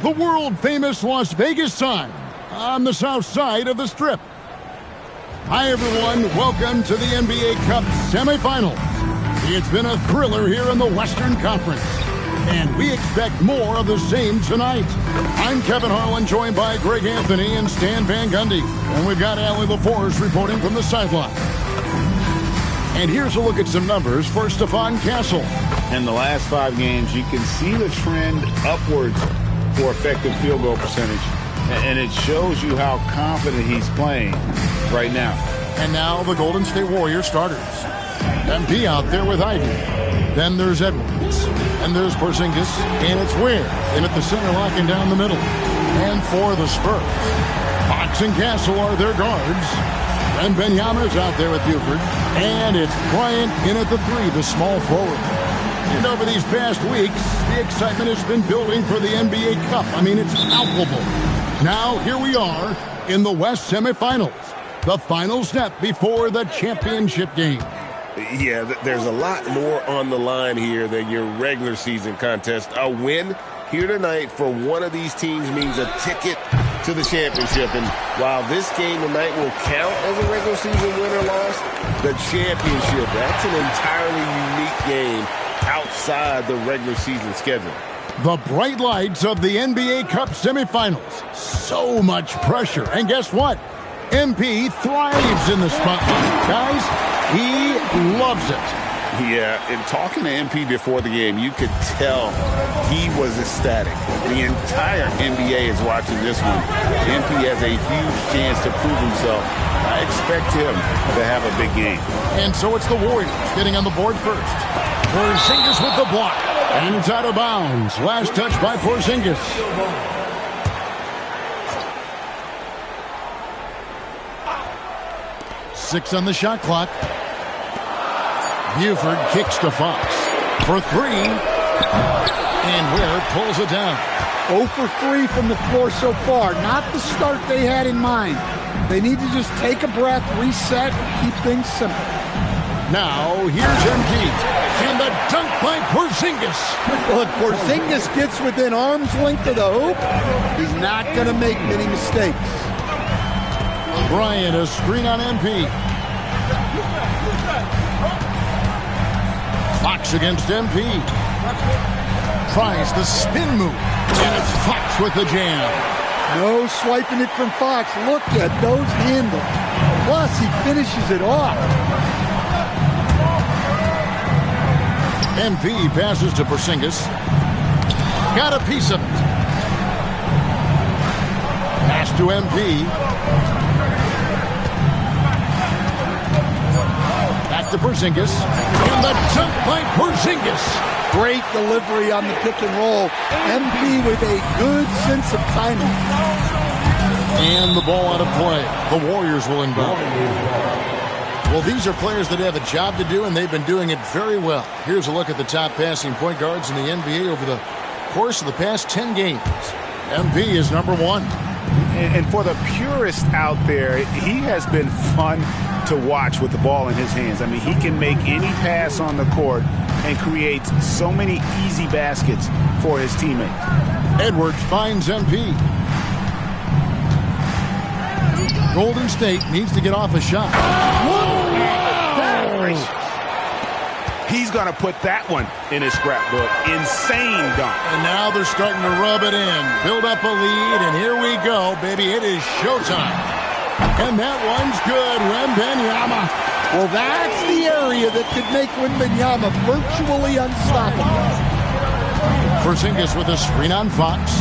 The world-famous Las Vegas time on the south side of the Strip. Hi, everyone. Welcome to the NBA Cup semifinals. It's been a thriller here in the Western Conference, and we expect more of the same tonight. I'm Kevin Harlan, joined by Greg Anthony and Stan Van Gundy, and we've got Allie LaForce reporting from the sideline. And here's a look at some numbers for Stephon Castle. In the last 5 games, you can see the trend upwards for effective field goal percentage, and it shows you how confident he's playing right now. And now the Golden State Warriors starters. MP out there with Ivy. Then there's Edwards. And there's Porzingis. And it's Ware in at the center, locking down the middle. And for the Spurs, Fox and Castle are their guards. And Benyamin's out there with Buford. And it's Bryant in at the 3, the small forward. And over these past weeks, the excitement has been building for the NBA Cup. I mean, it's palpable. Now, here we are in the West semifinals. The final step before the championship game. Yeah, there's a lot more on the line here than your regular season contest. A win here tonight for one of these teams means a ticket to the championship. And while this game tonight will count as a regular season win or loss, the championship, that's an entirely unique game outside the regular season schedule. The bright lights of the NBA Cup semifinals. So much pressure. And guess what? MP thrives in the spotlight. Guys, he loves it. Yeah, in talking to MP before the game, you could tell he was ecstatic. The entire NBA is watching this one. MP has a huge chance to prove himself. I expect him to have a big game. And so it's the Warriors getting on the board first. Porzingis with the block. And it's out of bounds. Last touch by Porzingis. Six on the shot clock. Buford kicks to Fox for 3. And Ware pulls it down. 0 for 3 from the floor so far. Not the start they had in mind. They need to just take a breath, reset, and keep things simple. Now, here's MP. And the dunk by Porzingis. Look, Porzingis gets within arm's length of the hoop. He's not going to make many mistakes. Bryant, a screen on MP. Fox against MP. Tries the spin move. And it's Fox with the jam. No swiping it from Fox. Look at those handles. Plus, he finishes it off. MP passes to Porzingis. Got a piece of it. Pass to MP. Back to Porzingis. And the dunk by Porzingis. Great delivery on the pick and roll. MP with a good sense of timing. And the ball out of play. The Warriors will inbound. Well, these are players that have a job to do, and they've been doing it very well. Here's a look at the top passing point guards in the NBA over the course of the past 10 games. MP is number 1. And for the purist out there, he has been fun to watch with the ball in his hands. I mean, he can make any pass on the court and creates so many easy baskets for his teammates. Edwards finds MP. Golden State needs to get off a shot. He's going to put that one in his scrapbook. Insane dunk. And now they're starting to rub it in. Build up a lead, and here we go, baby. It is showtime. And that one's good. Wembanyama. Well, that's the area that could make Wembanyama virtually unstoppable. Porzingis with a screen on Fox.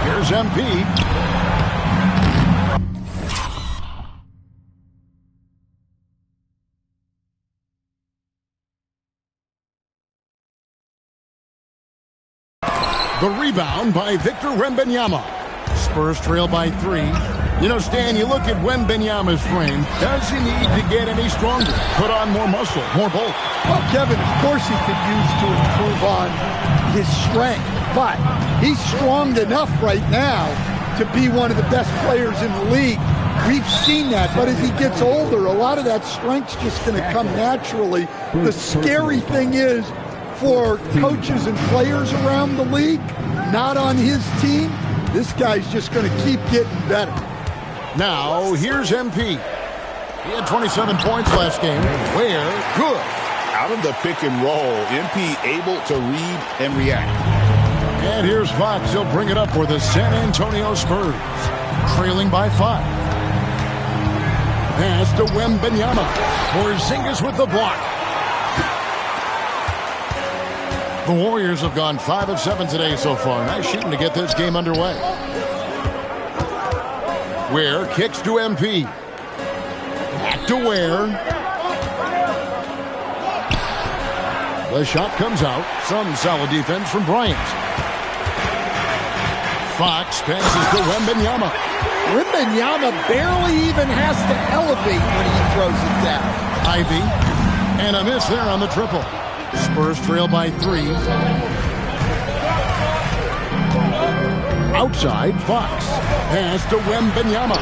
Here's MP. The rebound by Victor Wembanyama. Spurs trail by 3. You know, Stan, you look at Wembanyama's frame. Does he need to get any stronger? Put on more muscle, more bulk? Well, Kevin, of course he could use to improve on his strength. But he's strong enough right now to be one of the best players in the league. We've seen that. But as he gets older, a lot of that strength's just going to come naturally. The scary thing is, for coaches and players around the league, not on his team, this guy's just going to keep getting better. Now, here's MP. He had 27 points last game. Where? Good. Out of the pick and roll, MP able to read and react. And here's Fox. He'll bring it up for the San Antonio Spurs. Trailing by 5. Pass to Wembanyama. Porzingis with the block. The Warriors have gone 5 of 7 today so far. Nice shooting to get this game underway. Ware kicks to MP. Back to Ware. The shot comes out. Some solid defense from Bryant. Fox passes to Wembanyama. Wembanyama barely even has to elevate when he throws it down. Ivy. And a miss there on the triple. Spurs trail by 3. Outside, Fox. Pass to Wembanyama.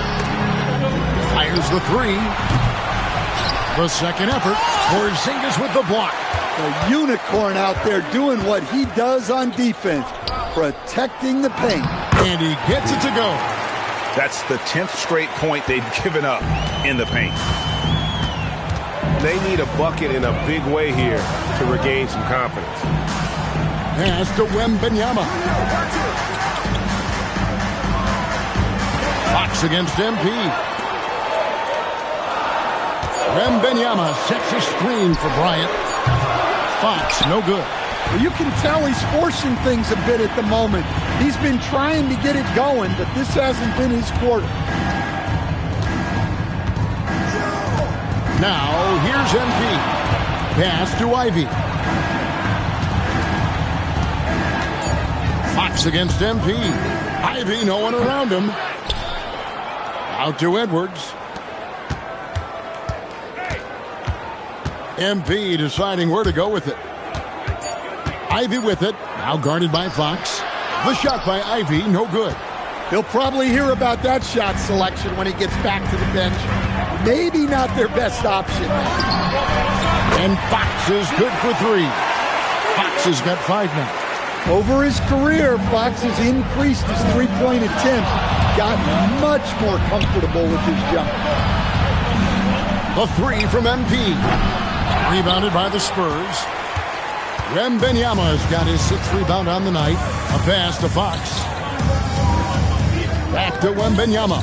Fires the 3. The second effort. Porzingis with the block. A unicorn out there doing what he does on defense. Protecting the paint. And he gets it to go. That's the 10th straight point they've given up in the paint. They need a bucket in a big way here to regain some confidence. Pass to Wembanyama. Fox against MP. Wembanyama sets a screen for Bryant. Fox, no good. Well, you can tell he's forcing things a bit at the moment. He's been trying to get it going, but this hasn't been his quarter. Now, here's MP. Pass to Ivy. Fox against MP. Ivy, no one around him. Out to Edwards. MP deciding where to go with it. Ivy with it. Now guarded by Fox. The shot by Ivy, no good. He'll probably hear about that shot selection when he gets back to the bench. Maybe not their best option. And Fox is good for 3. Fox has got 5 now. Over his career, Fox has increased his three-point attempts, gotten much more comfortable with his jump. The 3 from MP. Rebounded by the Spurs. Wembanyama has got his 6th rebound on the night. A pass to Fox. Back to Wembanyama.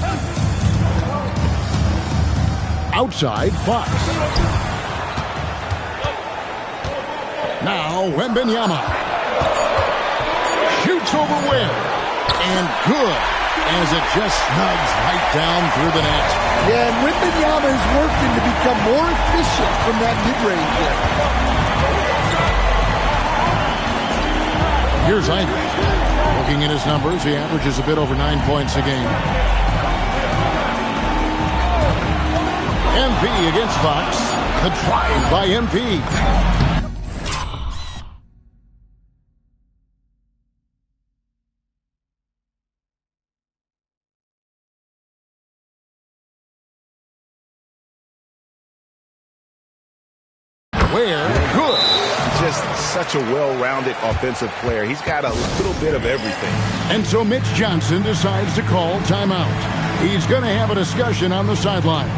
Outside, Fox. Now, Wembanyama. Shoots over Ware. And good, as it just snugs right down through the net. Yeah, and Wembanyama is working to become more efficient from that mid-range there. Here's Ivy. Looking at his numbers, he averages a bit over 9 points a game. MP against Fox. The drive by MP. Ware, good. Just such a well-rounded offensive player. He's got a little bit of everything. And so Mitch Johnson decides to call timeout. He's going to have a discussion on the sideline.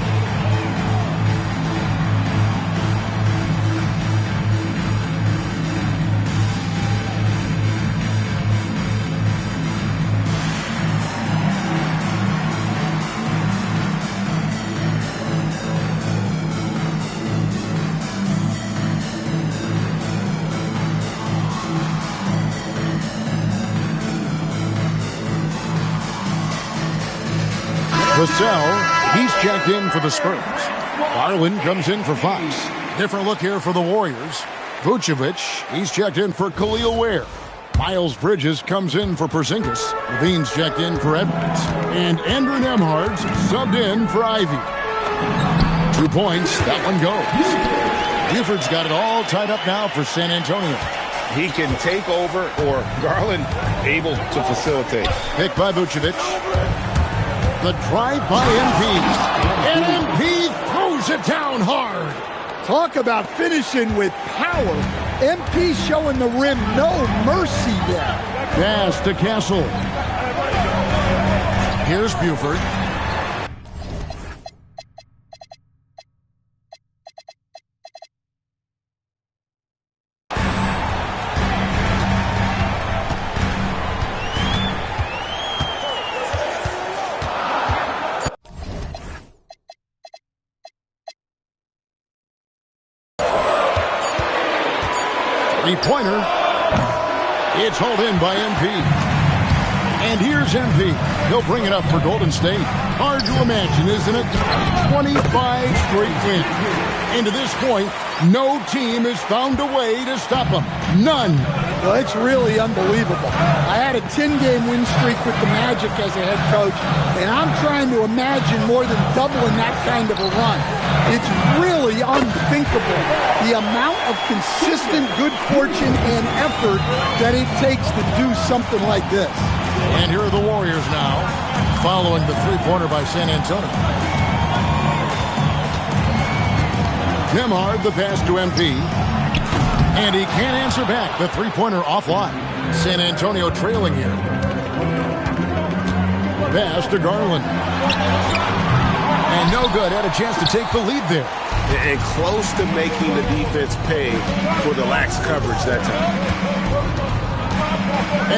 Vassell, he's checked in for the Spurs. Garland comes in for Fox. Different look here for the Warriors. Vucevic, he's checked in for Khalil Ware. Miles Bridges comes in for Porzingis. Levine's checked in for Edwards. And Andrew Nembhard's subbed in for Ivy. 2 points, that one goes. Buford's got it all tied up now for San Antonio. He can take over, or Garland able to facilitate. Picked by Vucevic. The drive by MP. And MP throws it down hard. Talk about finishing with power. MP showing the rim no mercy there. Pass to Castle. Here's Buford. Three-pointer. It's hauled in by MP. And here's MP. He'll bring it up for Golden State. Hard to imagine, isn't it? 25 straight wins. And to this point, no team has found a way to stop them. None. Well, it's really unbelievable. I had a 10-game win streak with the Magic as a head coach, and I'm trying to imagine more than doubling that kind of a run. It's really unthinkable, the amount of consistent good fortune and effort that it takes to do something like this. And here are the Warriors now, following the three-pointer by San Antonio. Nembhard, the pass to MP. And he can't answer back. The three-pointer offline. San Antonio trailing here. Pass to Garland. And no good. Had a chance to take the lead there. And close to making the defense pay for the lax coverage that time.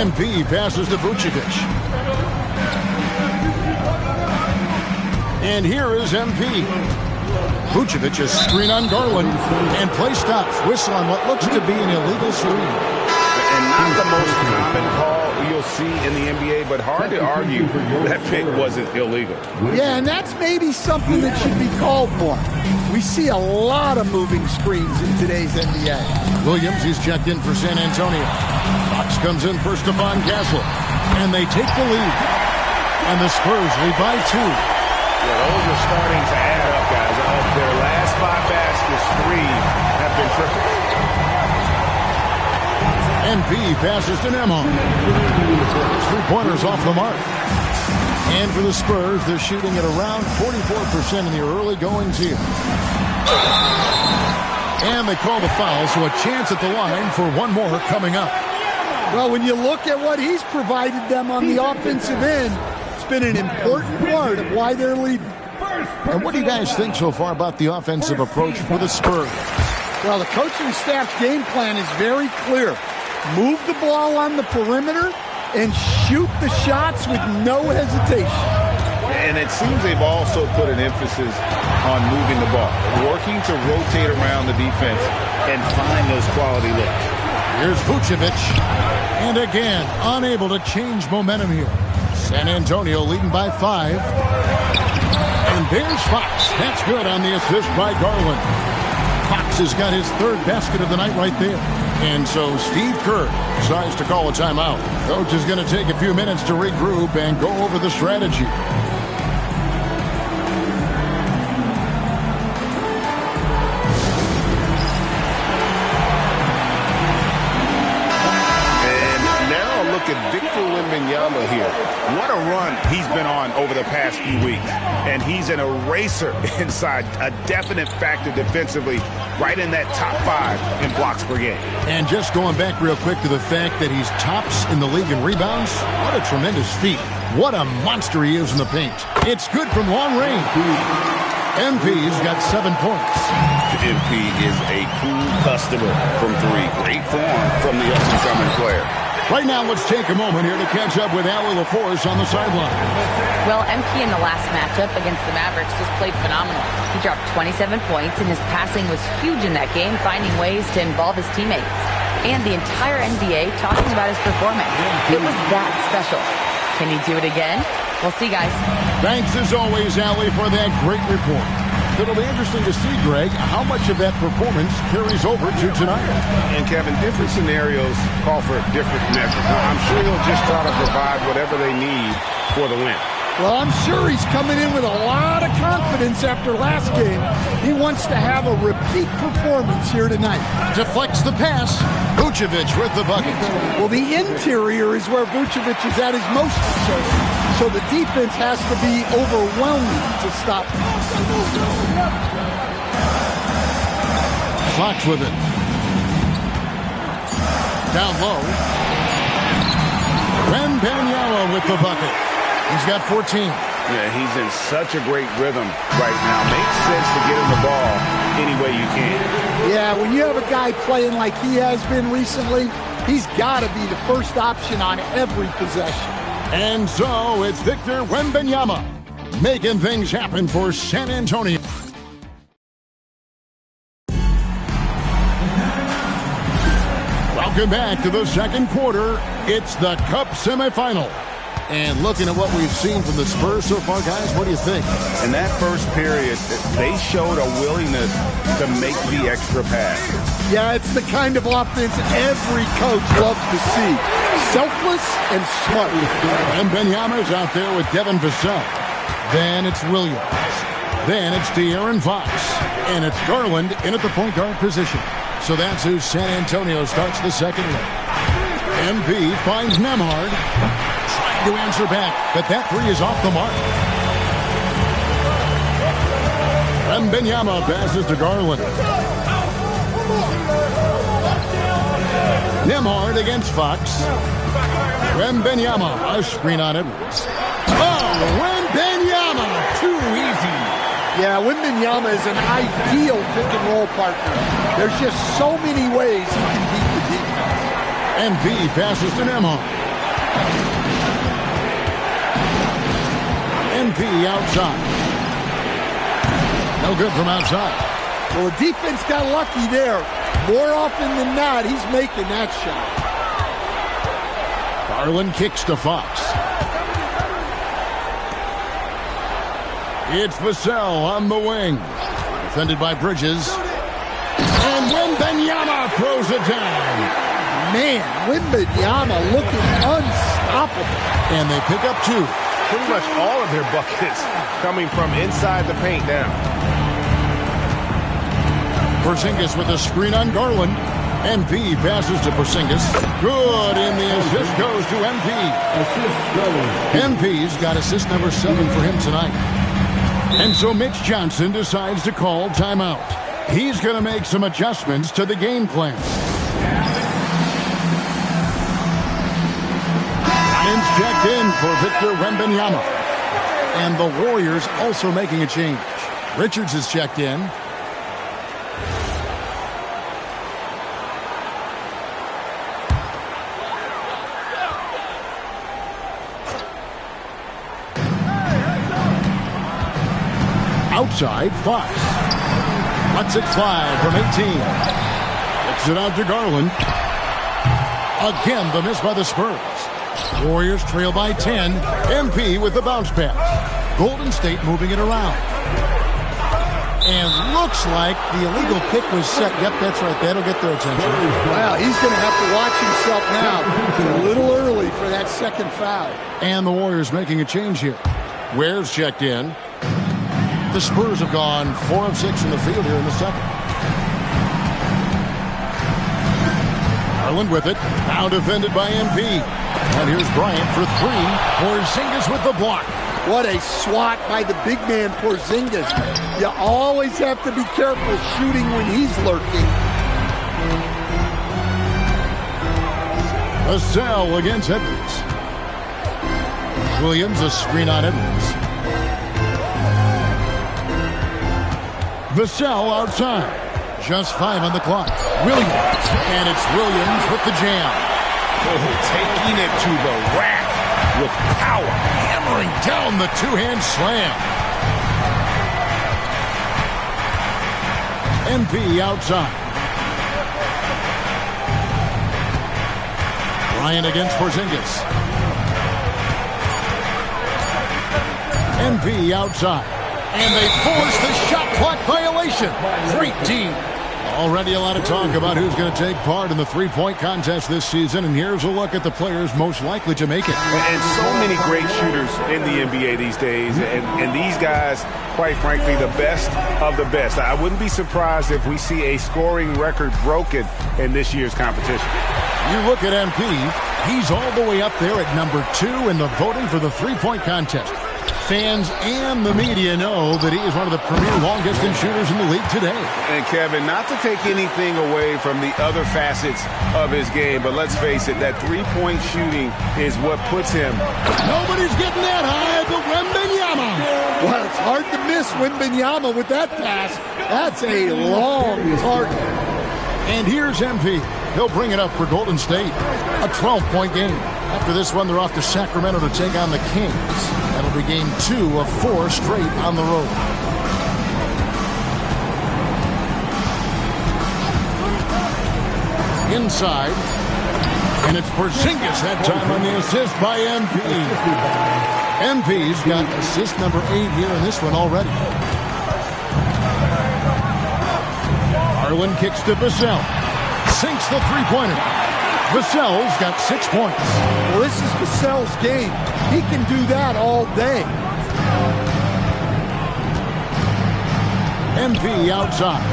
MP passes to Vucevic. And here is MP. Vucevic is screen on Garland, and play stops. Whistle on what looks to be an illegal screen. And not the most common call you'll see in the NBA, but hard to argue that pick wasn't illegal. Yeah, and that's maybe something that should be called more. We see a lot of moving screens in today's NBA. Williams is checked in for San Antonio. Fox comes in for Stephon Castle, and they take the lead. And the Spurs lead by 2. Yeah, those are starting to add up, guys. Of their last 5 baskets, 3 have been triple. MP passes to Nembhard. 3-pointers off the mark. And for the Spurs, they're shooting at around 44% in the early goings here. And they call the foul, so a chance at the line for one more coming up. Well, when you look at what he's provided them on the offensive end, it's been an important part of why they're leading. And what do you guys think so far about the offensive approach for the Spurs? Well, the coaching staff's game plan is very clear. Move the ball on the perimeter and shoot the shots with no hesitation. And it seems they've also put an emphasis on moving the ball, working to rotate around the defense and find those quality looks. Here's Vucevic. And again, unable to change momentum here. San Antonio leading by 5. And there's Fox. That's good on the assist by Garland. Fox has got his 3rd basket of the night right there. And so Steve Kerr decides to call a timeout. Coach is going to take a few minutes to regroup and go over the strategy. Victor Wembanyama here. What a run he's been on over the past few weeks. And he's an eraser inside, a definite factor defensively, right in that top 5 in blocks per game. And just going back real quick to the fact that he's tops in the league in rebounds, what a tremendous feat. What a monster he is in the paint. It's good from long range. MP's got 7 points. MP is a cool customer from 3. Great form from the up-and-coming player. Right now, let's take a moment here to catch up with Allie LaForce on the sideline. Well, MP in the last matchup against the Mavericks just played phenomenal. He dropped 27 points, and his passing was huge in that game, finding ways to involve his teammates. And the entire NBA talking about his performance. It was that special. Can he do it again? We'll see, guys. Thanks as always, Allie, for that great report. It'll be interesting to see, Greg, how much of that performance carries over to tonight. And, Kevin, different scenarios call for different measures. I'm sure he'll just try to provide whatever they need for the win. Well, I'm sure he's coming in with a lot of confidence after last game. He wants to have a repeat performance here tonight. Deflects the pass. Vucevic with the bucket. Well, the interior is where Vucevic is at his most concerned. So the defense has to be overwhelming to stop him. Fox with it. Down low. Wembanyama with the bucket. He's got 14. Yeah, he's in such a great rhythm right now. Makes sense to get him the ball any way you can. Yeah, when you have a guy playing like he has been recently, he's got to be the first option on every possession. And so it's Victor Wembanyama making things happen for San Antonio. Welcome back to the second quarter. It's the Cup semifinal. And looking at what we've seen from the Spurs so far, guys, what do you think? In that first period, they showed a willingness to make the extra pass. Yeah, it's the kind of offense every coach loves to see. Selfless and smart. And Wembanyama's out there with Devin Vassell. Then it's Williams. Then it's De'Aaron Fox. And it's Garland in at the point guard position. So that's who San Antonio starts the second leg. MP finds Nembhard. To answer back, but that three is off the mark. Wembanyama passes to Garland. Nembhard against Fox. Wembanyama, a screen on Edwards. Oh, Wembanyama, too easy. Yeah, Wembanyama is an ideal pick-and-roll partner. There's just so many ways he can beat the defense. MP passes to Nembhard. MP outside. No good from outside. Well, the defense got lucky there. More often than not, he's making that shot. Garland kicks to Fox. It's Vassell on the wing. Defended by Bridges. And Wembanyama throws it down. Man, Wembanyama looking unstoppable. And they pick up two. Pretty much all of their buckets coming from inside the paint now. Porzingis with a screen on Garland. MP passes to Porzingis. Good, and the assist goes to MP. MP's got assist number 7 for him tonight. And so Mitch Johnson decides to call timeout. He's going to make some adjustments to the game plan. Ryan's checked in for Victor Wembanyama. And the Warriors also making a change. Richards is checked in. Outside, Fox. Lets it fly from 18. Kicks it out to Garland. Again, the miss by the Spurs. Warriors trail by 10. MP with the bounce pass. Golden State moving it around. And looks like the illegal pick was set. Yep, that's right. That'll get their attention. Wow, he's going to have to watch himself now. It's a little early for that second foul. And the Warriors making a change here. Ware's checked in. The Spurs have gone 4 of 6 in the field here in the second. Garland with it. Now defended by MP. And here's Bryant for 3. Porzingis with the block. What a swat by the big man Porzingis. You always have to be careful shooting when he's lurking. Vassell against Edwards. Williams a screen on Edwards. Vassell outside. Just 5 on the clock. Williams. And it's Williams with the jam. Oh, taking it to the rack with power. Hammering down the two-hand slam. MP outside. Bryant against Porzingis. MP outside. And they force the shot clock violation. Great team. Already a lot of talk about who's going to take part in the three-point contest this season, and here's a look at the players most likely to make it. And so many great shooters in the NBA these days, and these guys, quite frankly, the best of the best. I wouldn't be surprised if we see a scoring record broken in this year's competition. You look at MP, he's all the way up there at number 2 in the voting for the three-point contest. Fans and the media know that he is one of the premier long-distance shooters in the league today. And, Kevin, not to take anything away from the other facets of his game, but let's face it, that three-point shooting is what puts him. Nobody's getting that high, but Wembanyama. Well, it's hard to miss Wembanyama with that pass. That's a long target. And here's MP. He'll bring it up for Golden State. A 12-point game. After this one, they're off to Sacramento to take on the Kings. That'll be game 2 of 4 straight on the road. Inside. And it's Porzingis that time on the assist by MP. MP's got assist number 8 here in this one already. Garland kicks to Vassell. Sinks the three-pointer. Vassell's got 6 points. Well, this is Vassell's game. He can do that all day. MP outside.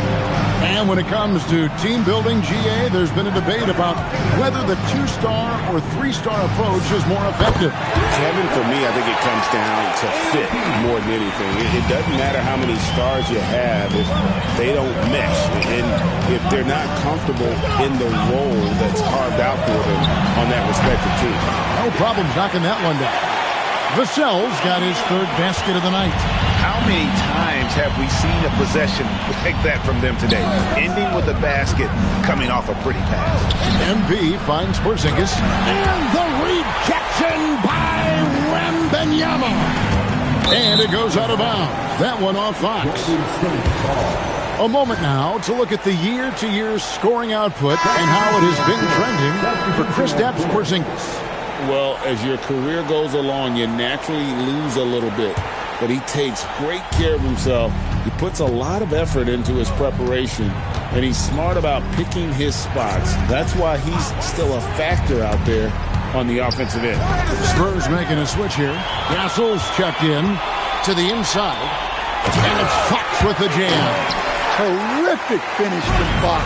And when it comes to team building, GA, there's been a debate about whether the 2-star or 3-star approach is more effective. Kevin, for me, I think it comes down to fit more than anything. It doesn't matter how many stars you have if they don't mesh and if they're not comfortable in the role that's carved out for them on that respective team. No problems knocking that one down. Vassell's got his 3rd basket of the night. How many times have we seen a possession like that from them today? Ending with a basket, coming off a pretty pass. MP finds Porzingis. And the rejection by Wembanyama. And it goes out of bounds. That one off Fox. A moment now to look at the year-to-year scoring output and how it has been trending for Kristaps Porzingis. Well, as your career goes along, you naturally lose a little bit. But he takes great care of himself. He puts a lot of effort into his preparation, and he's smart about picking his spots. That's why he's still a factor out there on the offensive end. Spurs making a switch here. Gasol's checked in to the inside. And it's Fox with the jam. Terrific finish from Fox.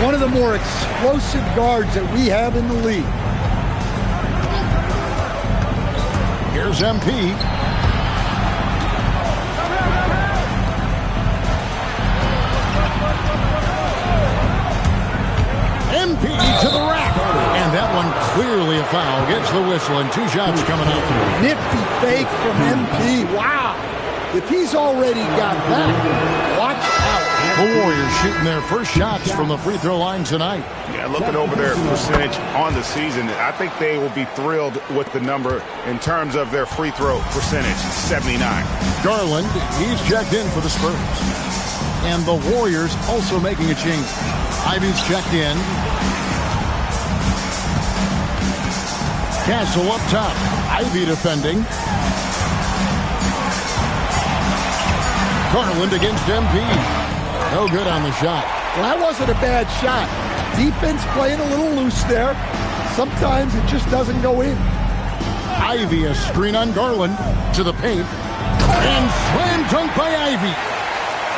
One of the more explosive guards that we have in the league. Here's MP. MP to the rack. And that one clearly a foul. Gets the whistle and 2 shots coming up. Nifty fake from MP. Wow. If he's already got that, watch out. The Warriors shooting their first shots from the free throw line tonight. Yeah, looking over their percentage on the season, I think they will be thrilled with the number in terms of their free throw percentage, 79. Garland, he's checked in for the Spurs. And the Warriors also making a change. Ivy's checked in. Castle up top. Ivy defending. Garland against MP. No good on the shot. Well, that wasn't a bad shot. Defense playing a little loose there. Sometimes it just doesn't go in. Ivy a screen on Garland to the paint. And slam dunk by Ivy.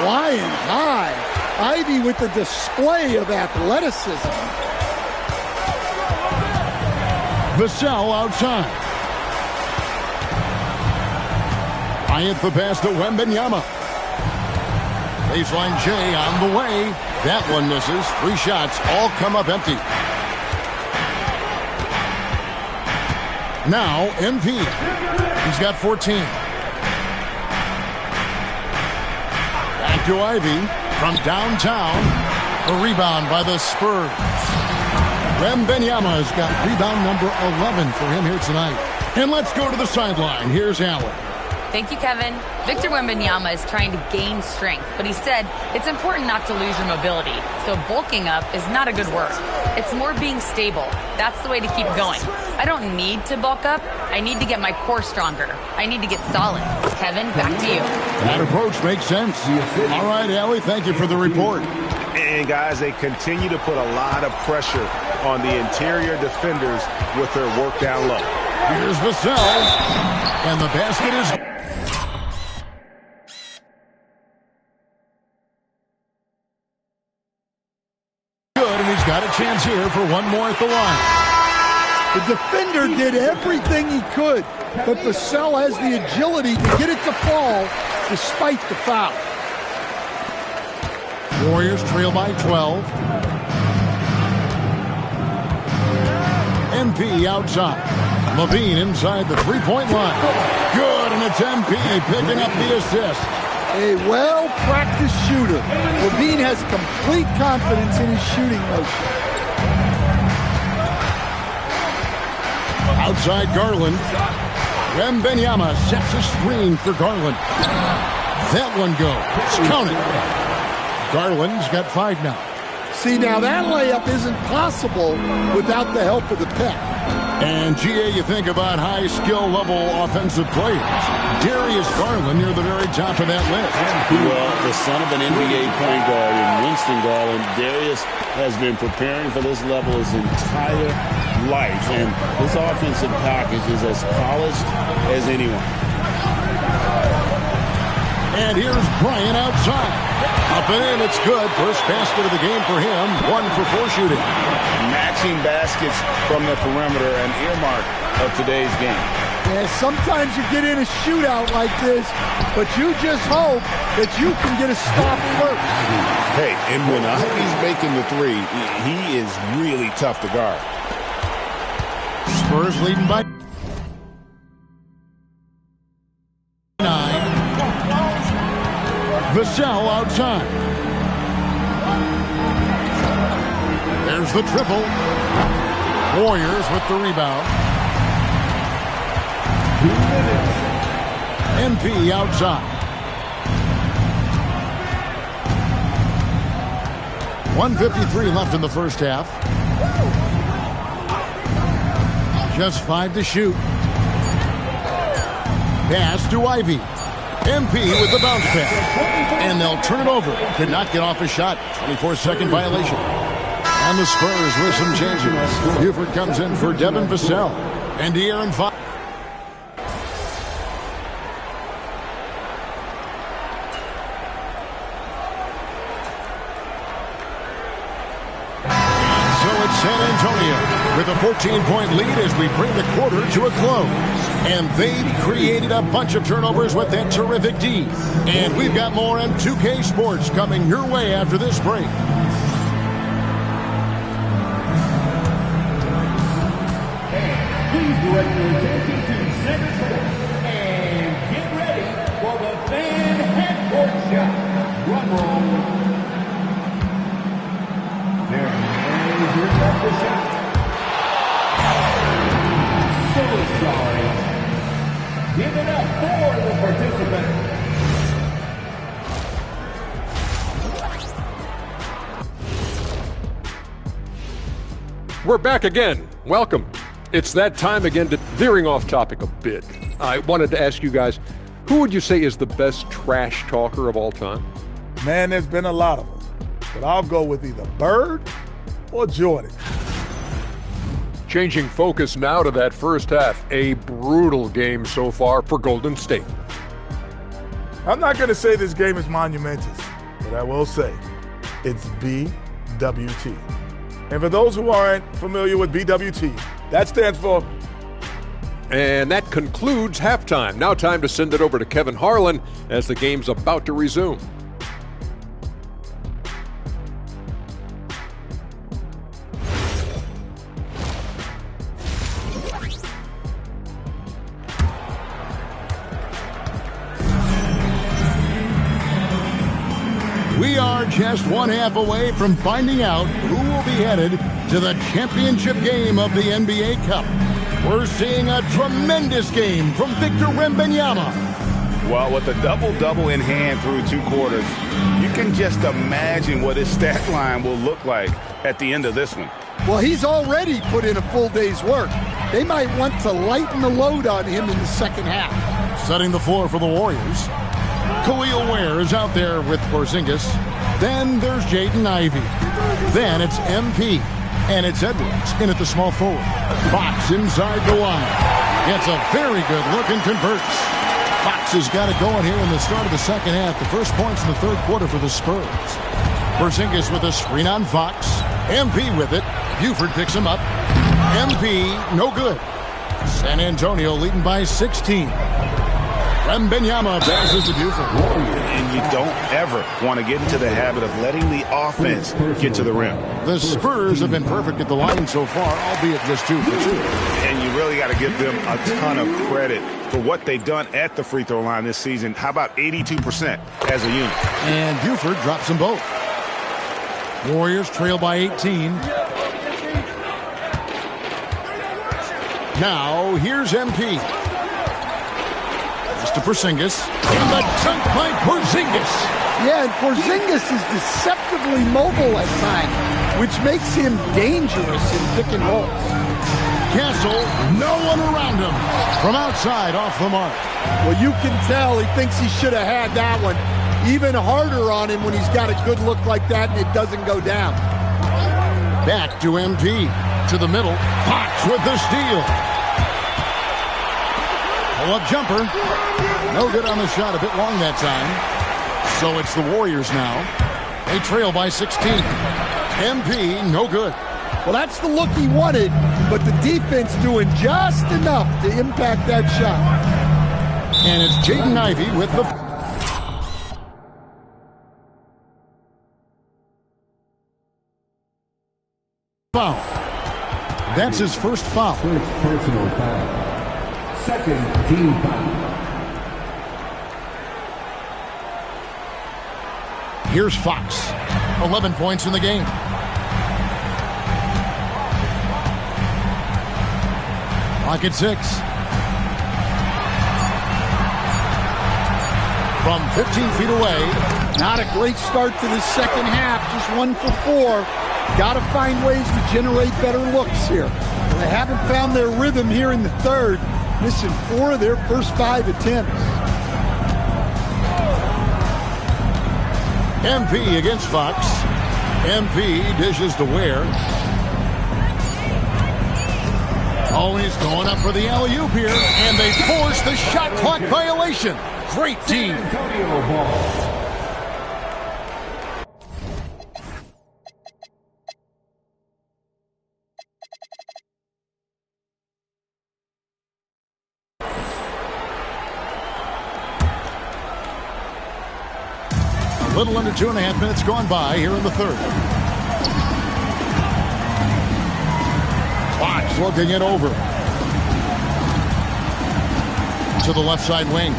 Flying high. Ivy with the display of athleticism. Vassell outside. Bryant the pass to Wembanyama. Baseline J on the way. That one misses. 3 shots all come up empty. Now MP. He's got 14. Back to Ivy from downtown. A rebound by the Spurs. Wembanyama has got rebound number 11 for him here tonight. And let's go to the sideline. Here's Allen. Thank you, Kevin. Victor Wembanyama is trying to gain strength, but he said it's important not to lose your mobility. So bulking up is not a good word. It's more being stable. That's the way to keep going. I don't need to bulk up. I need to get my core stronger. I need to get solid. Kevin, back to you. That approach makes sense. All right, Allie, thank you for the report. And, guys, they continue to put a lot of pressure on the interior defenders with their work down low. Here's Vassell, and the basket is good, and he's got a chance here for one more at the line. The defender did everything he could, but Vassell has the agility to get it to fall despite the foul. Warriors trail by 12. MP outside. Levine inside the three-point line. Good, and it's MP picking up the assist. A well-practiced shooter. Levine has complete confidence in his shooting motion. Outside Garland. Wembanyama sets a screen for Garland. That one goes. Count it. Garland's got 5 now. See, now that layup isn't possible without the help of the pick. And, GA, you think about high skill level offensive players. Darius Garland near the very top of that list. Well, the son of an NBA point guard in Winston Garland, Darius has been preparing for this level his entire life, and his offensive package is as polished as anyone. And here's Bryant outside. Up and in, it's good. First basket of the game for him. 1 for 4 shooting. Matching baskets from the perimeter, an earmark of today's game. Yeah, sometimes you get in a shootout like this, but you just hope that you can get a stop first. Hey, and when he's making the three, he is really tough to guard. Spurs leading by 9. Vassell outside. There's the triple. Warriors with the rebound. 2 minutes. MP outside. 1:53 left in the first half. Just 5 to shoot. Pass to Ivy. MP with the bounce pass. And they'll turn it over. Could not get off a shot. 24-second violation. And the Spurs with some changes. Buford comes in for Devin Vassell. And De'Aaron Fox. San Antonio with a 14-point lead as we bring the quarter to a close. And they've created a bunch of turnovers with that terrific D. And we've got more on 2K Sports coming your way after this break. Please direct your attention to center court and get ready for the fan head-court shot. Drum roll. There is your number shot. So sorry. Give it up for the participant. We're back again. Welcome. It's that time again to veering off topic a bit. I wanted to ask you guys, who would you say is the best trash talker of all time? Man, there's been a lot of them. But I'll go with either Bird or Jordan. Changing focus now to that first half. A brutal game so far for Golden State. I'm not going to say this game is monumentous, but I will say it's BWT. And for those who aren't familiar with BWT, that stands for... And that concludes halftime. Now time to send it over to Kevin Harlan as the game's about to resume. We are just one half away from finding out who will be headed to the championship game of the NBA Cup. We're seeing a tremendous game from Victor Wembanyama. Well, with a double-double in hand through 2 quarters, you can just imagine what his stat line will look like at the end of this one. Well, he's already put in a full day's work. They might want to lighten the load on him in the second half. Setting the floor for the Warriors. Khalil Ware is out there with Porzingis. Then there's Jaden Ivey. Then it's MP. And it's Edwards in at the small forward. Fox inside the line. Gets a very good look and converts. Fox has got it going here in the start of the second half. The first points in the third quarter for the Spurs. Porzingis with a screen on Fox. MP with it. Buford picks him up. MP, no good. San Antonio leading by 16. Wembanyama passes to Buford. And you don't ever want to get into the habit of letting the offense get to the rim. The Spurs have been perfect at the line so far, albeit just 2 for 2. And you really got to give them a ton of credit for what they've done at the free throw line this season. How about 82% as a unit? And Buford drops them both. Warriors trail by 18. Now, here's MP. To Porzingis, and the dunk by Porzingis. Yeah, and Porzingis is deceptively mobile at times, which makes him dangerous in pick and rolls. Castle, no one around him. From outside, off the mark. Well, you can tell he thinks he should have had that one. Even harder on him when he's got a good look like that and it doesn't go down. Back to MP. To the middle. Fox with the steal. Pull-up jumper. No good on the shot. A bit long that time. So it's the Warriors now. They trail by 16. MP, no good. Well, that's the look he wanted, but the defense doing just enough to impact that shot. And it's Jaden Ivey with the foul. That's his first foul. First personal foul. Second team foul. Here's Fox. 11 points in the game. Clock at 6. From 15 feet away. Not a great start to the second half. Just 1 for 4. Got to find ways to generate better looks here. They haven't found their rhythm here in the third. Missing 4 of their first 5 attempts. MP against Fox. MP dishes to Ware. Oh, he's going up for the alley-oop here, and they force the shot clock violation. Great team. A little under 2.5 minutes gone by here in the third. Fox looking it over. To the left side wing.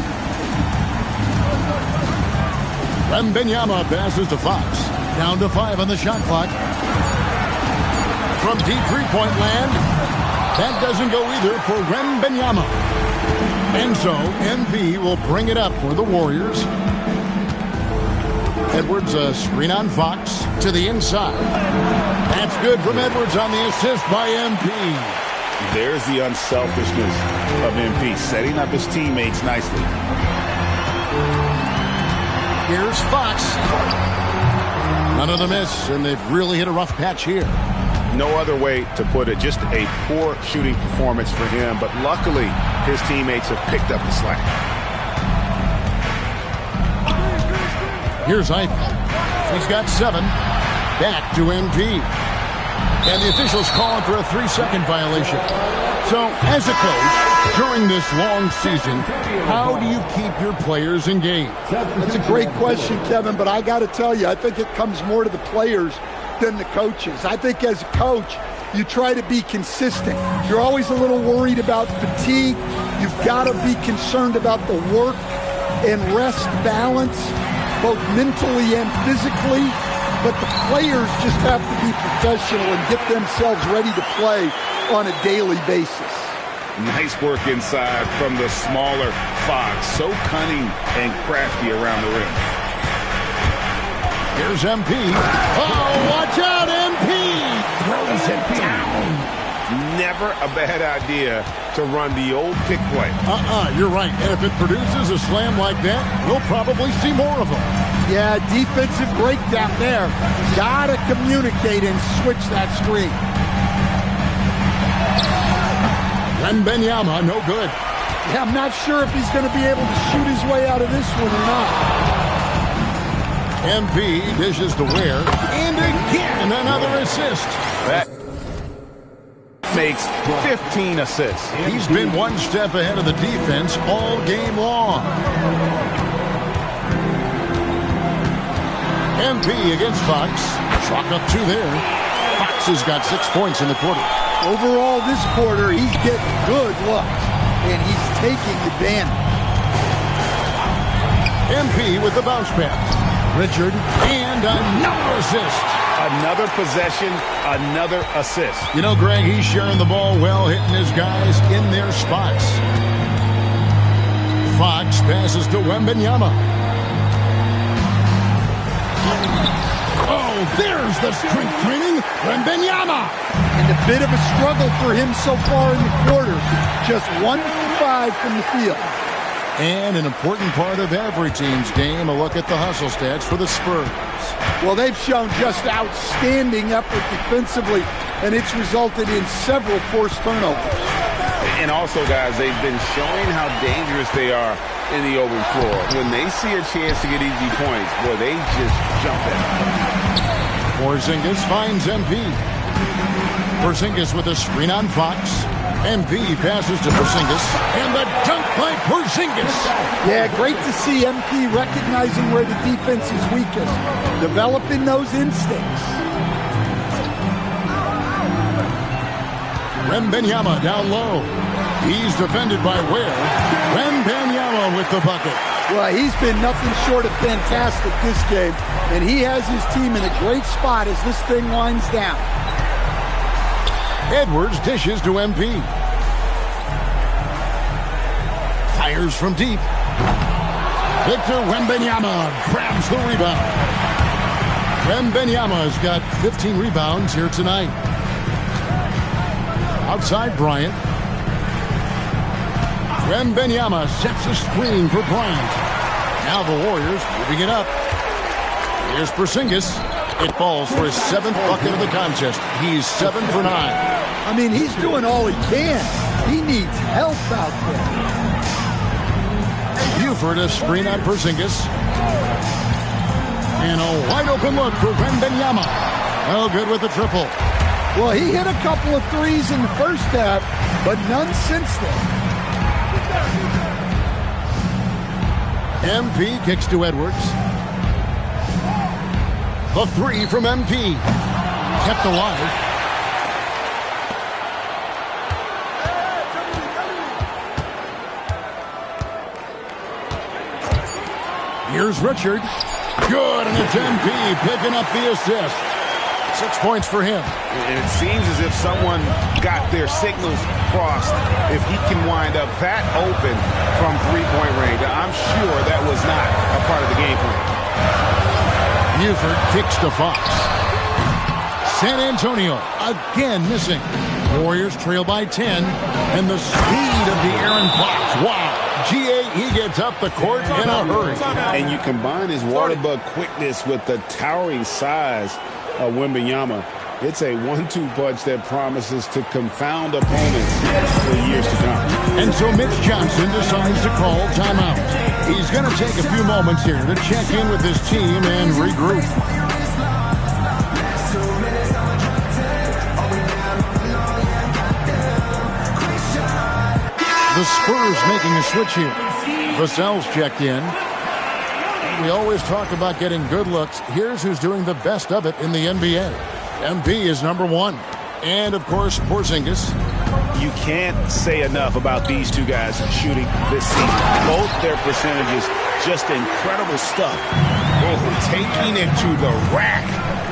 Wembanyama passes to Fox. Down to 5 on the shot clock. From deep three-point land. That doesn't go either for Wembanyama. And so MP will bring it up for the Warriors. Edwards, a screen on Fox to the inside. That's good from Edwards on the assist by MP. There's the unselfishness of MP, setting up his teammates nicely. Here's Fox. Another miss, and they've really hit a rough patch here. No other way to put it. Just a poor shooting performance for him, but luckily his teammates have picked up the slack. Here's Ivey. He's got 7. Back to MP. And the officials calling for a 3-second violation. So, as a coach, during this long season, how do you keep your players engaged? That's a great question, Kevin, but I got to tell you, I think it comes more to the players than the coaches. I think as a coach, you try to be consistent. You're always a little worried about fatigue. You've got to be concerned about the work and rest balance, both mentally and physically, but the players just have to be professional and get themselves ready to play on a daily basis. Nice work inside from the smaller Fox. So cunning and crafty around the rim. Here's MP. Oh, watch out, MP! Throws it down. never a bad idea to run the old pick play. You're right. And if it produces a slam like that, we'll probably see more of them. Yeah, defensive breakdown there. Gotta communicate and switch that screen. Wembanyama, no good. Yeah, I'm not sure if he's going to be able to shoot his way out of this one or not. MP dishes to Ware. And again, another assist. That makes 15 assists. He's been one step ahead of the defense all game long. MP against Fox. Chalk up 2 there. Fox has got 6 points in the quarter. Overall, this quarter, he's getting good looks, and he's taking advantage. MP with the bounce pass. Richard, and another assist. Another possession, another assist. You know, Greg, he's sharing the ball well, hitting his guys in their spots. Fox passes to Wembanyama. Oh, there's the strength training. Wembanyama. And a bit of a struggle for him so far in the quarter. Just 1 for 5 from the field. And an important part of every team's game, a look at the hustle stats for the Spurs. Well, they've shown just outstanding effort defensively, and it's resulted in several forced turnovers. And also, guys, they've been showing how dangerous they are in the open floor. When they see a chance to get easy points, boy, they just jump in. Porzingis finds MP. Porzingis with a screen on Fox. MP passes to Porzingis. And the dunk by Porzingis. Yeah, great to see MP recognizing where the defense is weakest, developing those instincts. Wembanyama down low. He's defended by Ware. Wembanyama with the bucket. Well, he's been nothing short of fantastic this game, and he has his team in a great spot as this thing winds down. Edwards dishes to MP. Fires from deep. Victor Wembanyama grabs the rebound. Wembanyama's got 15 rebounds here tonight. Outside Bryant. Wembanyama sets a screen for Bryant. Now the Warriors moving it up. Here's Porzingis. It falls for his 7th bucket of the contest. He's 7 for 9. I mean, he's doing all he can. He needs help out there. Buford a screen on Porzingis. And a wide open look for Wembanyama. Oh, good with the triple. Well, he hit a couple of threes in the first half, but none since then. MP kicks to Edwards. The 3 from MP. Kept alive. Here's Richard. Good, and it's MP picking up the assist. 6 points for him. And it seems as if someone got their signals crossed. If he can wind up that open from three-point range, I'm sure that was not a part of the game plan. Buford kicks to Fox. San Antonio again missing. Warriors trail by 10. And the speed of the Aaron Fox. Wow. He gets up the court in a hurry. And you combine his water bug quickness with the towering size of Wembanyama. It's a 1-2 punch that promises to confound opponents for years to come. And so Mitch Johnson decides to call timeout. He's going to take a few moments here to check in with his team and regroup. The Spurs making a switch here. Vassell's checked in. We always talk about getting good looks. Here's who's doing the best of it in the NBA. MP is number 1. And, of course, Porzingis. You can't say enough about these two guys shooting this season. Both their percentages, just incredible stuff. Taking it to the rack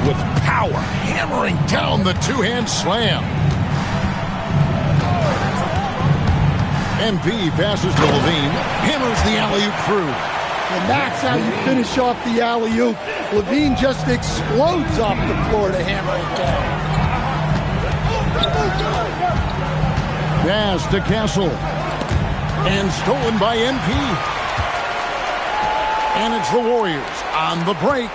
with power. Hammering down the two-hand slam. MP passes to Levine. Hammers the alley-oop through. And that's how you finish off the alley-oop. Levine just explodes off the floor to hammer it down. Pass to Castle. And stolen by MP. And it's the Warriors on the break.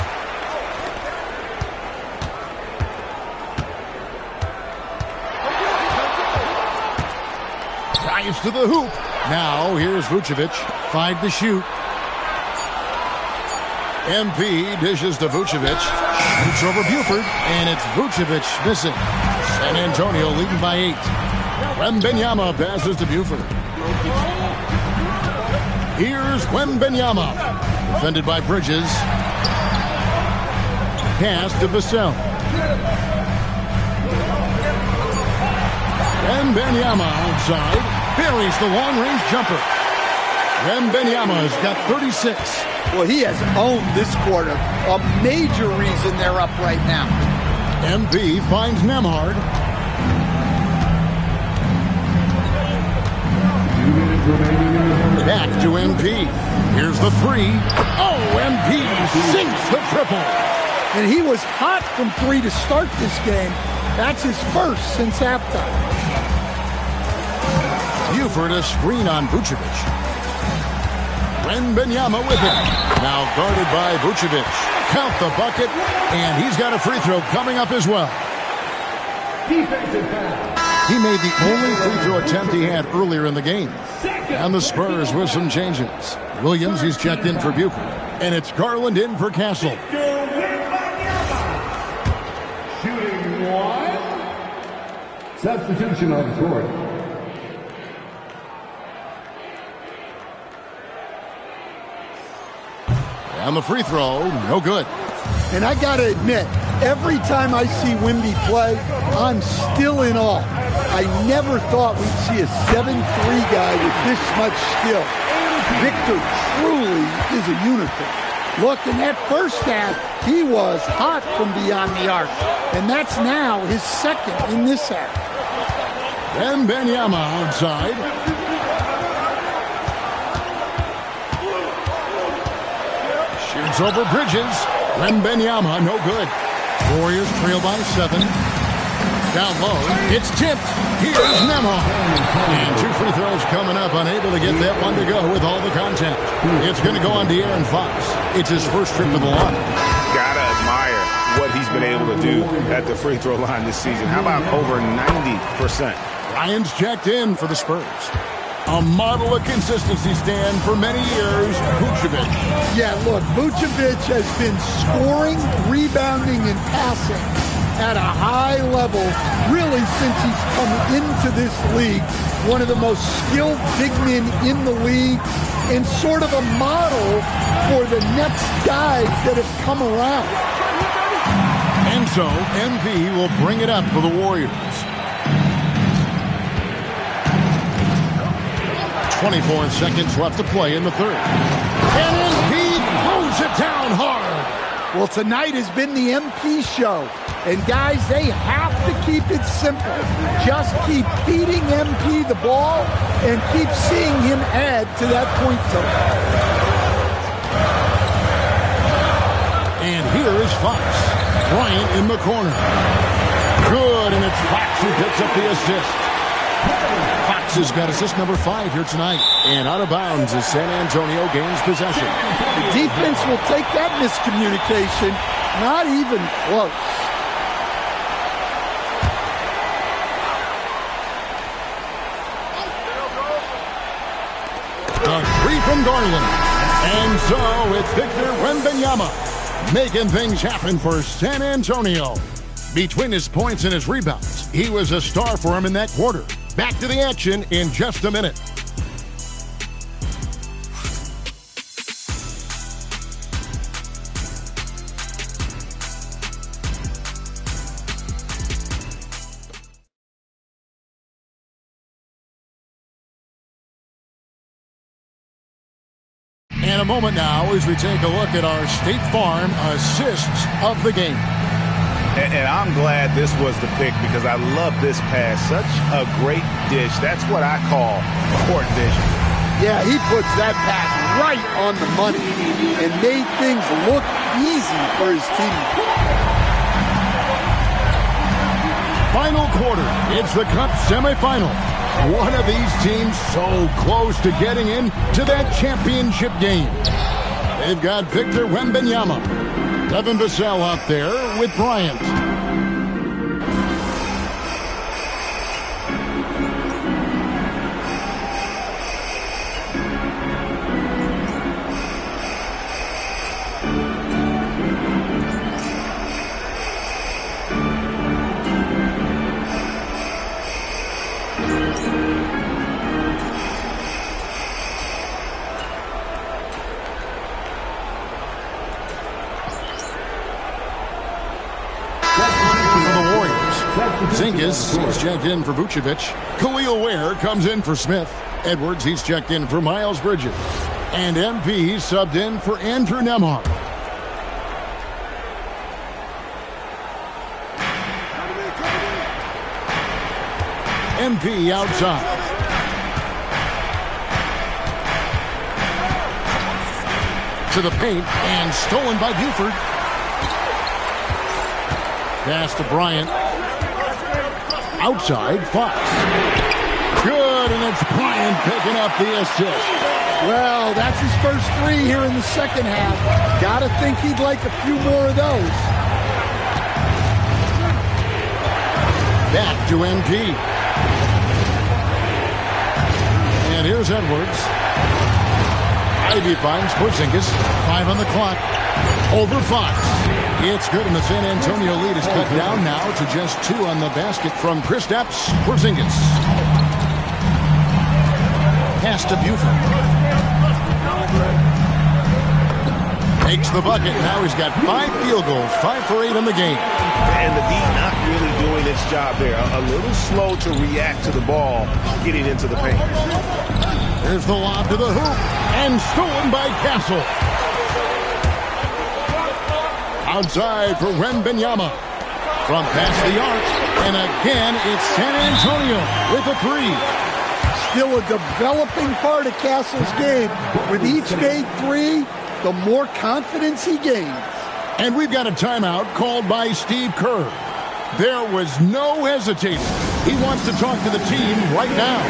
Drives to the hoop. Now here's Vucevic. 5 to shoot. MP dishes to Vucevic. Shoots over Buford. And it's Vucevic missing. San Antonio leading by 8. Wembanyama passes to Buford. Here's Wembanyama. Defended by Bridges. Pass to Vassell. Wembanyama outside. Buries the long-range jumper. Wembanyama's got 36. Well, he has owned this quarter. A major reason they're up right now. MP finds Nembhard. Back to MP. Here's the 3. Oh, MP sinks the triple. And he was hot from 3 to start this game. That's his first since halftime. Buford a screen on Vucevic. Wembanyama with it. Now guarded by Vucevic. Count the bucket, and he's got a free throw coming up as well. Defensive foul. He made the only free throw attempt he had earlier in the game. And the Spurs with some changes. Williams, he's checked in for Buford. And it's Garland in for Castle. Shooting 1. Substitution on the court. And the free throw, no good. And I got to admit, every time I see Wemby play, I'm still in awe. I never thought we'd see a 7'3" guy with this much skill. Victor truly is a unicorn. Look, in that first half, he was hot from beyond the arc. And that's now his second in this half. Wembanyama outside. Shoots over Bridges. Wembanyama, no good. Warriors trail by 7. Down low, it's tipped. Here's Nembhard. And 2 free throws coming up, unable to get that one to go with all the contact. It's going to go on De'Aaron Fox. It's his first trip to the line. Gotta admire what he's been able to do at the free throw line this season. How about over 90%? Ryan's checked in for the Spurs. A model of consistency stand for many years, Vucevic. Yeah, look, Vucevic has been scoring, rebounding, and passing at a high level really since he's come into this league. One of the most skilled big men in the league and sort of a model for the next guys that have come around. And so, MP will bring it up for the Warriors. 24 seconds left to play in the third. And MP throws it down hard. Well, tonight has been the MP show. And guys, they have to keep it simple. Just keep feeding MP the ball and keep seeing him add to that point total. And here is Fox. Bryant in the corner. Good, and it's Fox who picks up the assist. Fox has got assist number 5 here tonight. And out of bounds as San Antonio gains possession. The defense will take that miscommunication. Not even close. A 3 from Garland. And so it's Victor Wembanyama making things happen for San Antonio. Between his points and his rebounds, he was a star for him in that quarter. Back to the action in just a minute. And a moment now as we take a look at our State Farm assists of the game. And I'm glad this was the pick because I love this pass. Such a great dish. That's what I call court vision. Yeah, he puts that pass right on the money and made things look easy for his team. Final quarter. It's the Cup semifinal. One of these teams so close to getting into that championship game. They've got Victor Wembanyama. Devin Vassell out there with Bryant. Zingis is checked in for Vucevic. Khalil Ware comes in for Smith. Edwards, he's checked in for Miles Bridges. And MP subbed in for Andrew Nembhard. MP outside. To the paint and stolen by Buford. Pass to Bryant. Outside, Fox. Good, and it's Bryant picking up the assist. Well, that's his first three here in the second half. Gotta think he'd like a few more of those. Back to MP. And here's Edwards. Ivy finds Porzingis. 5 on the clock. Over Fox. It's good, and the San Antonio lead is cut down now to just 2 on the basket from Kristaps Porzingis. Pass to Buford. Makes the bucket. Now he's got 5 field goals, 5 for 8 in the game. And the D not really doing its job there. A little slow to react to the ball getting into the paint. There's the lob to the hoop, and stolen by Castle. Outside for Wembanyama. From past the arc, and again it's San Antonio with a 3. Still a developing part of Castle's game. With each made 3, the more confidence he gains. And we've got a timeout called by Steve Kerr. There was no hesitating. He wants to talk to the team right now.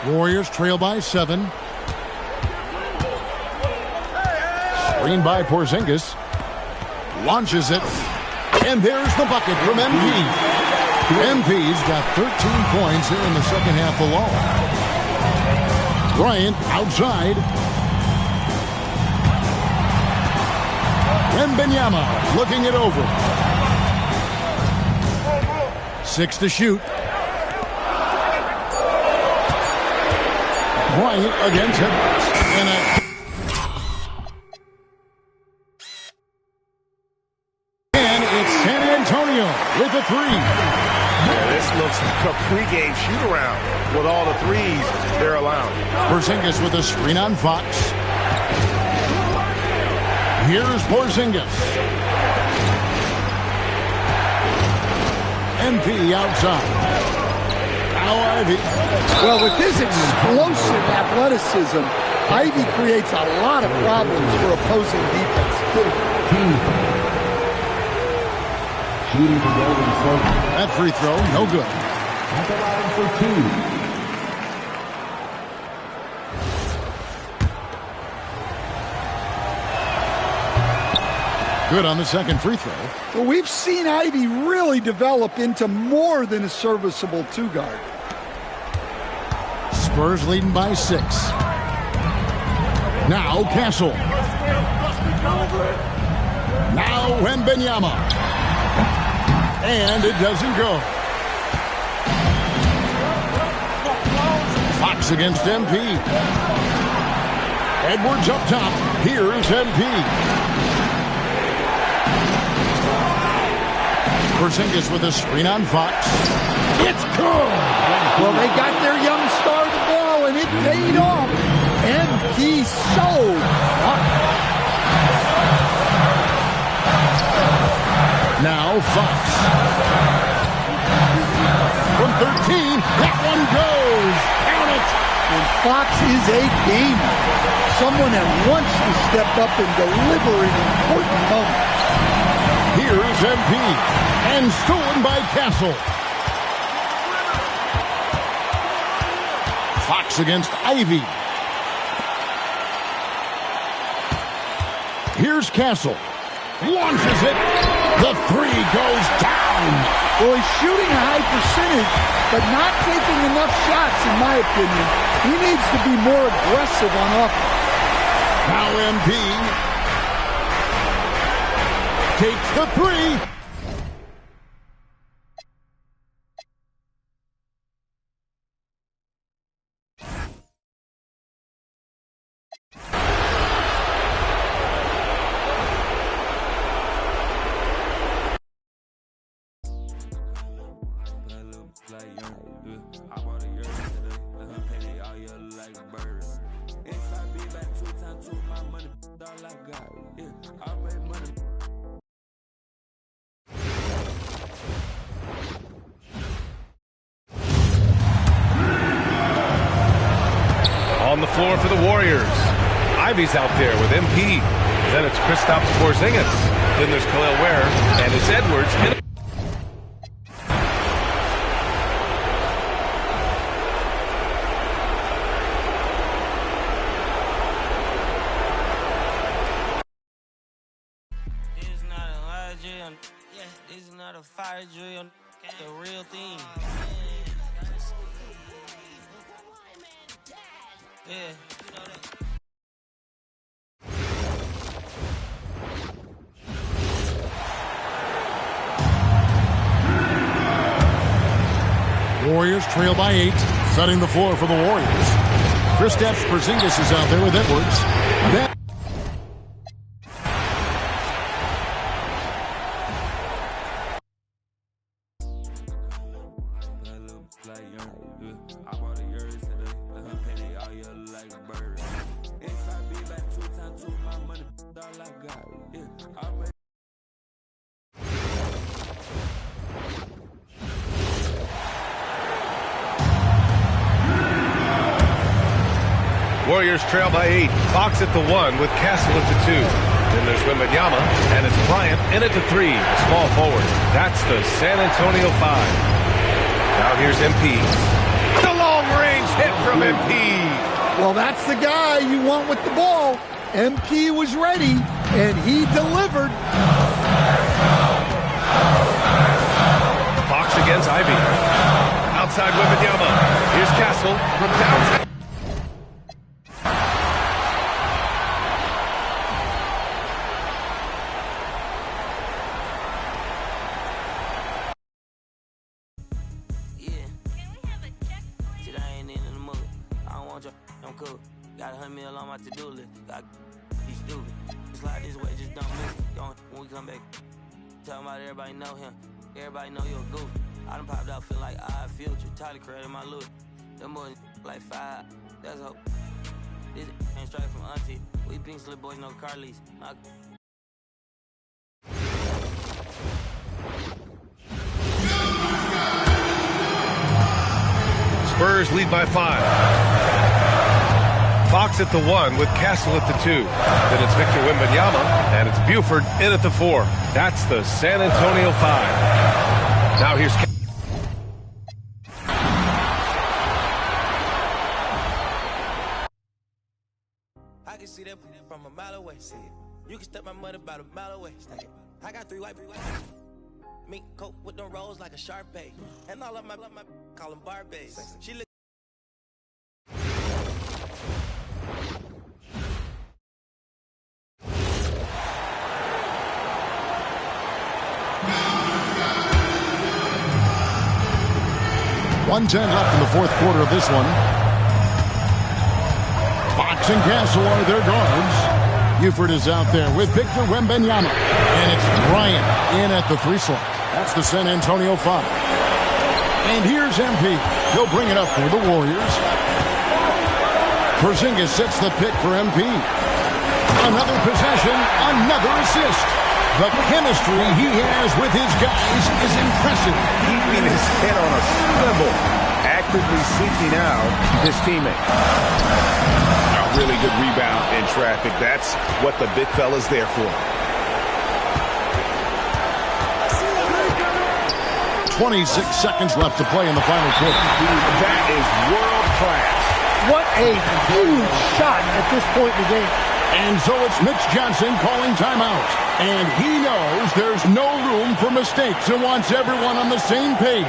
Warriors trail by 7. Screen by Porzingis. Launches it. And there's the bucket from MP. MP's got 13 points here in the second half alone. Bryant outside. Wembanyama looking it over. 6 to shoot. Bryant against Edwards. And it's San Antonio with a 3. Yeah, this looks like a pregame shoot-around with all the threes they're allowing. Porzingis with a screen on Fox. Here's Porzingis. MP outside. Now Ivy. Well, with his explosive athleticism, Ivy creates a lot of problems for opposing defense. That free throw, no good. Good on the second free throw. Well, we've seen Ivy really develop into more than a serviceable 2-guard. Spurs leading by 6. Now Castle. Now Wembanyama. And it doesn't go. Fox against MP. Edwards up top. Here's MP. Porzingis with a screen on Fox. It's good. Well, they got their young star the ball, and it paid off. MP so hot. Now Now Fox. From 13, that one goes. Count it. And Fox is a gamer. Someone that wants to step up and deliver in important moments. Here's MP. And stolen by Castle. Fox against Ivy. Here's Castle. Launches it. The three goes down. Well, he's shooting a high percentage, but not taking enough shots, in my opinion. He needs to be more aggressive on offense. Now MP takes the three. On the floor for the Warriors. Ivy's out there with MP. Then it's Kristaps Porzingis. Then there's Khalil Ware, and it's Edwards. This is not a fire drill, the real thing. Yeah, you know that. Warriors trail by 8, setting the floor for the Warriors. Kristaps Porzingis is out there with Edwards. Then Warriors trail by 8. Fox at the 1 with Castle at the 2. Then there's Wembanyama, and it's Bryant in at the 3, a small forward. That's the San Antonio 5. Now here's MP. The long-range hit from MP. Well, that's the guy you want with the ball. MP was ready, and he delivered. Fox against Ivy. Outside Wembanyama. Here's Castle from downtown. Got $100 million on my to-do list. Got be stupid. Slide this way, just don't miss it. Don't when we come back. Tell about everybody know him. Everybody know you're a goof. I done popped out, feel like I future. Tyler created my look. Them boys like 5. That's hope. This ain't straight from auntie. We pink slip boys, no car lease. Spurs lead by 5. Fox at the 1 with Castle at the 2. Then it's Victor Wembanyama, and it's Buford in at the 4. That's the San Antonio 5. Now here's I can see that from a mile away. See it. You can step my mother about a mile away. I got 3 white people. Mink coat with them rolls like a Sharpay. And all of my call them Barbies. She look. .110 left in the fourth quarter of this one. Fox and Castle are their guards. Buford is out there with Victor Wembanyama. And it's Bryant in at the 3 slot. That's the San Antonio 5. And here's MP. He'll bring it up for the Warriors. Porzingis sets the pick for MP. Another possession, another assist. The chemistry he has with his guys is impressive. Keeping his head on a swivel, actively seeking out his teammate. A really good rebound in traffic. That's what the big fella's there for. 26 seconds left to play in the final quarter. That is world class. What a huge shot at this point in the game. And so it's Mitch Johnson calling timeout. And he knows there's no room for mistakes and wants everyone on the same page.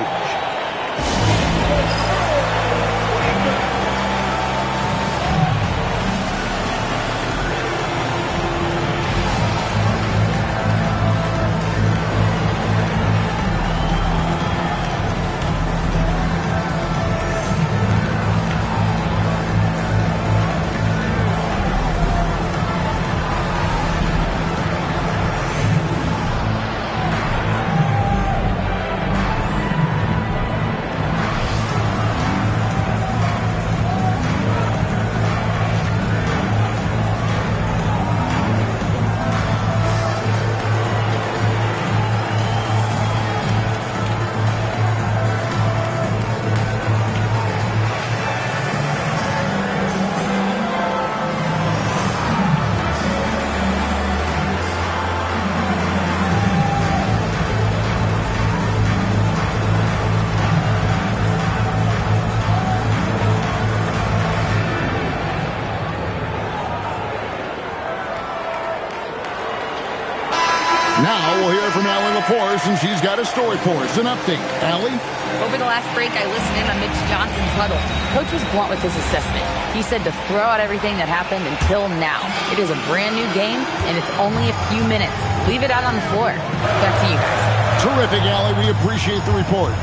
Now we'll hear from Allie LaForce, and she's got a story for us. An update. Allie? Over the last break, I listened in on Mitch Johnson's huddle. Coach was blunt with his assessment. He said to throw out everything that happened until now. It is a brand new game, and it's only a few minutes. Leave it out on the floor. Back to you guys. Terrific, Allie. We appreciate the report.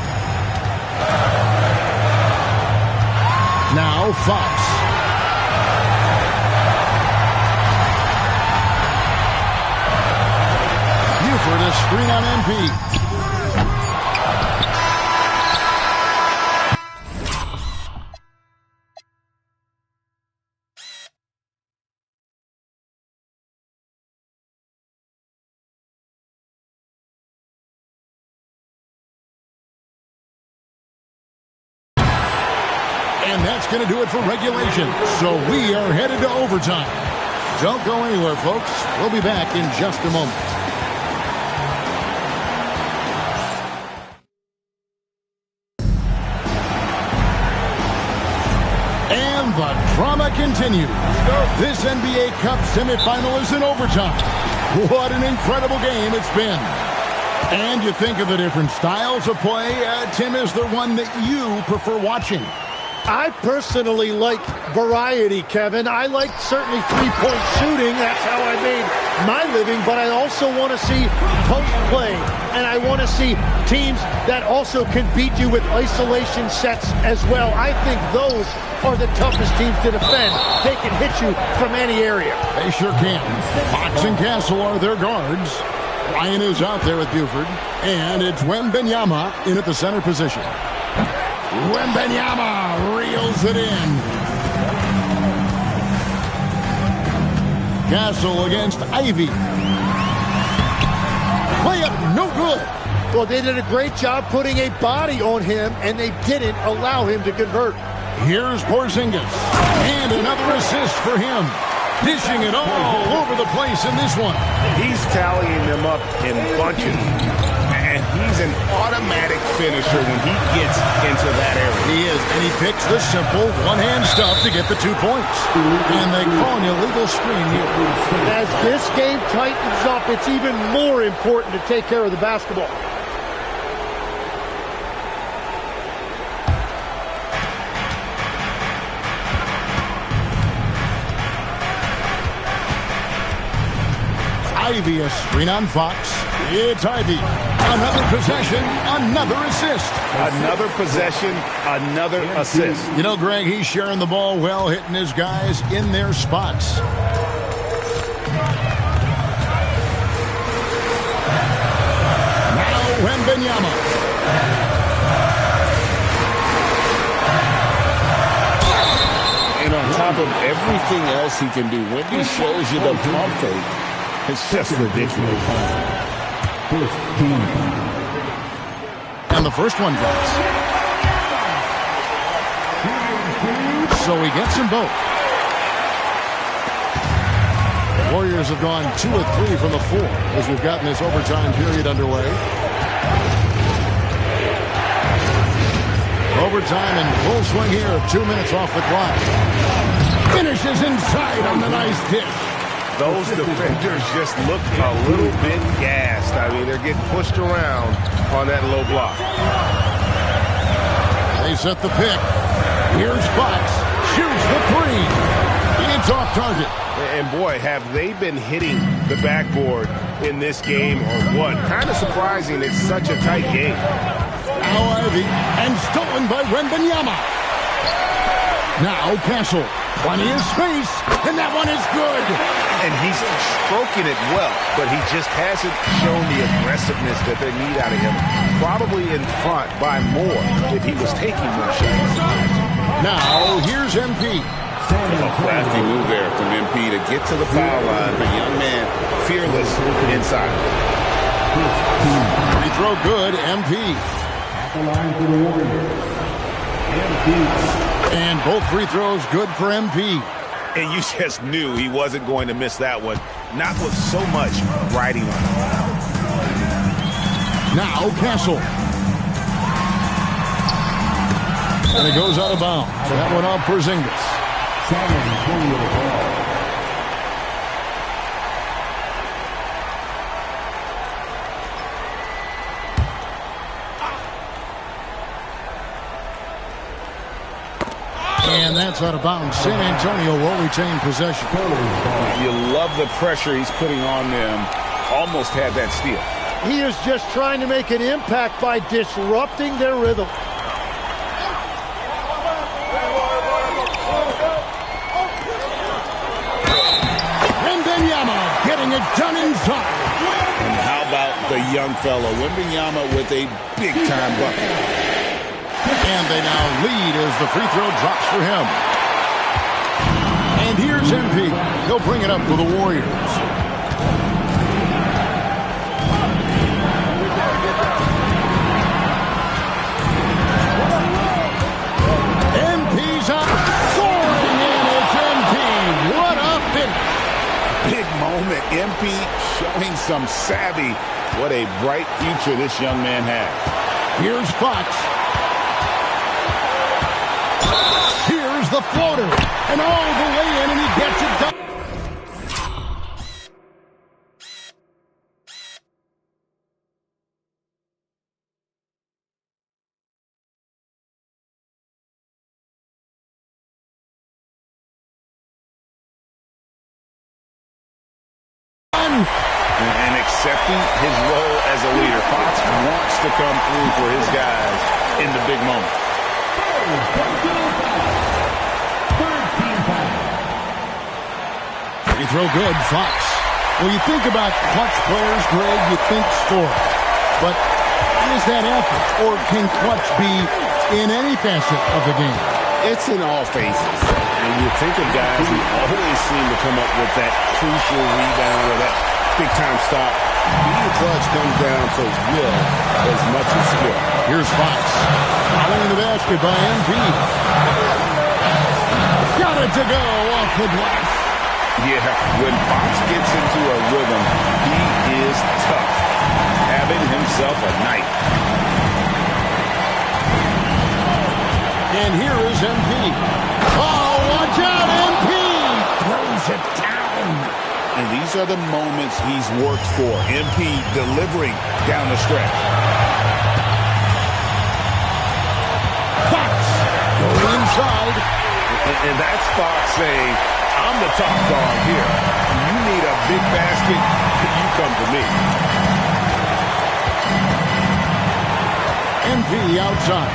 Now, Fox. Buford, a screen on MP. And that's going to do it for regulation. So we are headed to overtime. Don't go anywhere, folks. We'll be back in just a moment. And the drama continues. This NBA Cup semifinal is in overtime. What an incredible game it's been. And you think of the different styles of play. Tim, is there one that you prefer watching? I personally like variety, Kevin. I like certainly three-point shooting. That's how I made my living. But I also want to see post play. And I want to see teams that also can beat you with isolation sets as well. I think those are the toughest teams to defend. They can hit you from any area. They sure can. Fox and Castle are their guards. Ryan is out there with Buford. And it's Wembanyama in at the center position. Wembanyama reels it in. Castle against Ivy. Layup, no good. Well, they did a great job putting a body on him, and they didn't allow him to convert. Here's Porzingis. And another assist for him. Dishing it all over the place in this one. He's tallying them up in bunches. And he's an automatic finisher when he gets into that area. He is, and he picks the simple one-hand stuff to get the 2 points. And they call an illegal screen here. As this game tightens up, it's even more important to take care of the basketball. Ivy, a screen on Fox. It's Ivy. Another possession, another assist. Another possession, another assist. You know, Greg, he's sharing the ball well, hitting his guys in their spots. Now Wembanyama. And on top of everything else he can do, when he shows you the pump fake, it's just ridiculous. And the first one drops. So he gets them both. Warriors have gone 2 of 3 from the 4 as we've gotten this overtime period underway. Overtime in full swing here. 2 minutes off the clock. Finishes inside on the nice dish. Those defenders just look a little bit gassed. I mean, they're getting pushed around on that low block. They set the pick. Here's Fox. Shoots the 3. It's off target. And boy, have they been hitting the backboard in this game or what? Kind of surprising. It's such a tight game. Now Ivy, and stolen by Wembanyama. Now Castle. Plenty of space, and that one is good. And he's stroking it well, but he just hasn't shown the aggressiveness that they need out of him. Probably in front by more if he was taking more shots. Now, here's MP. A crafty move there from MP to get to the foul line. The young man, fearless inside. Free throw good, MP. The line for the Warriors. MP. And both free throws good for MP. And you just knew he wasn't going to miss that one. Not with so much riding on it. Now Castle. And it goes out of bounds. So that one off Porzingis. And that's out of bounds. San Antonio will retain possession. You love the pressure he's putting on them. Almost had that steal. He is just trying to make an impact by disrupting their rhythm. Wembanyama getting it done inside. And how about the young fellow? Wembanyama with a big-time bucket. And they now lead as the free throw drops for him. And here's MP. He'll bring it up for the Warriors. MP's up. Soaring in. It's MP. What a finish. Big moment. MP showing some savvy. What a bright future this young man has. Here's Fox. The floater, and all the way in, and he gets it done. And accepting his role as a leader. Fox wants to come through for his guys in the big moments. You throw good, Fox. Well, you think about clutch players, Greg, you think score. But is that effort, or can clutch be in any facet of the game? It's in all phases. And you think of guys who always seem to come up with that crucial rebound or that big-time stop. Being clutch comes down to will as much as skill. Here's Fox. Following the basket by MP. Got it to go off the glass. Yeah, when Fox gets into a rhythm, he is tough. Having himself a night. And here is MP. Oh, watch out, MP! Throws it down. And these are the moments he's worked for. MP delivering down the stretch. Fox going inside. And that's Fox saying, I'm the top dog here. You need a big basket, you come to me. MP outside.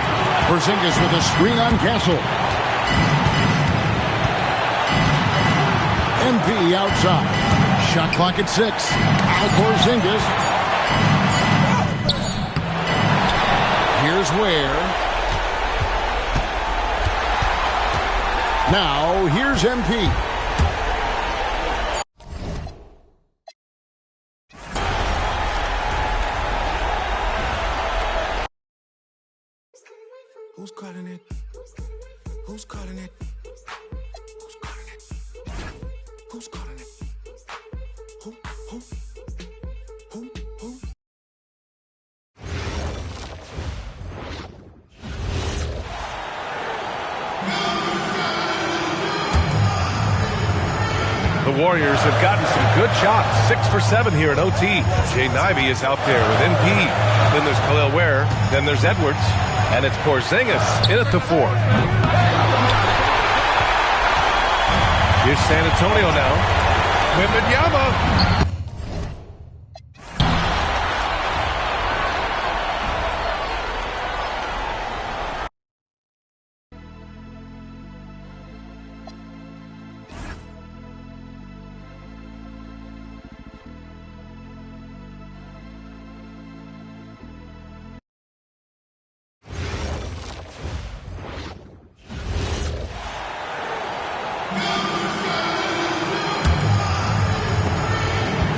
Porzingis with a screen on Castle. MP outside. Shot clock at 6. Al Porzingis. Here's Ware. Now, here's MP. Who's calling it? Who's calling it? Who's calling it? Who's calling it? Who? The Warriors have gotten some good shots. 6 for 7 here at OT. Jaden Ivey is out there with NP. Then there's Khalil Ware. Then there's Edwards. And it's Porzingis in at the 4. Here's San Antonio now. Wembanyama.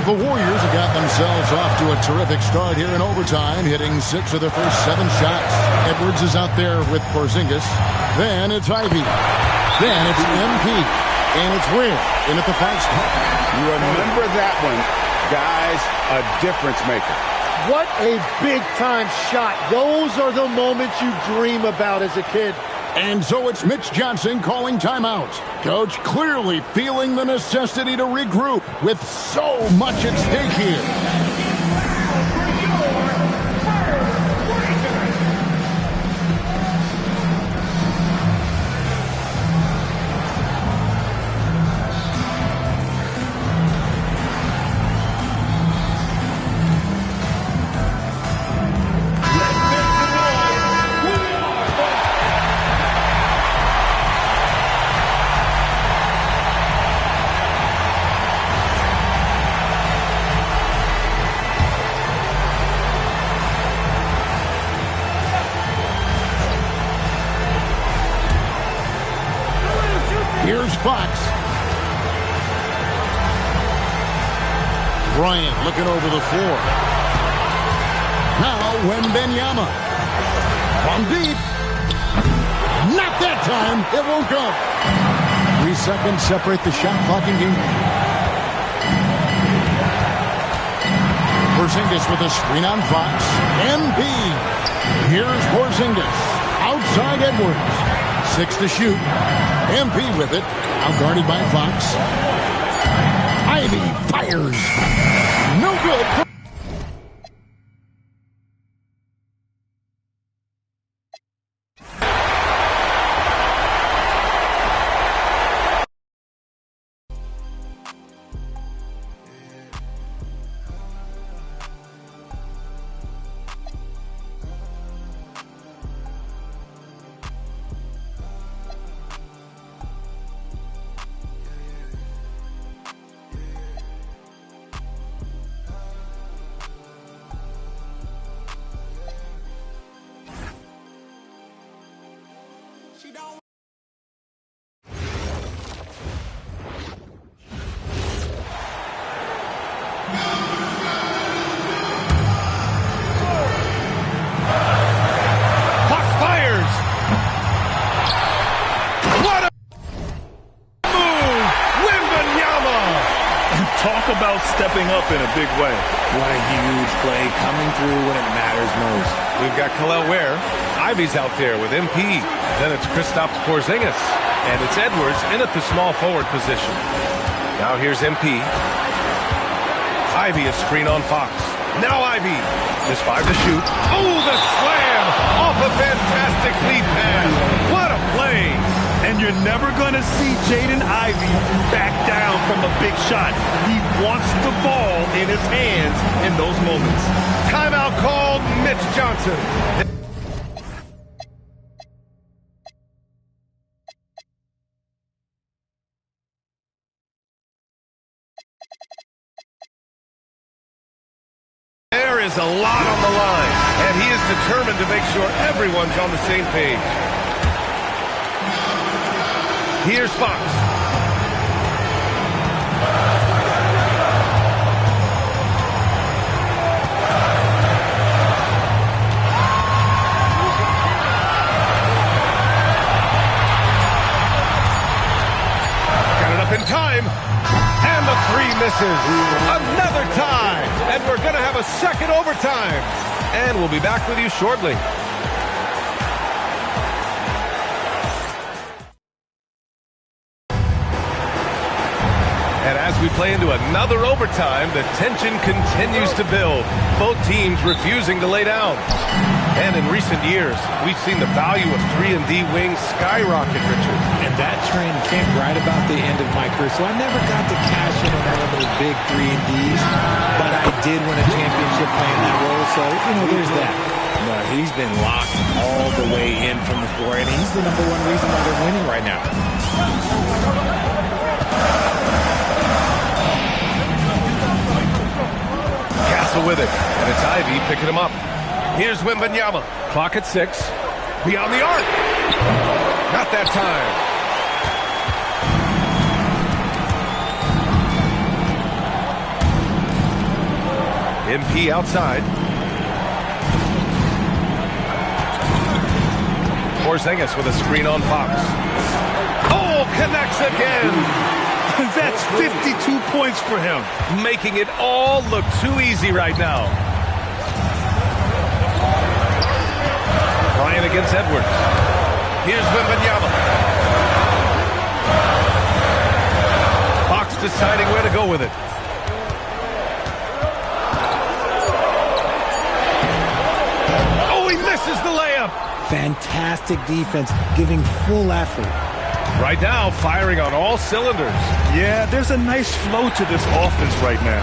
The Warriors have got themselves off to a terrific start here in overtime, hitting 6 of their first 7 shots. Edwards is out there with Porzingis. Then it's Ivey. Then it's MP. And it's Ware in at the 5 spot. You remember that one, guys, a difference maker. What a big-time shot. Those are the moments you dream about as a kid. And so it's Mitch Johnson calling timeout. Coach clearly feeling the necessity to regroup with so much at stake here. Here's Fox. Bryant looking over the floor. Now Wembanyama. From deep. Not that time. It won't go. 3 seconds separate the shot clock and game. Porzingis with a screen on Fox. MP. Here's Porzingis. Outside Edwards. 6 to shoot. MP with it. Outguarded by Fox. Ivey fires. No good. About stepping up in a big way. What a huge play coming through when it matters most. We've got Khalil Ware. Ivey's out there with MP. Then it's Kristaps Porzingis. And it's Edwards in at the small forward position. Now here's MP. Ivey is screen on Fox. Now Ivey. Just 5 to shoot. Oh, the slam off a fantastic lead pass. What a play. And you're never going to see Jaden Ivey back down from a big shot. He wants the ball in his hands in those moments. Timeout called. Mitch Johnson. There is a lot on the line, and he is determined to make sure everyone's on the same page. Here's Fox. misses. Another tie. And we're going to have a second overtime. And we'll be back with you shortly. And as we play into another overtime, the tension continues to build. Both teams refusing to lay down. And in recent years, we've seen the value of 3-and-D wings skyrocket, Richard. And that trend came right about the end of my career. So I never got to cash in on all of those big 3-and-Ds, but I did win a championship playing that role. So, there's that. No, he's been locked all the way in from the floor, and he's the number one reason why they're winning right now. Castle with it, and it's Ivy picking him up. Here's Wembanyama. Clock at 6. Beyond the arc. Not that time. MP outside. Porzingis with a screen on Fox. Oh, connects again. That's 52 points for him. Making it all look too easy right now. Bryant against Edwards. Here's Wembanyama. Fox deciding where to go with it. Oh, he misses the layup. Fantastic defense, giving full effort. Right now, firing on all cylinders. Yeah, there's a nice flow to this offense right now.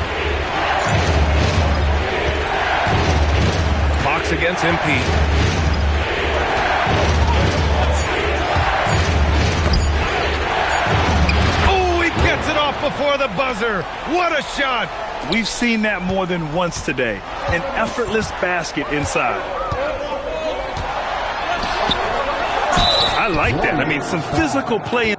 Fox against MP. Oh, he gets it off before the buzzer. What a shot. We've seen that more than once today. An effortless basket inside. I like that. I mean, some physical play.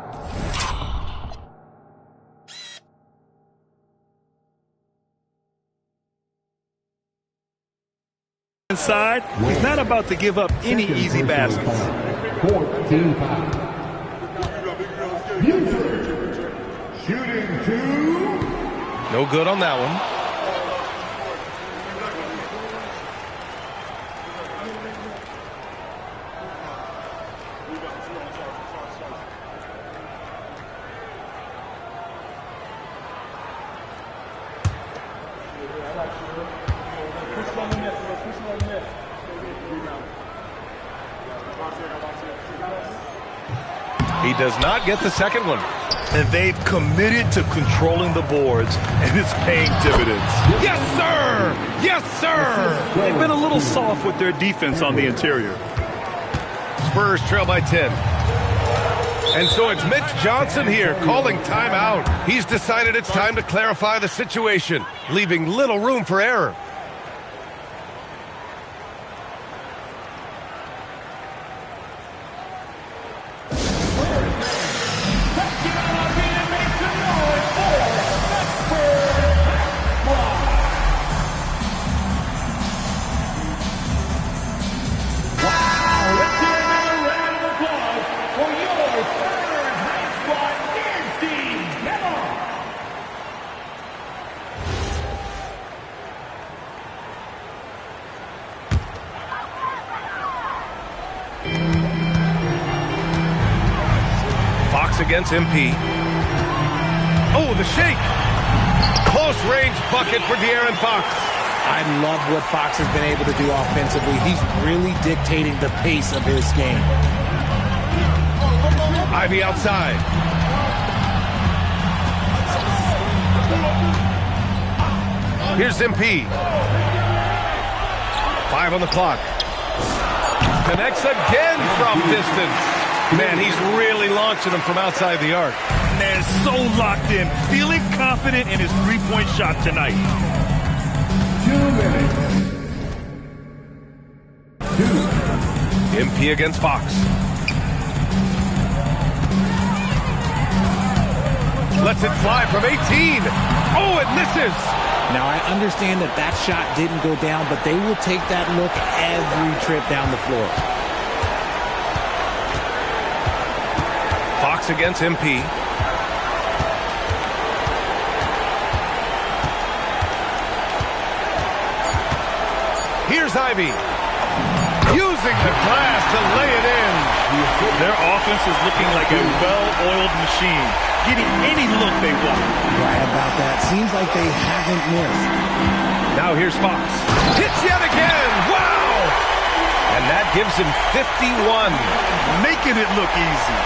Inside, he's not about to give up any easy baskets. Shooting 2. No good on that one. He does not get the second one. And they've committed to controlling the boards, and it's paying dividends. Yes, sir! Yes, sir! They've been a little soft with their defense on the interior. Spurs trail by 10. And so it's Mitch Johnson here calling timeout. He's decided it's time to clarify the situation, leaving little room for error. Against MP. Oh, the shake. Close range bucket for De'Aaron Fox. I love what Fox has been able to do offensively. He's really dictating the pace of his game. Ivy outside. Here's MP. 5 on the clock. Connects again from distance. Man, he's really launching them from outside the arc. Man, so locked in, feeling confident in his three-point shot tonight. 2 minutes. 2. MP against Fox. Lets it fly from 18. Oh, it misses. Now, I understand that that shot didn't go down, but they will take that look every trip down the floor. Fox against MP. Here's Ivy. Using the glass to lay it in. Their offense is looking like a well-oiled machine, getting any look they want. Right about that. Seems like they haven't missed. Now here's Fox. Hits yet again. Wow! And that gives him 51. Making it look easy.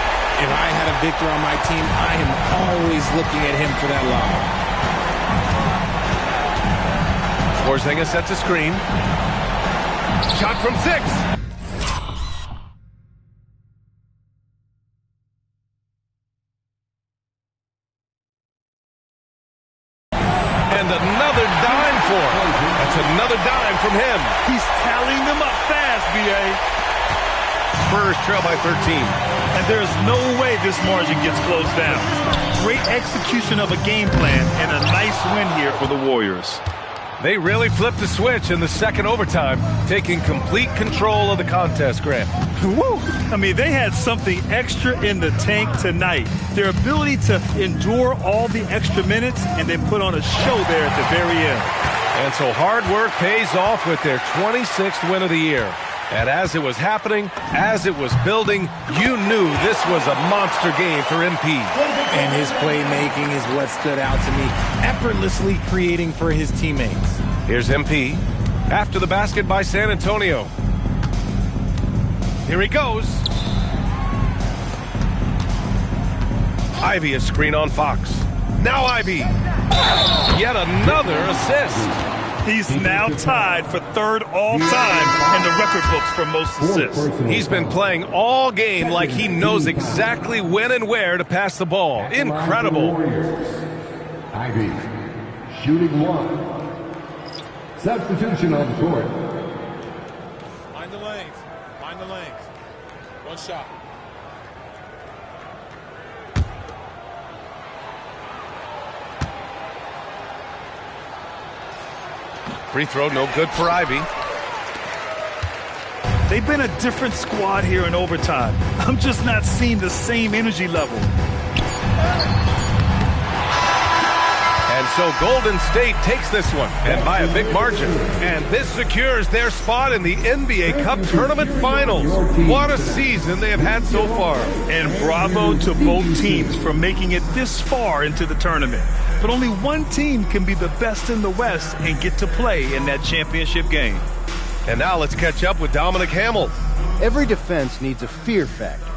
If I had a Victor on my team, I am always looking at him for that lob. Porzingis sets a screen. Shot from 6. And another dime for him. That's another dime from him. He's tallying them up fast, B.A. Spurs trail by 13. And there's no way this margin gets closed down. Great execution of a game plan and a nice win here for the Warriors. They really flipped the switch in the second overtime, taking complete control of the contest, Grant. Woo! I mean, they had something extra in the tank tonight. Their ability to endure all the extra minutes and then put on a show there at the very end. And so hard work pays off with their 26th win of the year. And as it was happening, as it was building, you knew this was a monster game for MP. And his playmaking is what stood out to me, effortlessly creating for his teammates. Here's MP after the basket by San Antonio. Here he goes. Ivy a screen on Fox. Now Ivy. Yet another assist. He's now tied for third all-time in the record books for most assists. He's been playing all game like he knows exactly when and where to pass the ball. Incredible. Ivy, shooting 1. Substitution on the court. Mind the lanes. Mind the lanes. One shot. Free throw, no good for Ivy. They've been a different squad here in overtime. I'm just not seeing the same energy level. And so Golden State takes this one, and by a big margin. And this secures their spot in the NBA Cup Tournament Finals. What a season they have had so far. And bravo to both teams for making it this far into the tournament. But only one team can be the best in the West and get to play in that championship game. And now let's catch up with Dominic Hamill. Every defense needs a fear factor.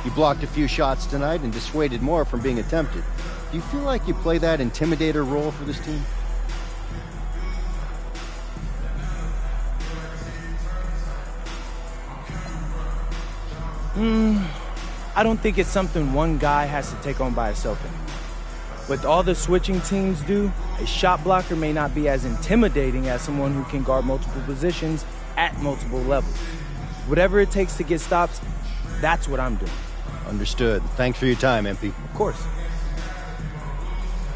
You blocked a few shots tonight and dissuaded more from being attempted. Do you feel like you play that intimidator role for this team? I don't think it's something one guy has to take on by himself anymore. With all the switching teams do, a shot blocker may not be as intimidating as someone who can guard multiple positions at multiple levels. Whatever it takes to get stops, that's what I'm doing. Understood. Thanks for your time, MP. Of course.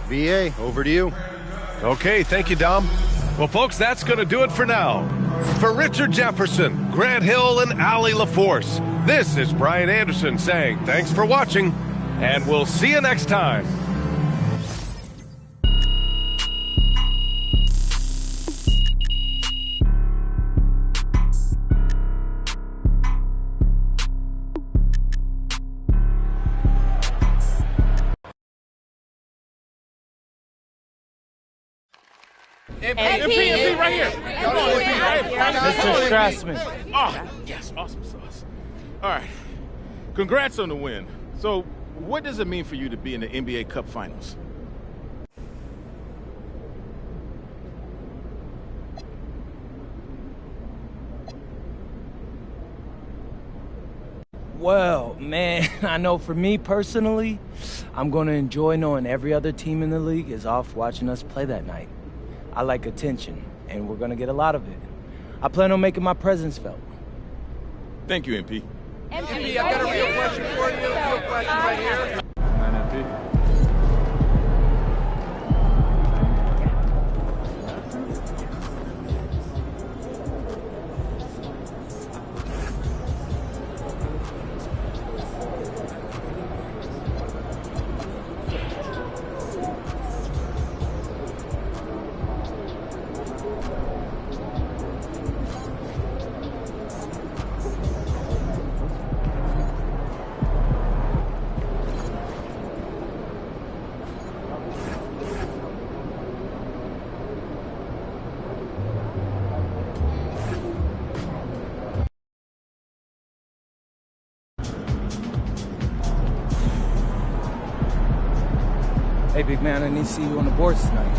VA, over to you. Okay, thank you, Dom. Well, folks, that's going to do it for now. For Richard Jefferson, Grant Hill, and Allie LaForce, this is Brian Anderson saying thanks for watching, and we'll see you next time. MP right here. Come on, MP right here. Mr. Strassman. Oh, yes, awesome sauce. All right, congrats on the win. So, what does it mean for you to be in the NBA Cup Finals? Well, man, I know for me personally, I'm going to enjoy knowing every other team in the league is off watching us play that night. I like attention, and we're going to get a lot of it. I plan on making my presence felt. Thank you, MP. MP, I've got a real question for you. Real question right here. Hey, big man, I need to see you on the boards tonight.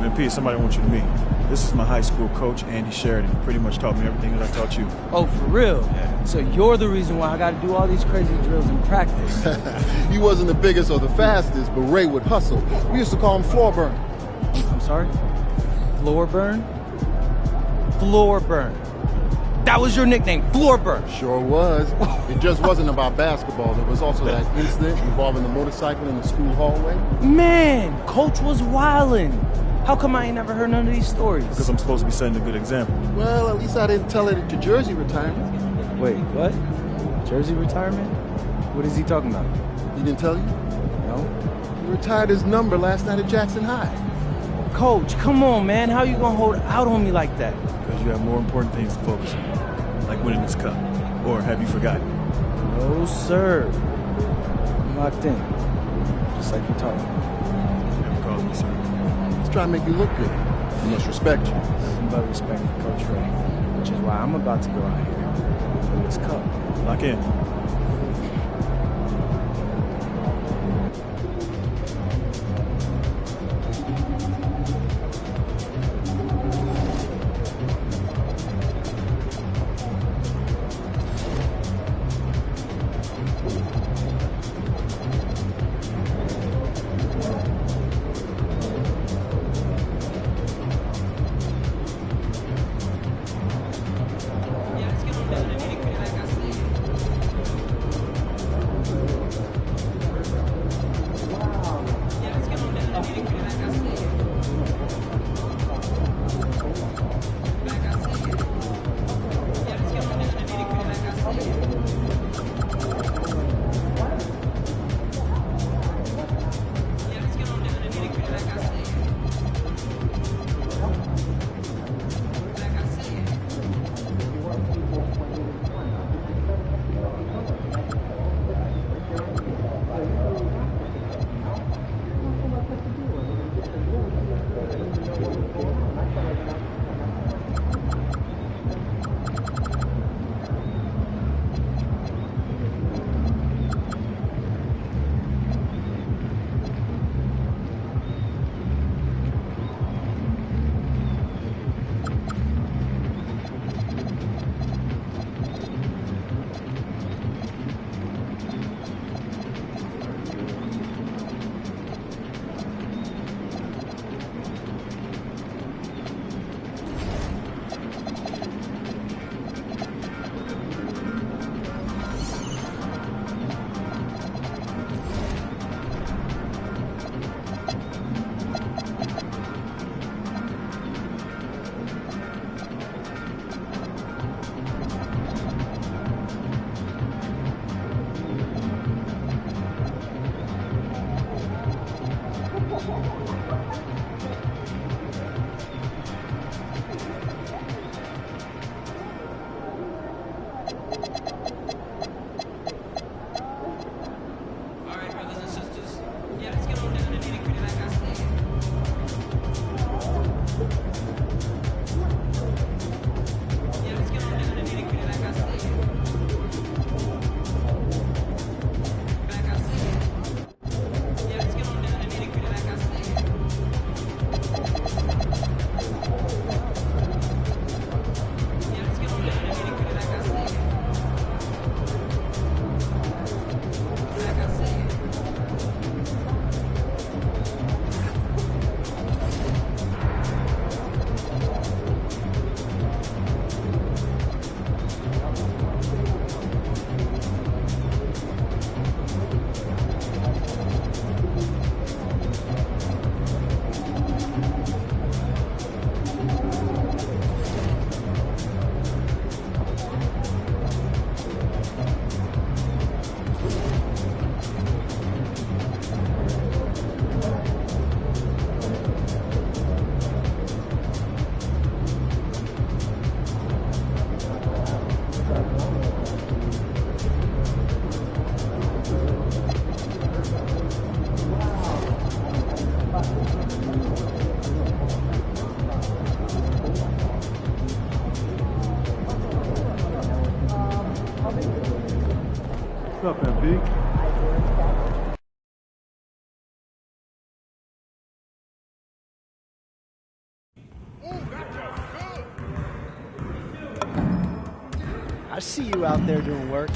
MP, somebody I want you to meet. This is my high school coach, Andy Sheridan. He pretty much taught me everything that I taught you. Oh, for real? Yeah. So you're the reason why I got to do all these crazy drills in practice. He wasn't the biggest or the fastest, but Ray would hustle. We used to call him floor burn. I'm sorry? Floor burn? Floor burn. That was your nickname, Floor Burn. Sure was. It just wasn't about basketball. There was also that incident involving the motorcycle in the school hallway. Man, Coach was wildin'. How come I ain't never heard none of these stories? Because I'm supposed to be setting a good example. Well, at least I didn't tell it at your Jersey retirement. Wait, what? Jersey retirement? What is he talking about? He didn't tell you? No. He retired his number last night at Jackson High. Coach, come on, man. How you gonna hold out on me like that? Because you have more important things to focus on. Like winning this cup. Or have you forgotten? No, sir. I'm locked in. Just like you taught me. Never calls me sir. Let's try and make you look good. He must respect you. Nothing but respect for Coach Ray. Which is why I'm about to go out here and win this cup. Lock in. What's up, MP? I see you out there doing work.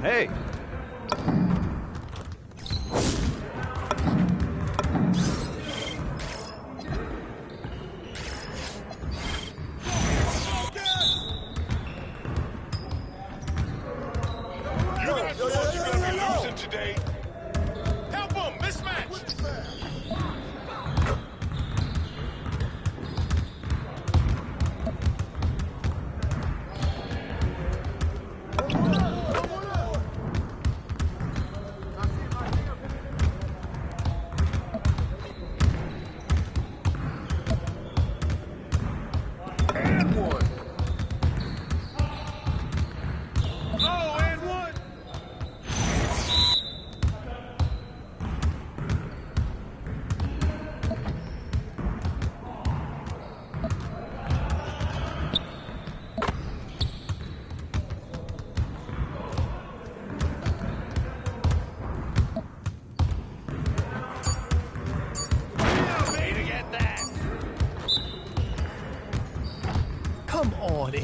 Hey. Today. Help him! Mismatch! And one. Oh, and one. Come on.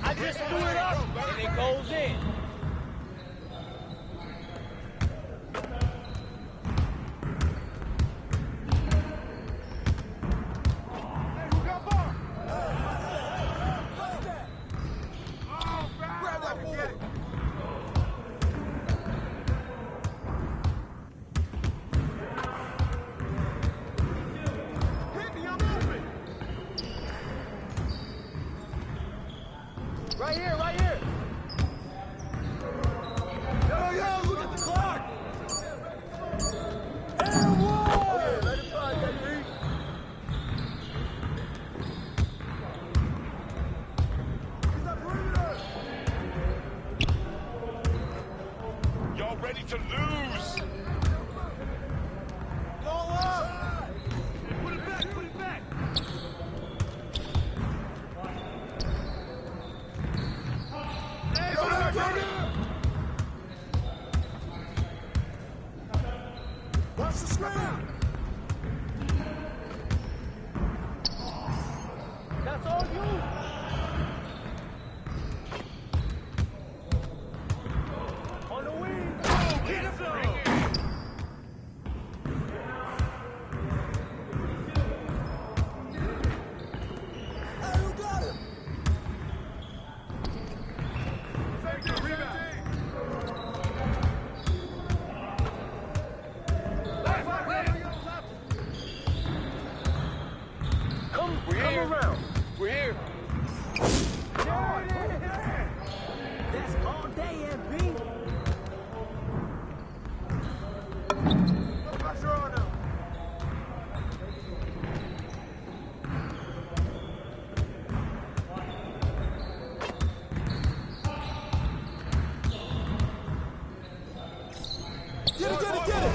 I just threw it up and it goes in. Right here, right here. Yo, look at the clock. And one. Let it fly, baby. Y'all ready to lose? Go up. Put it back, put it back. Watch the screen! That's all you! On the wing! Oh, get it! Hey, who got him? Take the rebound! Come around. We're here. There it is. That's all day, MP. No pressure on them. Get it, get it, get it.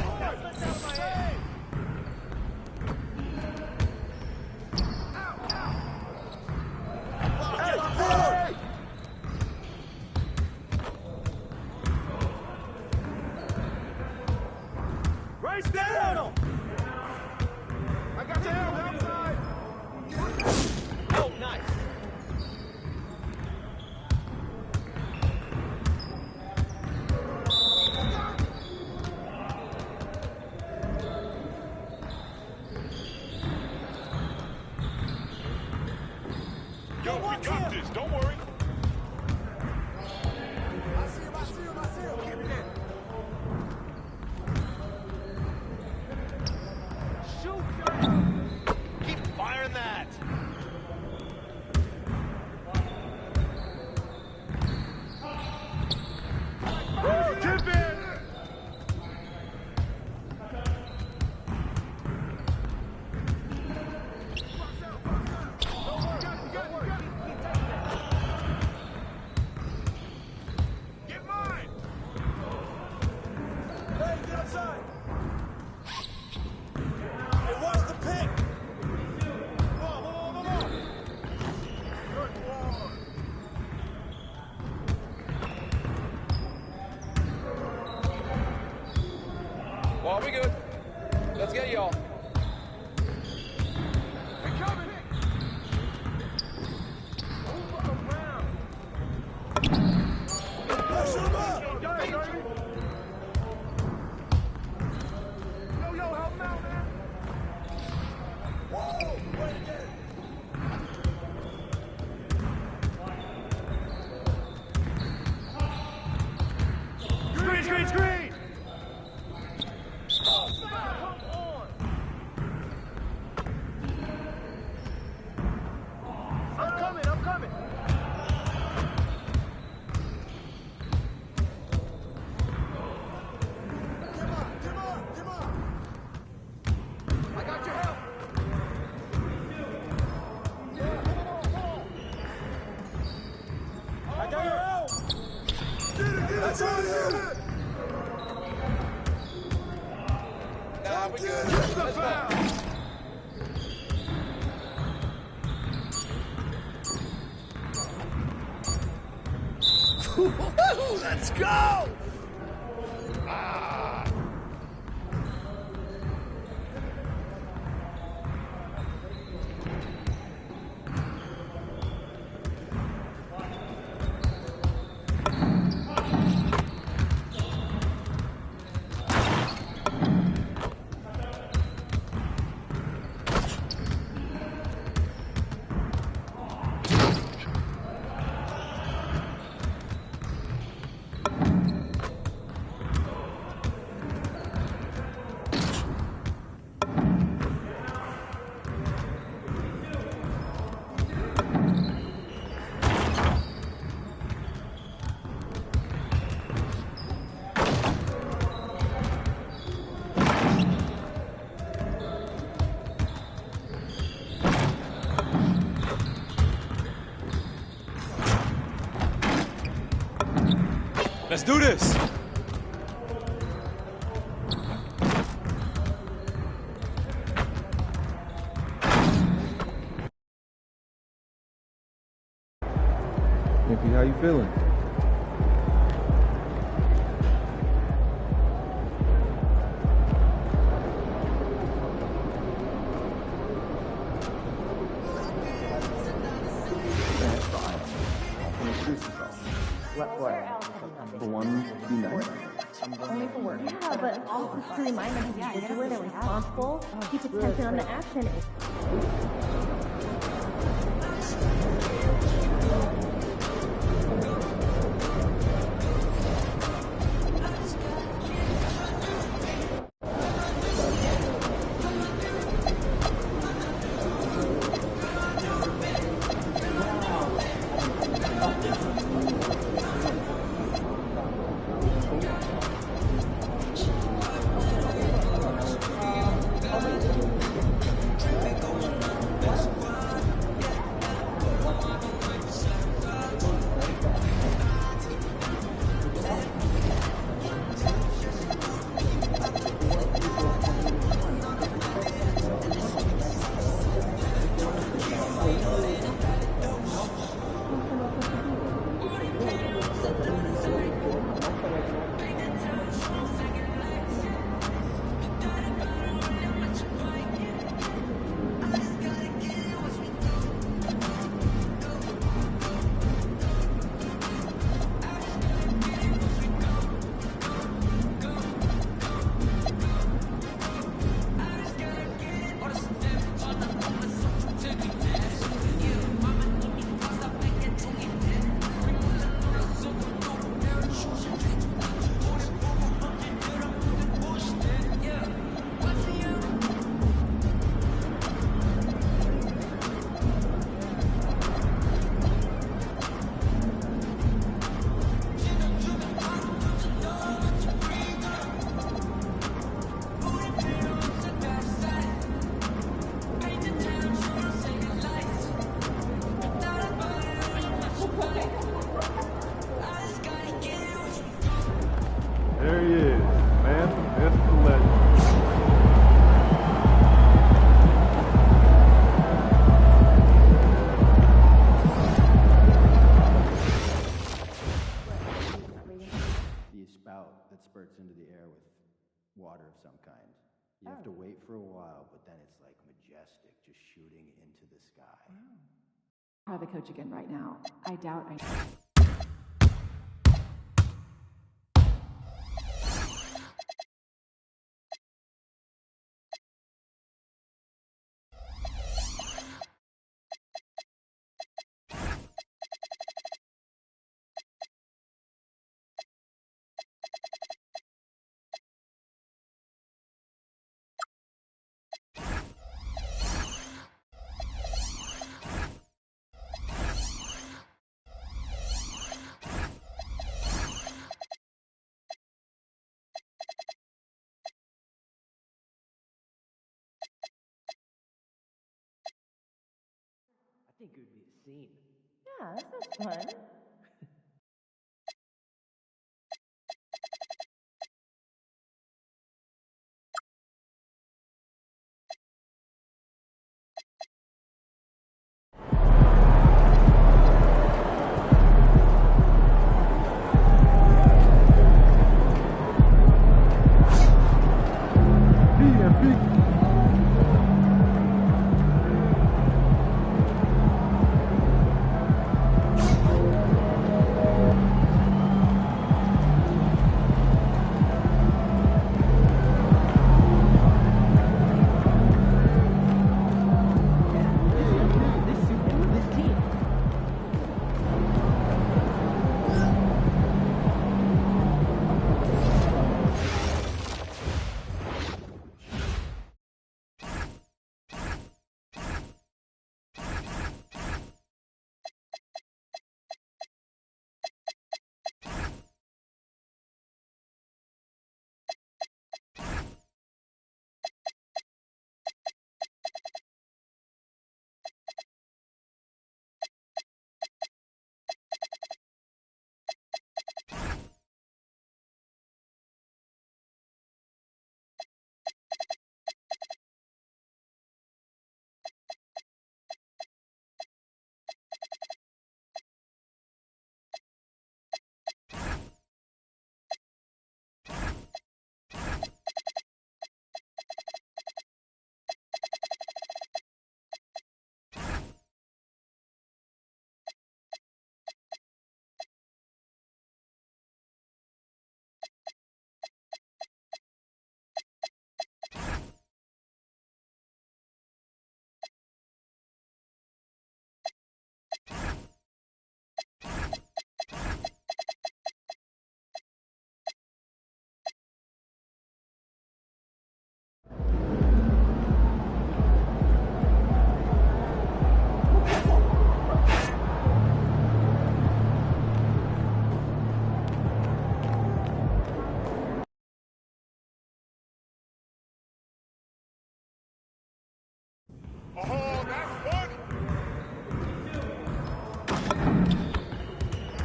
Yo, we got this. Don't worry. Keep firing that. Tip it. Well, we good. Let's get y'all. Screen! I'm coming. Come on. I got your help. I got your help. That's all you. Nah, we good. Let's go. Let's go! Let's do this. Nicky, how you feeling? The one you know. Only for work. Yeah, but also to remind them to be vigilant and responsible, keep attention on the action. water of some kind. You have to wait for a while, but then it's like majestic, just shooting into the sky. Are the coach again right now? I doubt I. I think it would be a scene. Yeah, that sounds fun.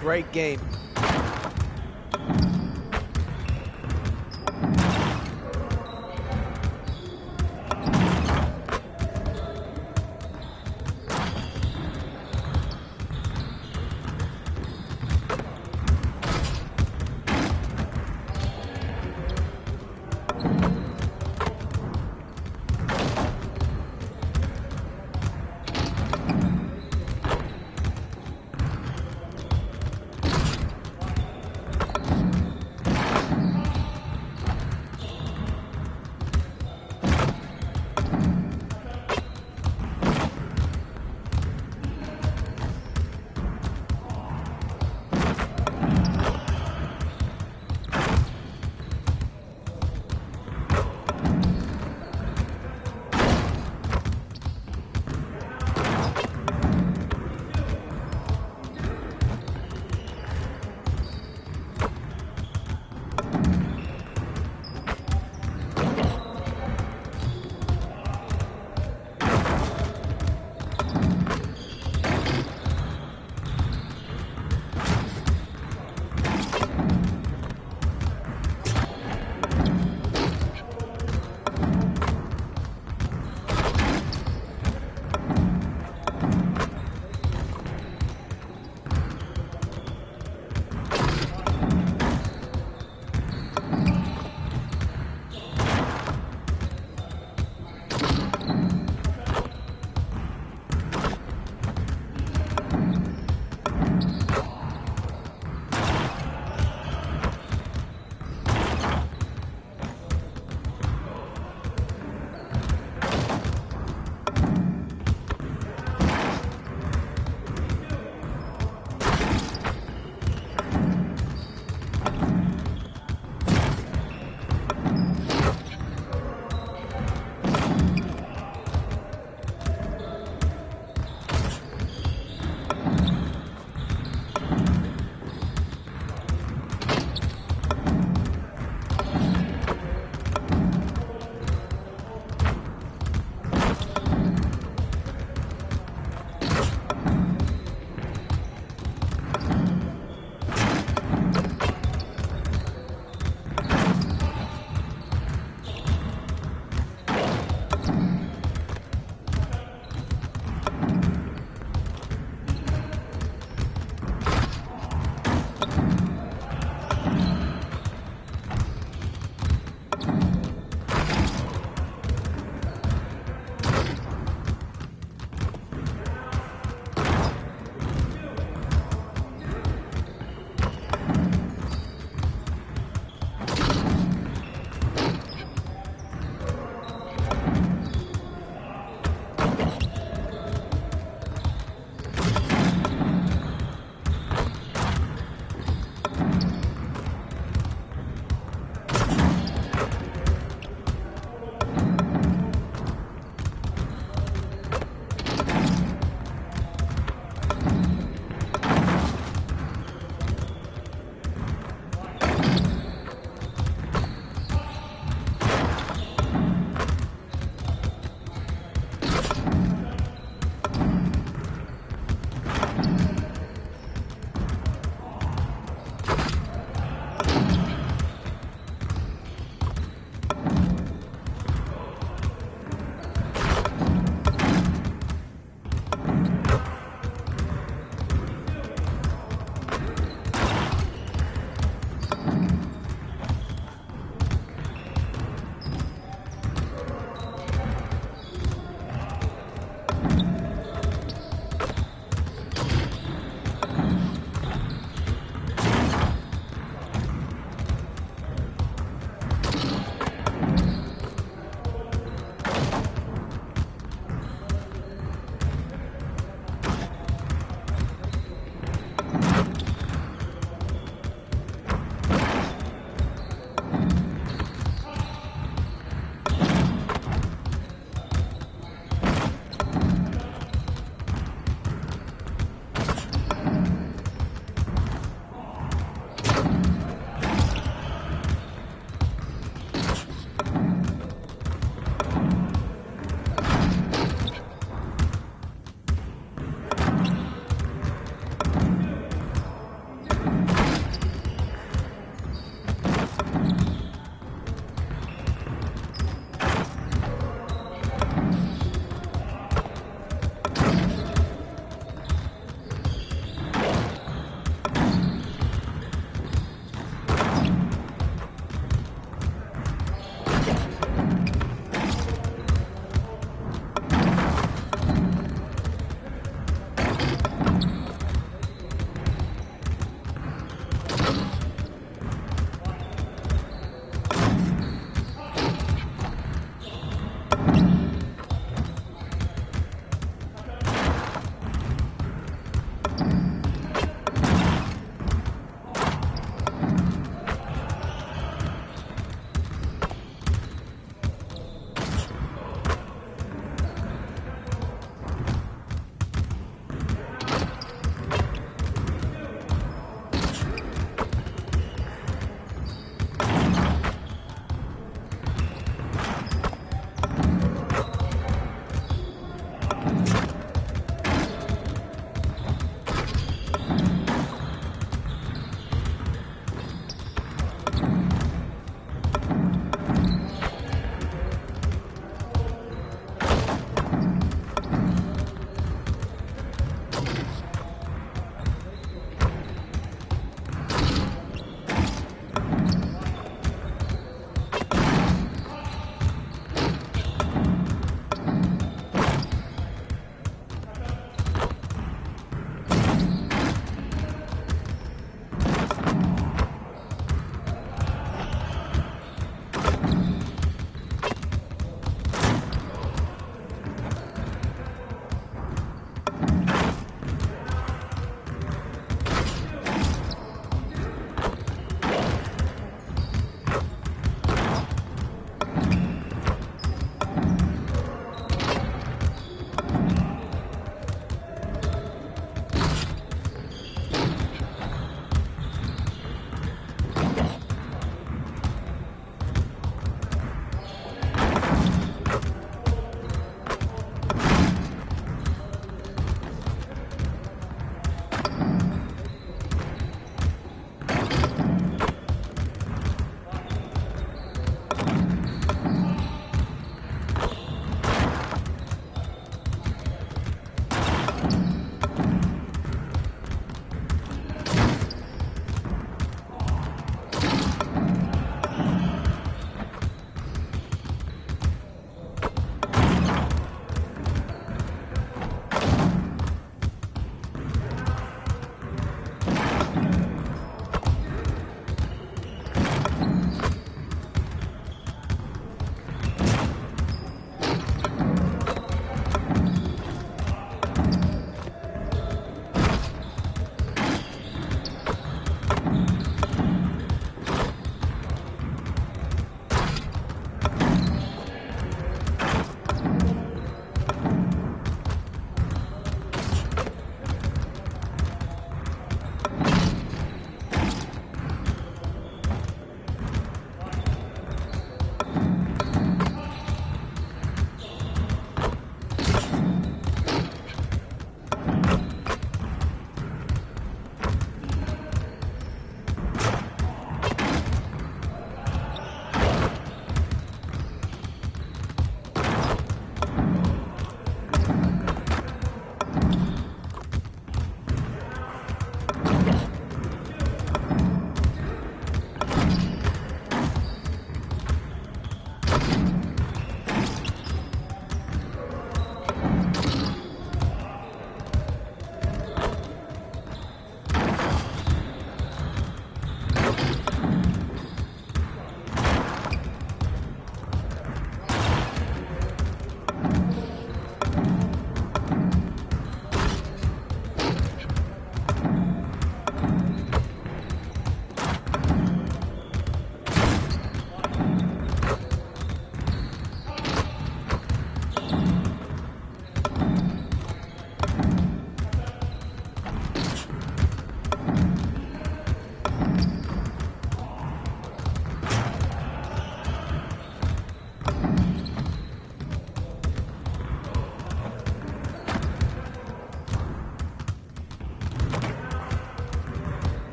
Great game.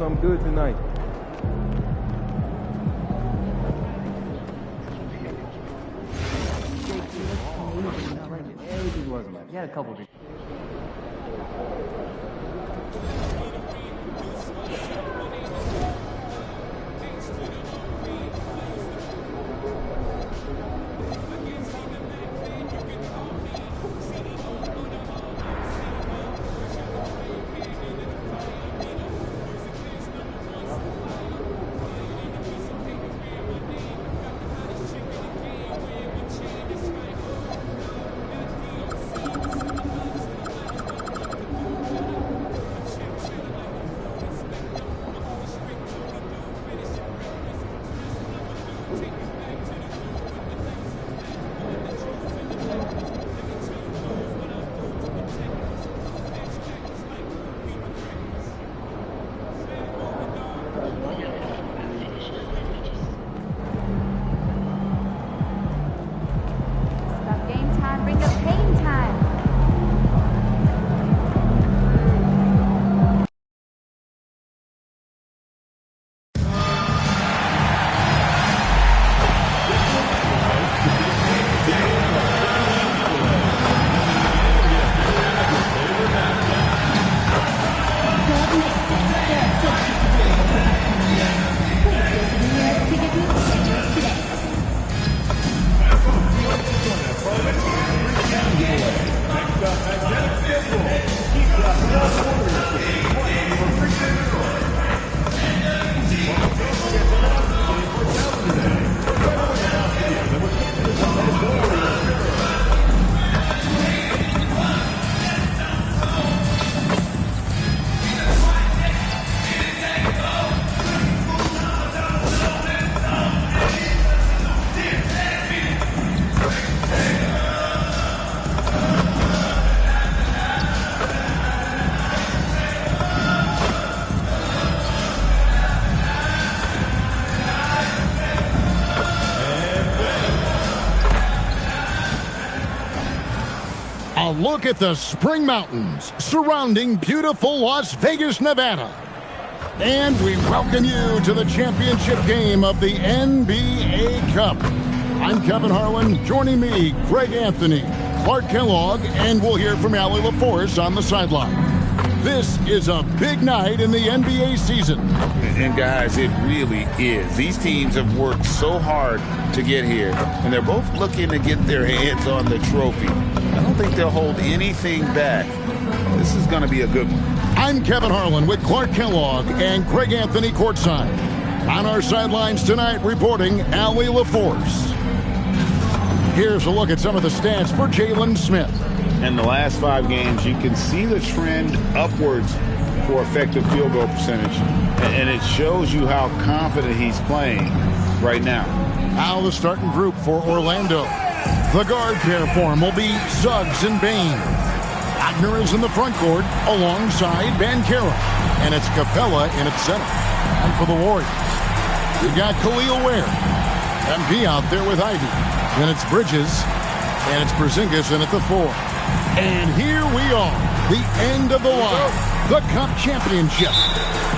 something good tonight. He had a couple of A look at the Spring Mountains surrounding beautiful Las Vegas, Nevada. And we welcome you to the championship game of the NBA Cup. I'm Kevin Harlan. Joining me, Greg Anthony, Clark Kellogg, and we'll hear from Allie LaForce on the sideline. This is a big night in the NBA season. And guys, it really is. These teams have worked so hard to get here, and they're both looking to get their hands on the trophy. I don't think they'll hold anything back. This is going to be a good one. I'm Kevin Harlan with Clark Kellogg and Greg Anthony courtside. On our sidelines tonight, reporting Allie LaForce. Here's a look at some of the stats for Jalen Smith. In the last 5 games, you can see the trend upwards for effective field goal percentage, and it shows you how confident he's playing right now. Now the starting group for Orlando. The guard pair for him will be Suggs and Bain. Wagner is in the front court alongside Banchero, and it's Capella in its center. And for the Warriors, we've got Khalil Ware. MP out there with Ivy. Then it's Bridges, and it's Porzingis in at the 4. And here we are, the end of the line, the Cup Championship.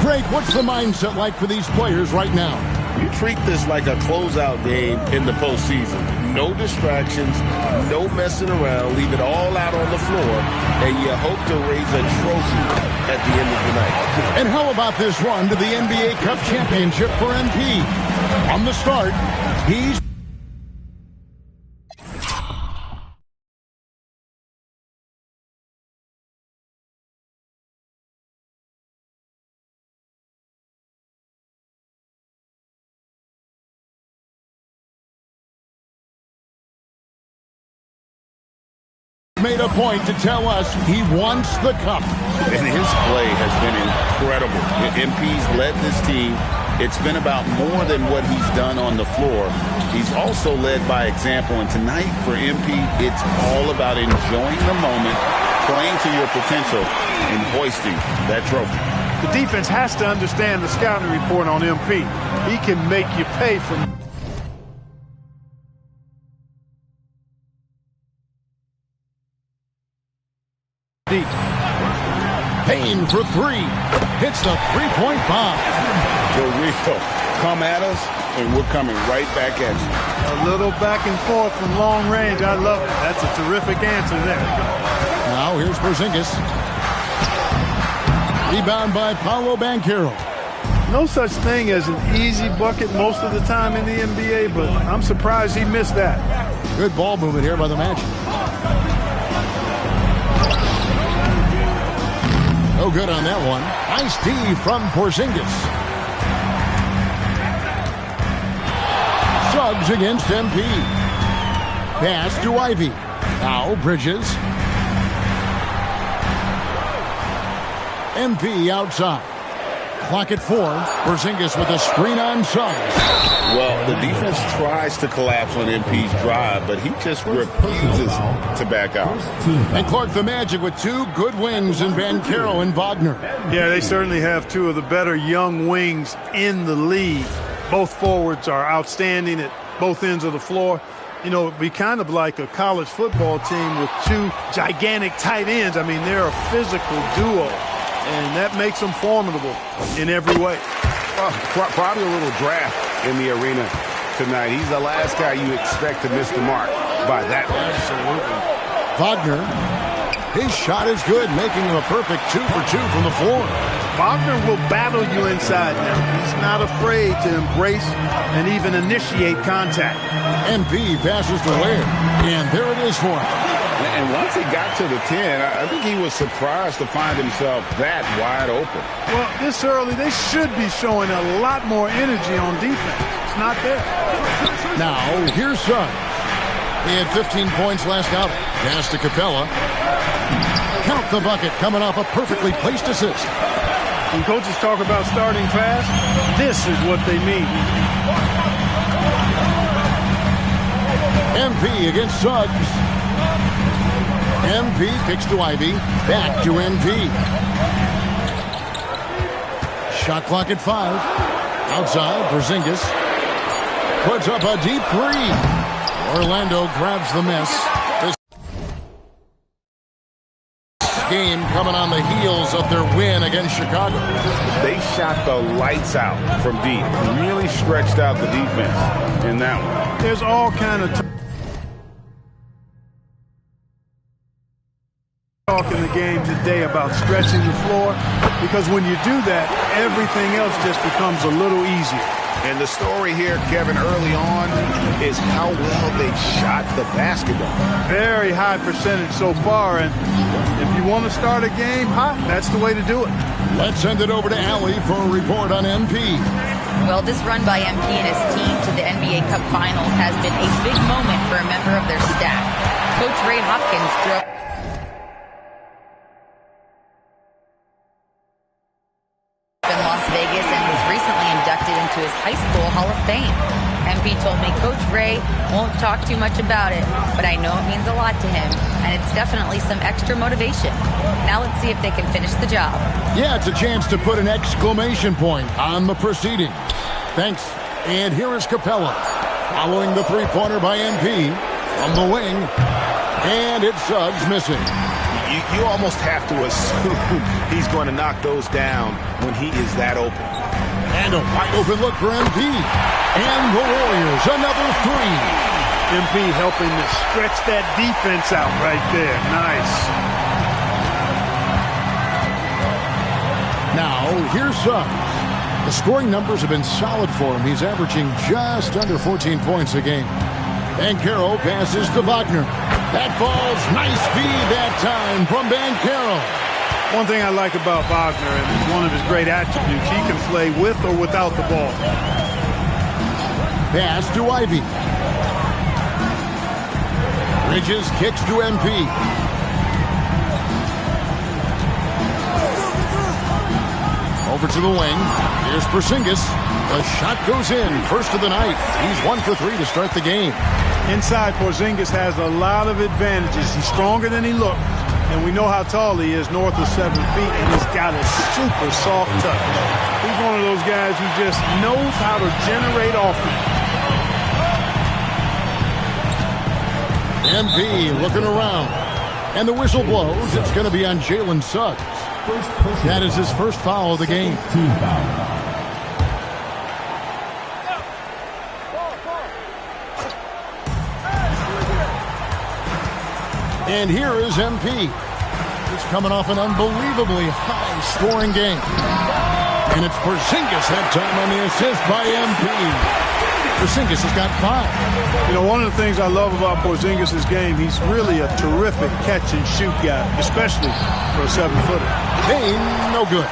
Greg, what's the mindset like for these players right now? You treat this like a closeout game in the postseason. No distractions, no messing around. Leave it all out on the floor, and you hope to raise a trophy at the end of the night. And how about this run to the NBA Cup Championship for MP? On the start, he's... made a point to tell us he wants the cup. And his play has been incredible. MP's led this team. It's been about more than what he's done on the floor. He's also led by example. And tonight for MP, it's all about enjoying the moment, playing to your potential, and hoisting that trophy. The defense has to understand the scouting report on MP. He can make you pay for deep. Payne for three. Hits the three-point bomb. For real. Come at us, and we're coming right back at you. A little back and forth from long range. I love it. That's a terrific answer there. Now here's Porzingis. Rebound by Paolo Banchero. No such thing as an easy bucket most of the time in the NBA, but I'm surprised he missed that. Good ball movement here by the Magic. No good on that one. Nice D from Porzingis. Suggs against MP. Pass to Ivy. Now Bridges. MP outside. Clock at 4. Porzingis with a screen on Suggs. Well, the defense tries to collapse on MP's drive, but he just refuses to back out. And Clark, the Magic with two good wings in Banchero and Wagner. Yeah, they certainly have two of the better young wings in the league. Both forwards are outstanding at both ends of the floor. You know, it'd be kind of like a college football team with two gigantic tight ends. I mean, they're a physical duo, and that makes them formidable in every way. Probably a little draft in the arena tonight. He's the last guy you expect to miss the mark by that much. Absolutely. Wagner, his shot is good, making him a perfect 2 for 2 from the floor. Wagner will battle you inside now. He's not afraid to embrace and even initiate contact. MP passes to Ware, and there it is for him. And once he got to the 10, I think he was surprised to find himself that wide open. Well, this early, they should be showing a lot more energy on defense. It's not there. Now, here's Suggs. He had 15 points last outing. Pass to Capella. Count the bucket, coming off a perfectly placed assist. When coaches talk about starting fast, this is what they mean. MP against Suggs. MP kicks to Ivy. Back to MP. Shot clock at 5. Outside, Porzingis puts up a deep 3. Orlando grabs the miss. This game coming on the heels of their win against Chicago. They shot the lights out from deep. Really stretched out the defense in that one. There's all kind of talk in the game today about stretching the floor, because when you do that, everything else just becomes a little easier. And the story here, Kevin, early on is how well they've shot the basketball. Very high percentage so far, and if you want to start a game hot, that's the way to do it. Let's send it over to Allie for a report on MP. Well, this run by MP and his team to the NBA Cup Finals has been a big moment for a member of their staff. Coach Ray Hopkins grew up in Las Vegas and was recently inducted into his high school Hall of Fame. MP told me Coach Ray won't talk too much about it, but I know it means a lot to him, and it's definitely some extra motivation. Now let's see if they can finish the job. Yeah, it's a chance to put an exclamation point on the proceedings. Thanks. And here is Capella following the three-pointer by MP from the wing, and it's Suggs missing. You almost have to assume he's going to knock those down when he is that open. And a wide open look for MP. And the Warriors, another 3. MP helping to stretch that defense out right there. Nice. Now, here's Suggs. The scoring numbers have been solid for him. He's averaging just under 14 points a game. Banchero passes to Wagner. That falls. Nice feed that time from Banchero. One thing I like about Wagner, and it's one of his great attributes, he can play with or without the ball. Pass to Ivy. Bridges kicks to MP. Over to the wing. Here's Porzingis. The shot goes in. First of the night. He's 1 for 3 to start the game. Inside, Porzingis has a lot of advantages. He's stronger than he looks. And we know how tall he is, north of 7 feet, and he's got a super soft touch. He's one of those guys who just knows how to generate offense. MP looking around. And the whistle blows. It's going to be on Jalen Suggs. That is his first foul of the game. Team foul. And here is MP. He's coming off an unbelievably high-scoring game. And it's Porzingis that time on the assist by MP. Porzingis has got 5. You know, one of the things I love about Porzingis' game, he's really a terrific catch-and-shoot guy, especially for a 7-footer. Hey, no good.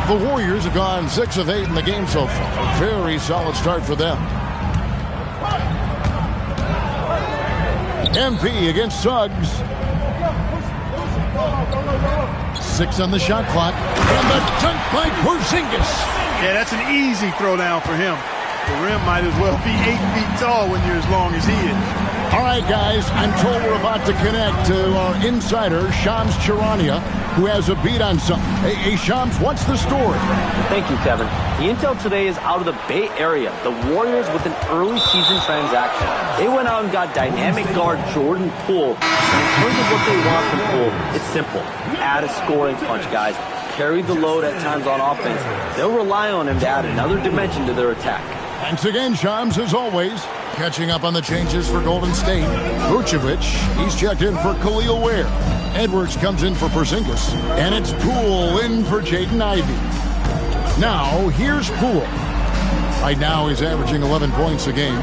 The Warriors have gone 6 of 8 in the game so far. A very solid start for them. MP against Suggs. 6 on the shot clock. And the dunk by Porzingis. Yeah, that's an easy throwdown for him. The rim might as well be 8 feet tall when you're as long as he is. All right, guys, I'm told we're about to connect to our insider, Shams Charania, who has a beat on something. Hey, Shams, what's the story? Thank you, Kevin. The intel today is out of the Bay Area. The Warriors with an early season transaction. They went out and got dynamic guard Jordan Poole. And in terms of what they want from Poole, it's simple. Add a scoring punch, guys. Carry the load at times on offense. They'll rely on him to add another dimension to their attack. Thanks again, Shams, as always. Catching up on the changes for Golden State. Vucevic, he's checked in for Khalil Ware. Edwards comes in for Porzingis. And it's Poole in for Jaden Ivey. Now, here's Poole. Right now, he's averaging 11 points a game.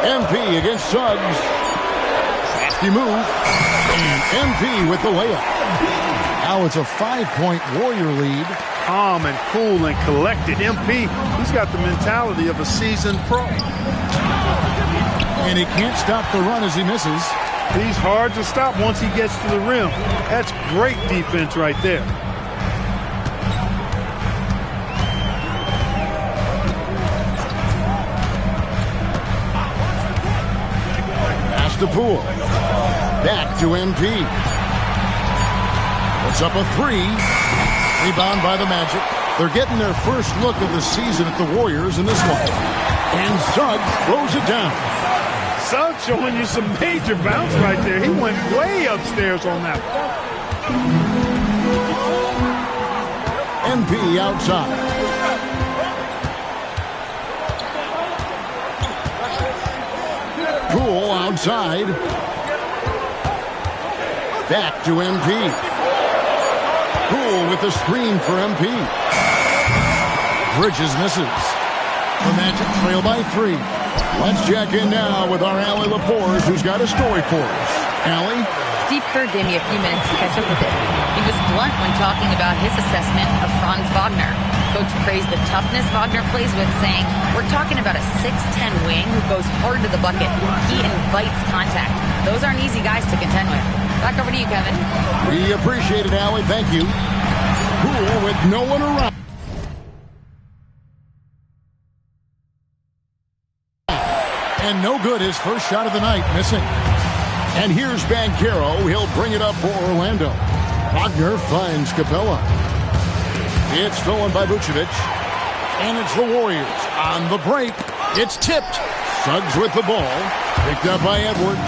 MP against Suggs. Crafty move. And MP with the layup. Now it's a 5-point Warrior lead. Calm and cool and collected. MP, he's got the mentality of a seasoned pro. And he can't stop the run as he misses. He's hard to stop once he gets to the rim. That's great defense right there. Pass to Poole. Back to MP. Puts up a 3. Rebound by the Magic. They're getting their first look of the season at the Warriors in this one. And Suggs throws it down. Suggs showing you some major bounce right there. He went way upstairs on that. MP outside. Poole outside. Back to MP. Poole with the screen for MP. Bridges misses. The Magic trail by 3. Let's check in now with our Allie LaForce, who's got a story for us. Allie? Steve Kerr gave me a few minutes to catch up with him. He was blunt when talking about his assessment of Franz Wagner. Coach praised the toughness Wagner plays with, saying, "We're talking about a 6'10" wing who goes hard to the bucket. He invites contact. Those aren't easy guys to contend with." Back over to you, Kevin. We appreciate it, Allie. Thank you. Poole with no one around. And no good, his first shot of the night, missing. And here's Banchero. He'll bring it up for Orlando. Wagner finds Capella. It's stolen by Vucevic. And it's the Warriors on the break. It's tipped. Suggs with the ball. Picked up by Edwards.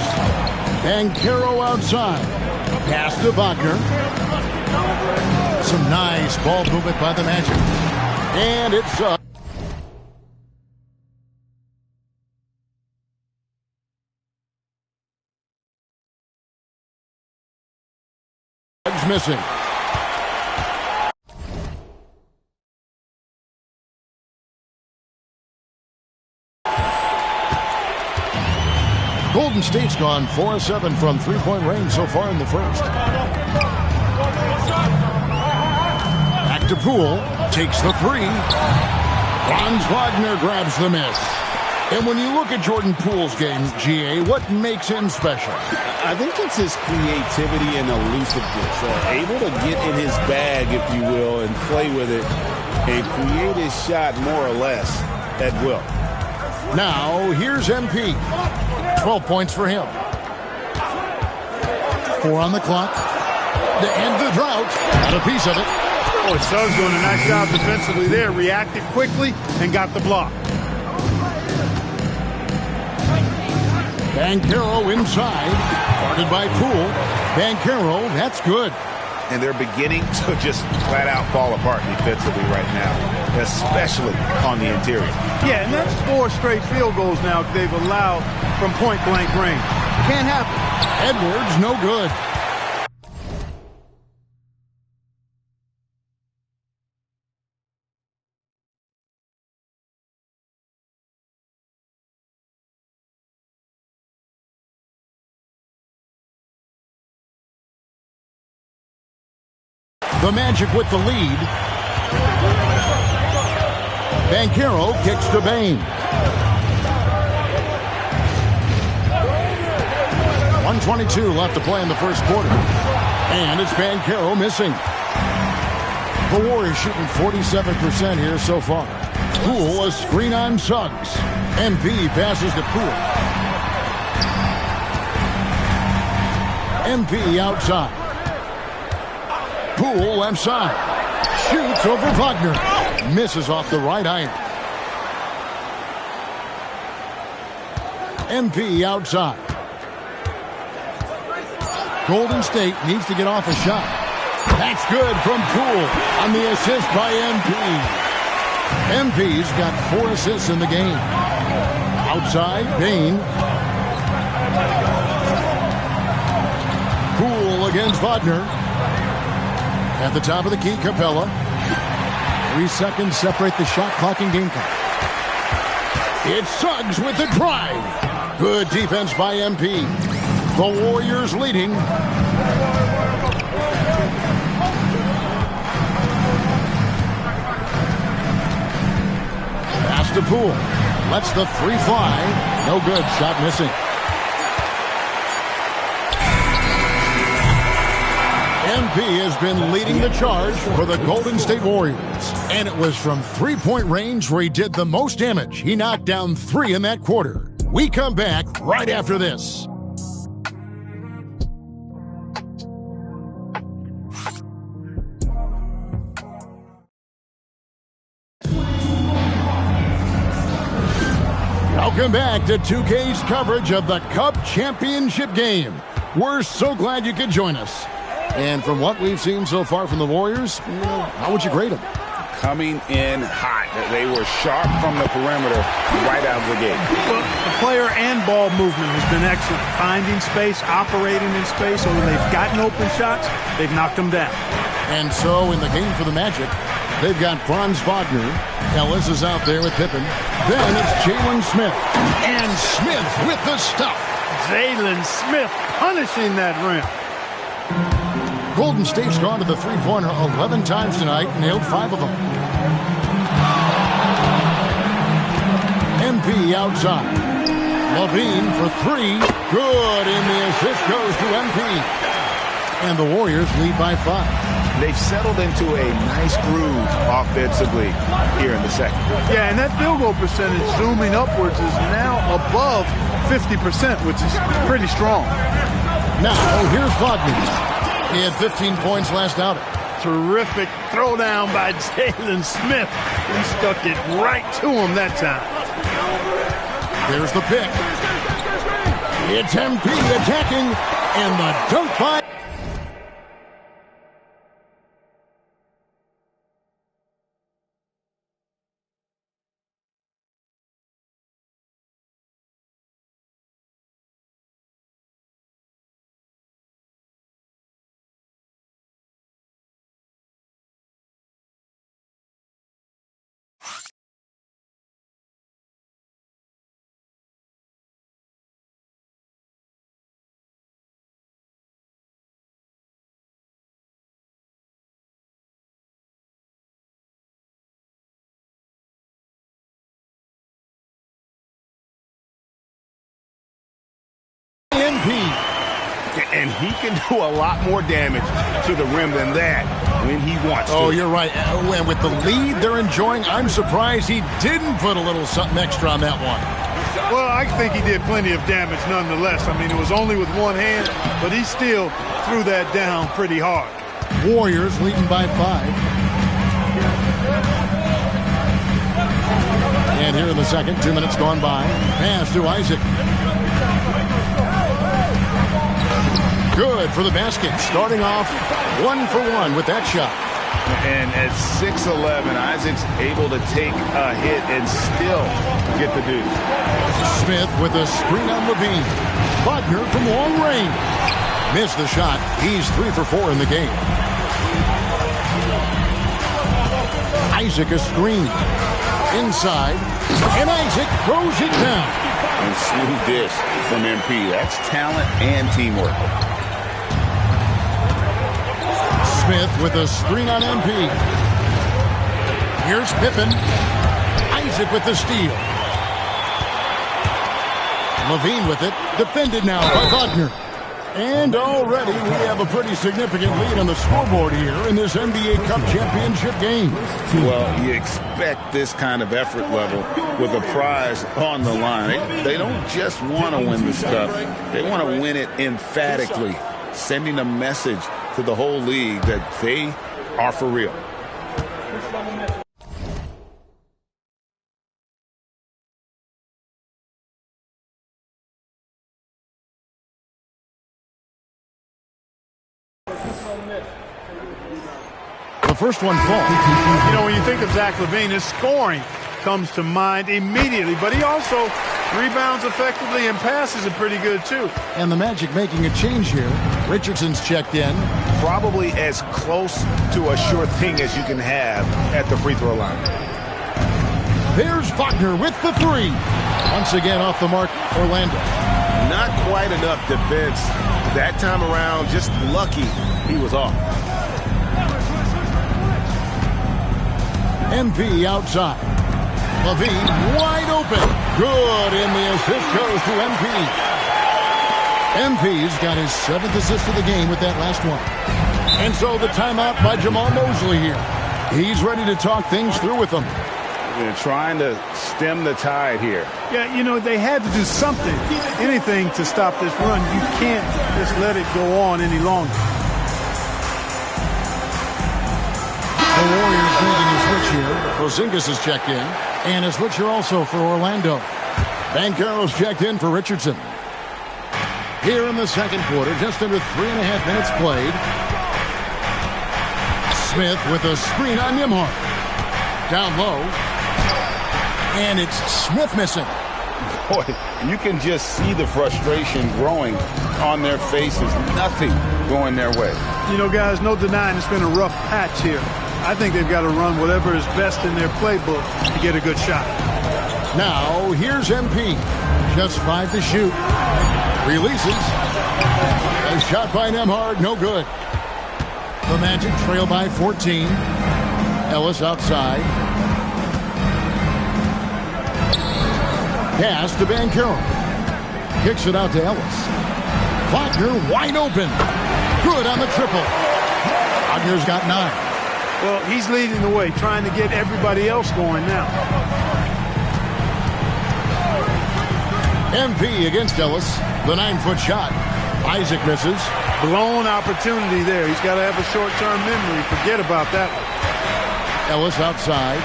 Banchero outside. Pass to Wagner. Some nice ball movement by the Magic. And it's up. Missing. Golden State's gone 4 of 7 from three-point range so far in the first. Back to Poole. Takes the 3. Franz Wagner grabs the miss. And when you look at Jordan Poole's game, GA, what makes him special? I think it's his creativity and elusiveness. Able to get in his bag, if you will, and play with it and create his shot more or less at will. Now, here's MP. 12 points for him. 4 on the clock. To end the drought. Got a piece of it. Boy, Suggs doing a nice job defensively there. Reacted quickly and got the block. Banchero inside, guarded by Poole. Banchero, that's good. And they're beginning to just flat out fall apart defensively right now, especially on the interior. Yeah, and that's 4 straight field goals now they've allowed from point-blank range. Can't happen. Edwards, no good. The Magic with the lead. Banchero kicks to Bane. 1:22 left to play in the first quarter. And it's Banchero missing. The Warriors shooting 47% here so far. Poole, a screen on Suggs. MP passes to Poole. MP outside. Poole left side. Shoots over Wagner. Misses off the right iron. MP outside. Golden State needs to get off a shot. That's good from Poole on the assist by MP. MP's got 4 assists in the game. Outside, Bane. Poole against Wagner. At the top of the key, Capella. 3 seconds separate the shot clock and game clock. It's Suggs with the drive. Good defense by MP. The Warriors leading. Pass to Poole. Lets the 3 fly. No good. Shot missing. MP has been leading the charge for the Golden State Warriors. And it was from 3-point range where he did the most damage. He knocked down 3 in that quarter. We come back right after this. Welcome back to 2K's coverage of the Cup Championship game. We're so glad you could join us. And from what we've seen so far from the Warriors, how would you grade them? Coming in hot. They were sharp from the perimeter right out of the gate. Well, the player and ball movement has been excellent. Finding space, operating in space, and when they've gotten open shots, they've knocked them down. And so in the game for the Magic, they've got Franz Wagner. Ellis is out there with Pippen. Then it's Jalen Smith. And Smith with the stuff. Jalen Smith punishing that rim. Golden State's gone to the three-pointer 11 times tonight, nailed 5 of them. MP outside. Levine for 3. Good, and the assist goes to MP. And the Warriors lead by 5. They've settled into a nice groove offensively here in the second. Yeah, and that field goal percentage zooming upwards is now above 50%, which is pretty strong. Now, here's Wagner. He had 15 points last outing. Terrific throwdown by Jalen Smith. He stuck it right to him that time. There's the pick. It's MP attacking, and the dunk by... And he can do a lot more damage to the rim than that when he wants to. Oh, you're right. And with the lead they're enjoying, I'm surprised he didn't put a little something extra on that one. Well, I think he did plenty of damage nonetheless. I mean, it was only with one hand, but he still threw that down pretty hard. Warriors leading by 5. And here in the second, 2 minutes gone by. Pass to Isaac. Good for the basket. Starting off 1 for 1 with that shot. And at 6'11", Isaac's able to take a hit and still get the deuce. Smith with a screen on Levine. Wagner from long range. Missed the shot. He's 3 for 4 in the game. Isaac a screen. Inside. And Isaac throws it down. And smooth dish from MP. That's talent and teamwork. Smith with a screen on MP. Here's Pippen. Isaac with the steal. Levine with it. Defended now by Wagner. And already we have a pretty significant lead on the scoreboard here in this NBA Cup championship game. Well, you expect this kind of effort level with a prize on the line. They don't just want to win this cup. They want to win it emphatically, sending a message to the whole league that they are for real. The first one falls. You know, when you think of Zach LaVine, his scoring comes to mind immediately, but he also rebounds effectively and passes it pretty good too. And the Magic making a change here. Richardson's checked in. Probably as close to a sure thing as you can have at the free throw line. There's Wagner with the three. Once again off the mark, Orlando. Not quite enough defense that time around. Just lucky he was off. MP outside. Levine wide open. Good, and the assist goes to MP. MP's got his 7th assist of the game with that last one. And so the timeout by Jamal Mosley here. He's ready to talk things through with them. They're trying to stem the tide here. Yeah, you know, they had to do something, anything to stop this run. You can't just let it go on any longer. The Warriors making a switch here. Porzingis is checked in. And a switch here also for Orlando. Banchero's checked in for Richardson. Here in the second quarter, just under 3.5 minutes played. Smith with a screen on Nembhard. Down low. And it's Smith missing. Boy, you can just see the frustration growing on their faces. Nothing going their way. You know, guys, no denying it's been a rough patch here. I think they've got to run whatever is best in their playbook to get a good shot. Now, here's MP. Just 5 to shoot. Releases. A shot by Nembhard, no good. The Magic trail by 14. Ellis outside. Pass to Banchero. Kicks it out to Ellis. Wagner wide open. Good on the triple. Wagner's got 9. Well, he's leading the way, trying to get everybody else going now. MP against Ellis. The 9-foot shot. Isaac misses. Blown opportunity there. He's got to have a short-term memory. Forget about that one. Ellis outside.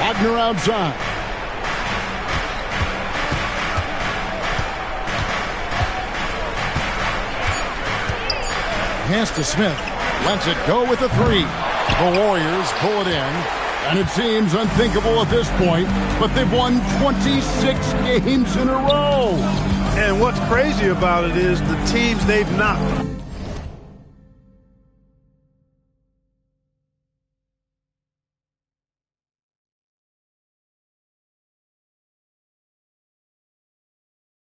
Wagner outside. Pass to Smith. Lets it go with the three. The Warriors pull it in. And it seems unthinkable at this point, but they've won 26 games in a row. And what's crazy about it is the teams they've knocked.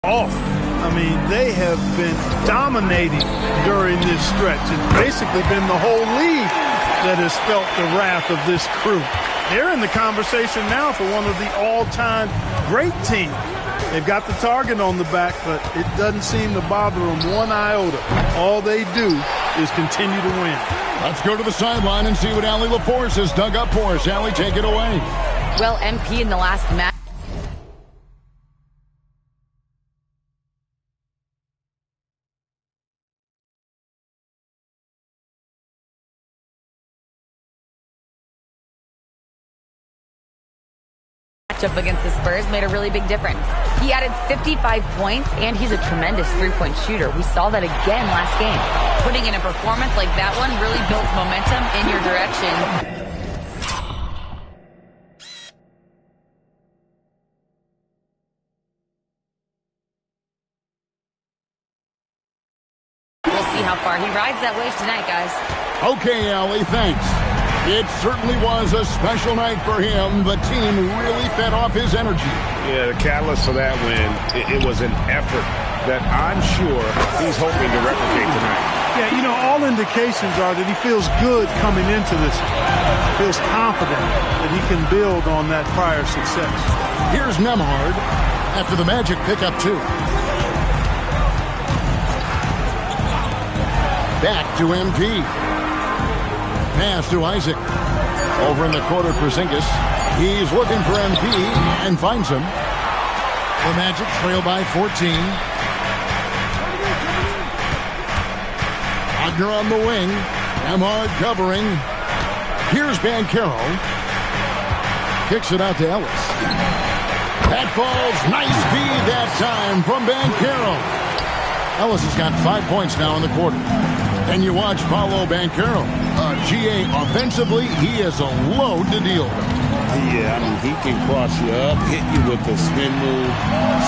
Off. I mean, they have been dominating during this stretch. It's basically been the whole league that has felt the wrath of this crew. They're in the conversation now for one of the all-time great teams. They've got the target on the back, but it doesn't seem to bother them one iota. All they do is continue to win. Let's go to the sideline and see what Allie LaForce has dug up for us. Allie, take it away. Well, MP in the last match. matchup against the Spurs made a really big difference. He added 55 points, and he's a tremendous three-point shooter. We saw that again last game. Putting in a performance like that one really builds momentum in your direction. We'll see how far he rides that wave tonight, guys. Okay, Allie, thanks. It certainly was a special night for him. The team really fed off his energy. Yeah, the catalyst for that win, it was an effort that I'm sure he's hoping to replicate tonight. Yeah, you know, all indications are that he feels good coming into this. Feels confident that he can build on that prior success. Here's Nembhard after the Magic pick up 2. Back to MP. Pass to Isaac. Over in the corner for Porzingis. He's looking for MP and finds him. The Magic trail by 14. Wagner on the wing. Nembhard covering. Here's Banchero. Kicks it out to Ellis. That falls. Nice feed that time from Banchero. Ellis has got 5 points now in the quarter. And you watch Paolo Banchero. GA offensively, he is a load to deal with. Yeah, I mean, he can cross you up, hit you with the spin move,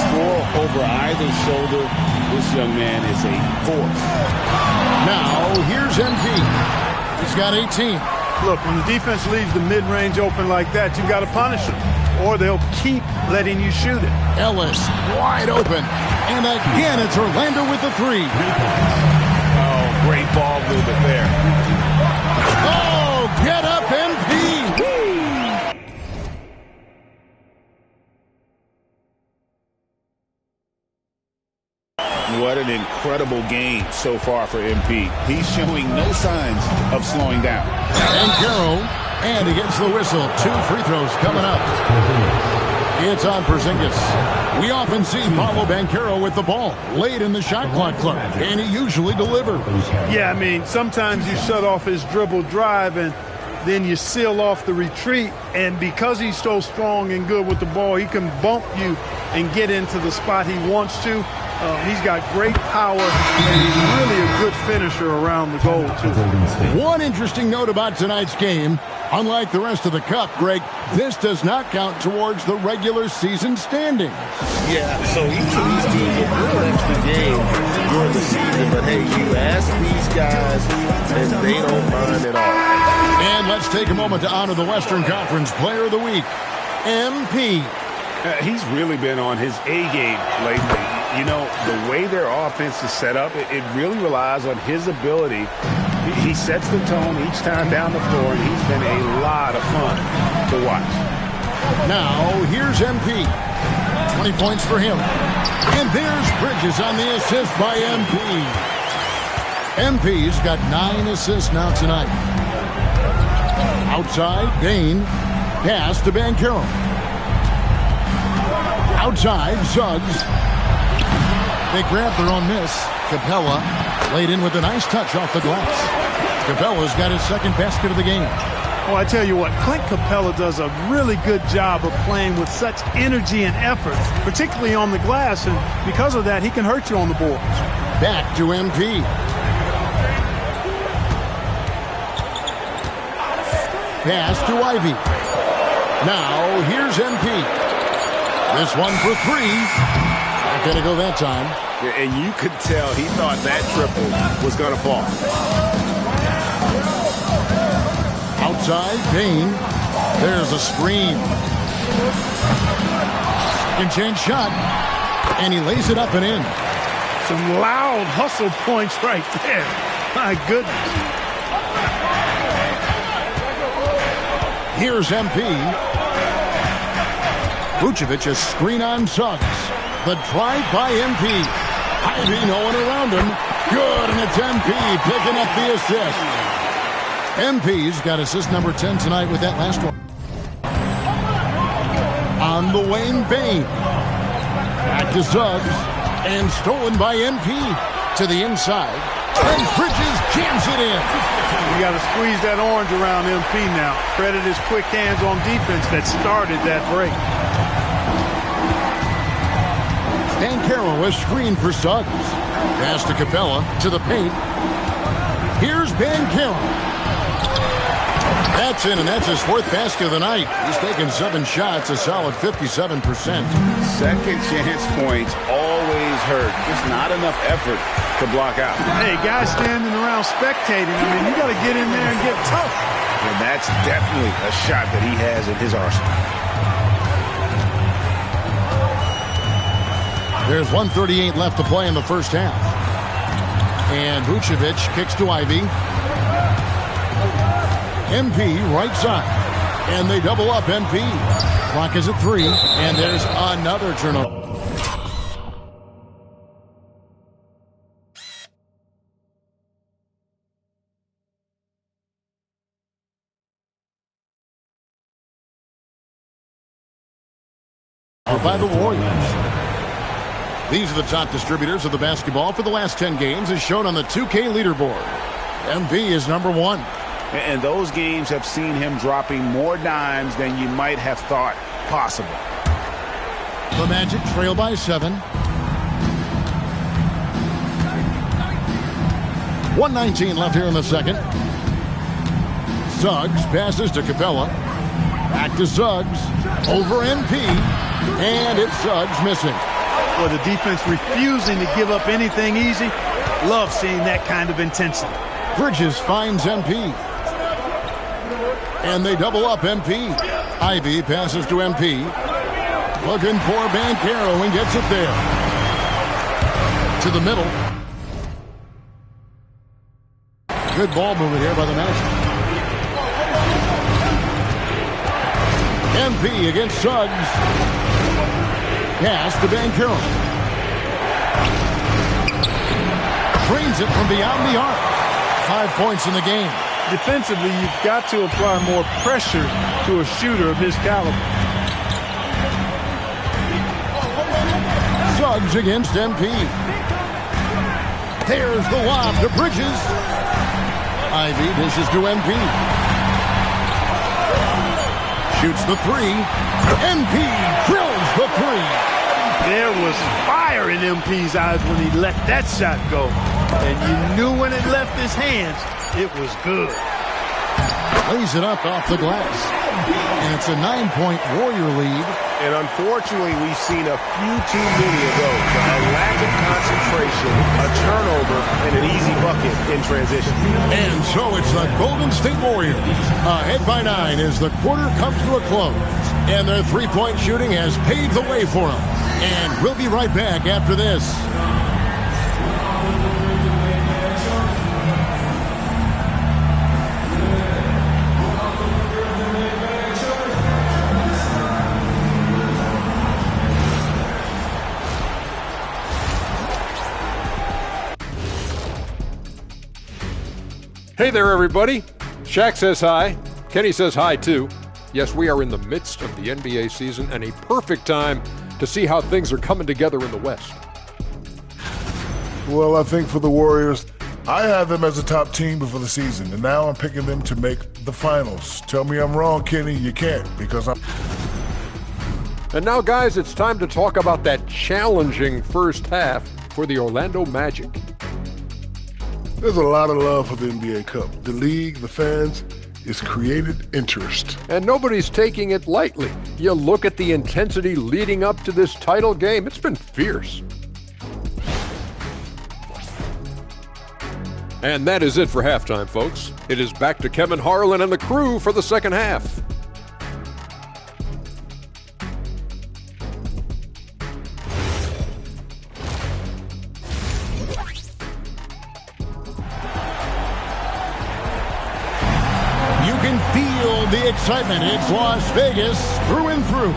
score over either shoulder. This young man is a force. Now, here's MP. He's got 18. Look, when the defense leaves the mid-range open like that, you've got to punish them, or they'll keep letting you shoot it. Ellis wide open. And again, it's Orlando with the 3. Oh, great ball movement there. Oh, get up, MP! What an incredible game so far for MP. He's showing no signs of slowing down. Banchero, and he gets the whistle. 2 free throws coming up. It's on Porzingis. We often see Paolo Banchero with the ball late in the shot clock, and he usually delivers. Yeah, I mean, sometimes you shut off his dribble drive and then you seal off the retreat, and because he's so strong and good with the ball, he can bump you and get into the spot he wants to. He's got great power, and he's really a good finisher around the goal, too. One interesting note about tonight's game, unlike the rest of the Cup, Greg, this does not count towards the regular season standings. Yeah, so each of these teams will do an extra game during the season, but hey, you ask these guys, and they don't mind at all. And let's take a moment to honor the Western Conference Player of the Week, MP. He's really been on his A game lately. You know, the way their offense is set up, it really relies on his ability. He sets the tone each time down the floor, and he's been a lot of fun to watch. Now, here's MP. 20 points for him. And there's Bridges on the assist by MP. MP's got 9 assists now tonight. Outside, Bain. Pass to Banchero. Outside, Suggs. They grab their own miss. Capella laid in with a nice touch off the glass. Capella's got his second basket of the game. Well, I tell you what, Clint Capella does a really good job of playing with such energy and effort, particularly on the glass, and because of that, he can hurt you on the boards. Back to MP. Pass to Ivy. Now, here's MP. This one for 3. Not going to go that time. Yeah, and you could tell he thought that triple was going to fall. Outside, Bain. There's a screen. Second chance shot. And he lays it up and in. Some loud hustle points right there. My goodness. Here's MP. Vucevic, a screen on Suggs. The drive by MP. Ivy, no one around him. Good, and it's MP picking up the assist. MP's got assist number 10 tonight with that last one. On the Wayne Bain. Back to Suggs. And stolen by MP. To the inside. And Bridges jams it in. You got to squeeze that orange around MP now. Credit his quick hands on defense that started that break. Banchero is screened for Suggs. Pass to Capella to the paint. Here's Banchero. That's in, and that's his fourth basket of the night. He's taken 7 shots, a solid 57%. Second chance points always hurt. Just not enough effort to block out. Hey, guys standing around spectating. I mean, you got to get in there and get tough. And that's definitely a shot that he has in his arsenal. There's 1:38 left to play in the first half. And Vucevic kicks to Ivy. MP right side. And they double up MP. Clock is at 3. And there's another turnover. By the Warriors. These are the top distributors of the basketball for the last 10 games as shown on the 2K leaderboard. MP is number 1. And those games have seen him dropping more dimes than you might have thought possible. The Magic trail by 7. 1:19 left here in the second. Suggs passes to Capella. Back to Suggs. Over MP. And it's Suggs missing. Well, the defense refusing to give up anything easy. Love seeing that kind of intensity. Bridges finds MP. And they double up MP. Ivy passes to MP. Looking for Banchero and gets it there. To the middle. Good ball movement here by the Magic. MP against Suggs. Pass to Banchero. Drains it from beyond the arc. 5 points in the game. Defensively, you've got to apply more pressure to a shooter of his caliber. Suggs against MP. There's the lob to Bridges. Ivy dishes to MP. Shoots the 3. MP drills the 3. There was fire in MP's eyes when he let that shot go. And you knew when it left his hands, it was good. Lays it up off the glass. And it's a 9-point Warrior lead. And unfortunately, we've seen a few too many of those. A lack of concentration, a turnover, and an easy bucket in transition. And so it's the Golden State Warriors ahead by 9 as the quarter comes to a close. And their three-point shooting has paved the way for them. And we'll be right back after this. Hey there, everybody. Shaq says hi. Kenny says hi, too. Yes, we are in the midst of the NBA season and a perfect time to see how things are coming together in the West. Well, I think for the Warriors, I had them as a top team before the season, and now I'm picking them to make the finals. Tell me I'm wrong, Kenny. You can't, because I'm... And now, guys, it's time to talk about that challenging first half for the Orlando Magic. There's a lot of love for the NBA Cup. The league, the fans, it's created interest. And nobody's taking it lightly. You look at the intensity leading up to this title game, it's been fierce. And that is it for halftime, folks. It is back to Kevin Harlan and the crew for the second half. The excitement, it's Las Vegas through and through.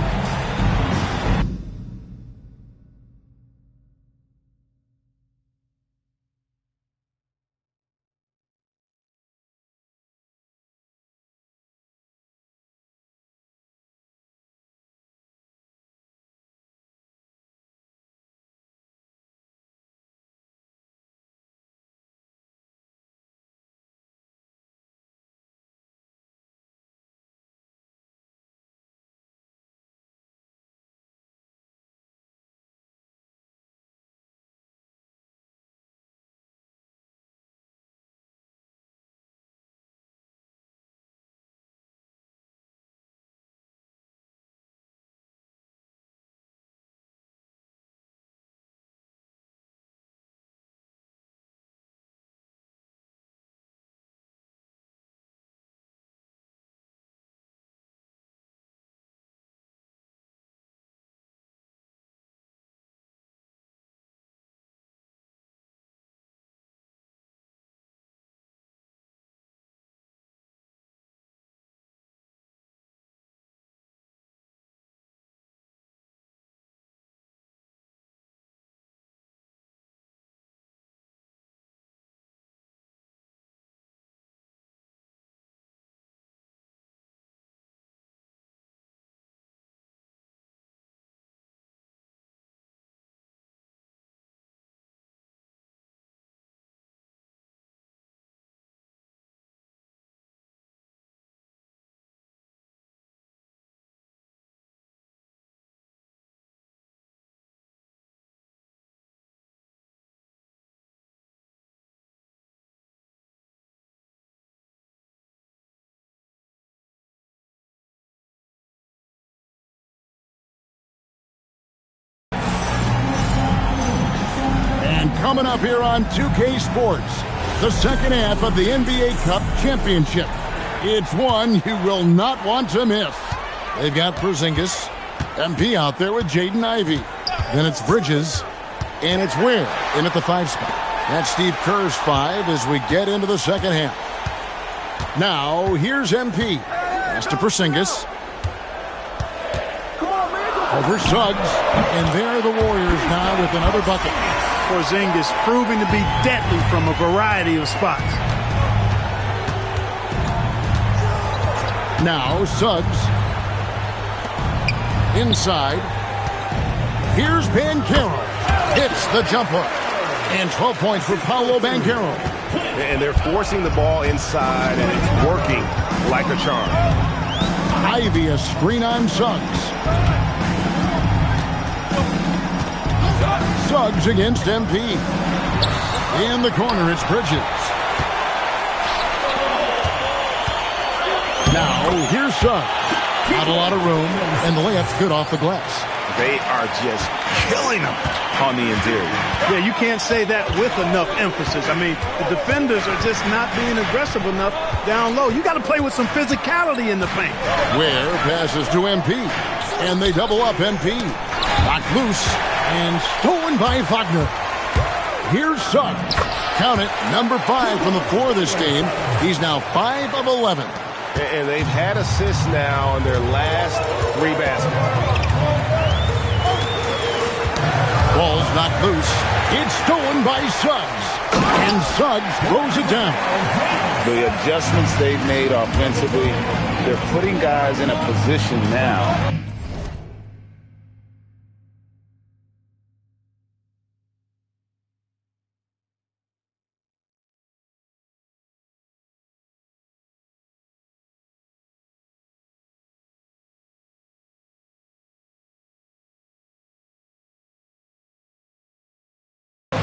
Coming up here on 2K Sports, the second half of the NBA Cup Championship. It's one you will not want to miss. They've got Porzingis, MP out there with Jaden Ivey. Then it's Bridges, and it's Ware in at the 5 spot. That's Steve Kerr's 5 as we get into the second half. Now, here's MP. Pass to Porzingis. Over Suggs, and there are the Warriors now with another bucket. Porzingis proving to be deadly from a variety of spots. Now Suggs. Inside. Here's Banchero. Hits the jumper. And 12 points for Paolo Banchero. And they're forcing the ball inside, and it's working like a charm. Ivy a screen on Suggs. Suggs against MP. In the corner, it's Bridges. Now, here's Suggs. Not a lot of room, and the layup's good off the glass. They are just killing them on the interior. Yeah, you can't say that with enough emphasis. I mean, the defenders are just not being aggressive enough down low. You got to play with some physicality in the paint. Ware passes to MP, and they double up MP. Knocked loose. And stolen by Wagner. Here's Suggs. Count it, number 5 from the floor this game. He's now 5 of 11. And they've had assists now on their last 3 baskets. Ball's knocked loose. It's stolen by Suggs. And Suggs throws it down. The adjustments they've made offensively, they're putting guys in a position now.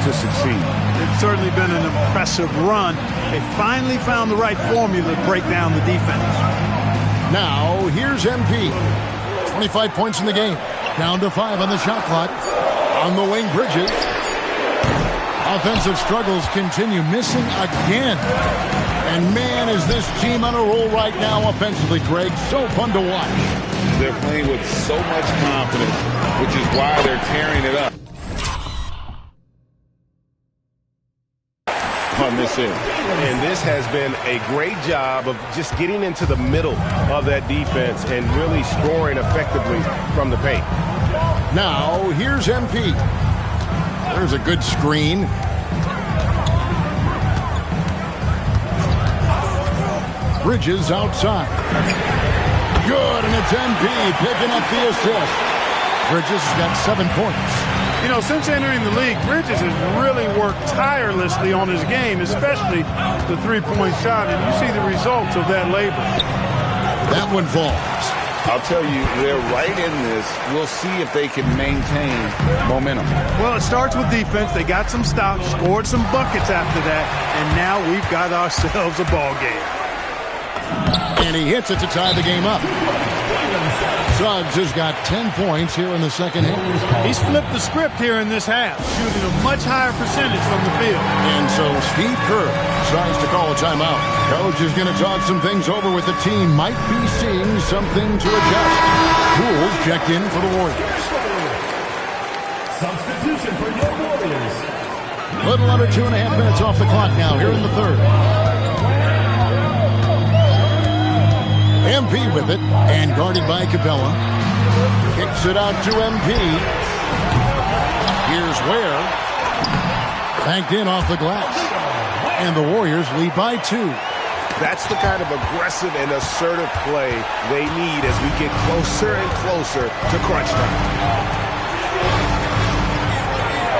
To succeed. It's certainly been an impressive run. They finally found the right formula to break down the defense. Now, here's MP. 25 points in the game. Down to 5 on the shot clock. On the wing, Bridges. Offensive struggles continue, missing again. And man, is this team on a roll right now offensively, Greg. So fun to watch. They're playing with so much confidence, which is why they're tearing it up on this end. And this has been a great job of just getting into the middle of that defense and really scoring effectively from the paint. Now, here's MP. There's a good screen. Bridges outside. Good, and it's MP picking up the assist. Bridges has got 7 points. You know, since entering the league, Bridges has really worked tirelessly on his game, especially the three-point shot, and you see the results of that labor. That one falls. I'll tell you, they're right in this. We'll see if they can maintain momentum. Well, it starts with defense. They got some stops, scored some buckets after that, and now we've got ourselves a ball game. And he hits it to tie the game up. Suggs has got 10 points here in the second half. He's flipped the script here in this half, shooting a much higher percentage from the field. And so Steve Kerr tries to call a timeout. Coach is going to talk some things over with the team. Might be seeing something to adjust. Pools checked in for the Warriors. Substitution for your Warriors. Little under 2.5 minutes off the clock now here in the third. MP with it, and guarded by Capella. Kicks it out to MP. Here's Ware. Banked in off the glass. And the Warriors lead by 2. That's the kind of aggressive and assertive play they need as we get closer and closer to crunch time.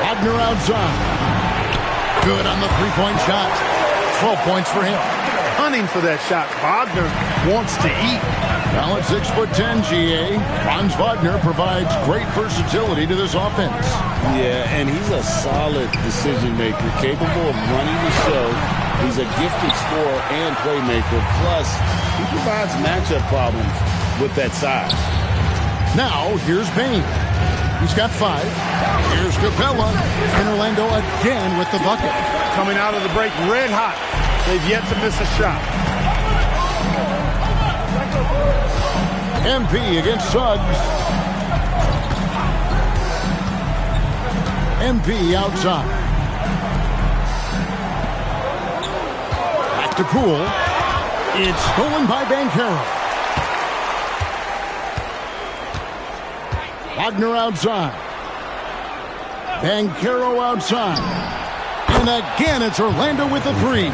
Wagner outside. Good on the three-point shot. 12 points for him. Hunting for that shot. Wagner wants to eat. Now at 6'10", GA, Franz Wagner provides great versatility to this offense. Yeah, and he's a solid decision maker, capable of running the show. He's a gifted scorer and playmaker. Plus, he provides matchup problems with that size. Now, here's Bane. He's got 5. Here's Capella. And Orlando again with the bucket. Coming out of the break red hot. They've yet to miss a shot. MP against Suggs. MP outside. Back to Poole. It's stolen by Banchero. Wagner outside. Banchero outside. And again, it's Orlando with the 3.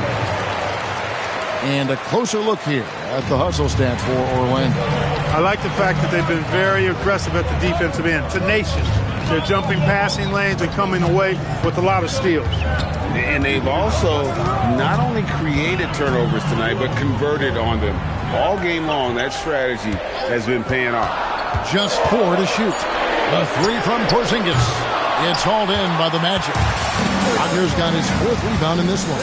And a closer look here at the hustle stats for Orlando. I like the fact that they've been very aggressive at the defensive end. Tenacious. They're jumping passing lanes and coming away with a lot of steals. And they've also not only created turnovers tonight, but converted on them. All game long, that strategy has been paying off. Just 4 to shoot. The 3 from Porzingis. It's hauled in by the Magic. Wagner's got his 4th rebound in this one.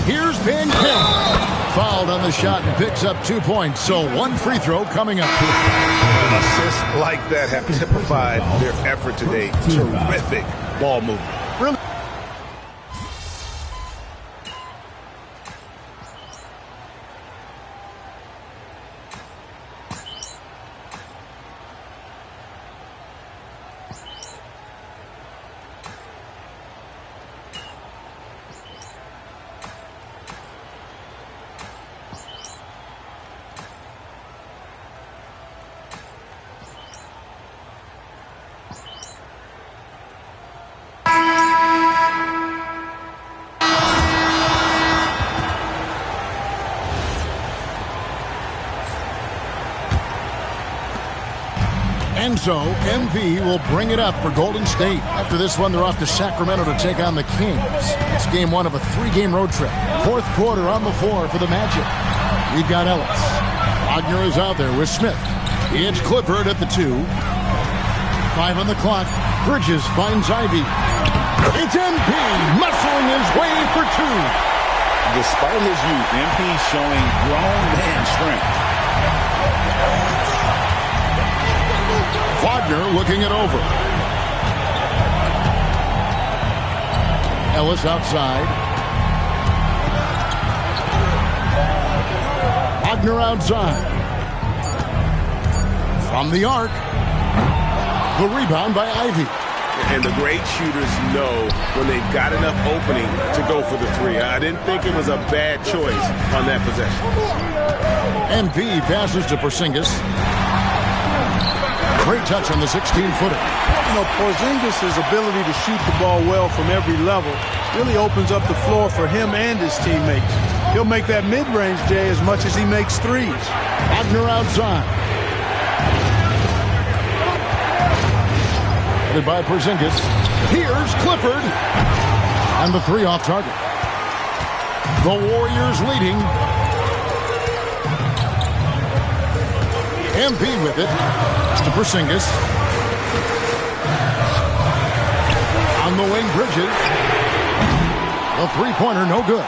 Here's Banchero. Fouled on the shot and picks up 2 points. So 1 free throw coming up. Assists like that have typified their effort today. Terrific ball movement. Really? And so, MV will bring it up for Golden State. After this one, they're off to Sacramento to take on the Kings. It's game 1 of a 3-game road trip. 4th quarter on the floor for the Magic. We've got Ellis. Wagner is out there with Smith. It's Clifford at the 2. 5 on the clock. Bridges finds Ivy. It's MP muscling his way for 2. Despite his youth, MP showing grown man strength. Wagner looking it over. Ellis outside. Wagner outside. From the arc. The rebound by Ivy. And the great shooters know when they've got enough opening to go for the 3. I didn't think it was a bad choice on that possession. MP passes to Porzingis. Great touch on the 16-footer. You know, Porzingis' ability to shoot the ball well from every level really opens up the floor for him and his teammates. He'll make that mid-range, Jay, as much as he makes threes. Wagner outside. Headed by Porzingis. Here's Clifford. And the 3 off target. The Warriors leading. MP with it. To Porzingis. On the wing, Bridges. The 3-pointer, no good.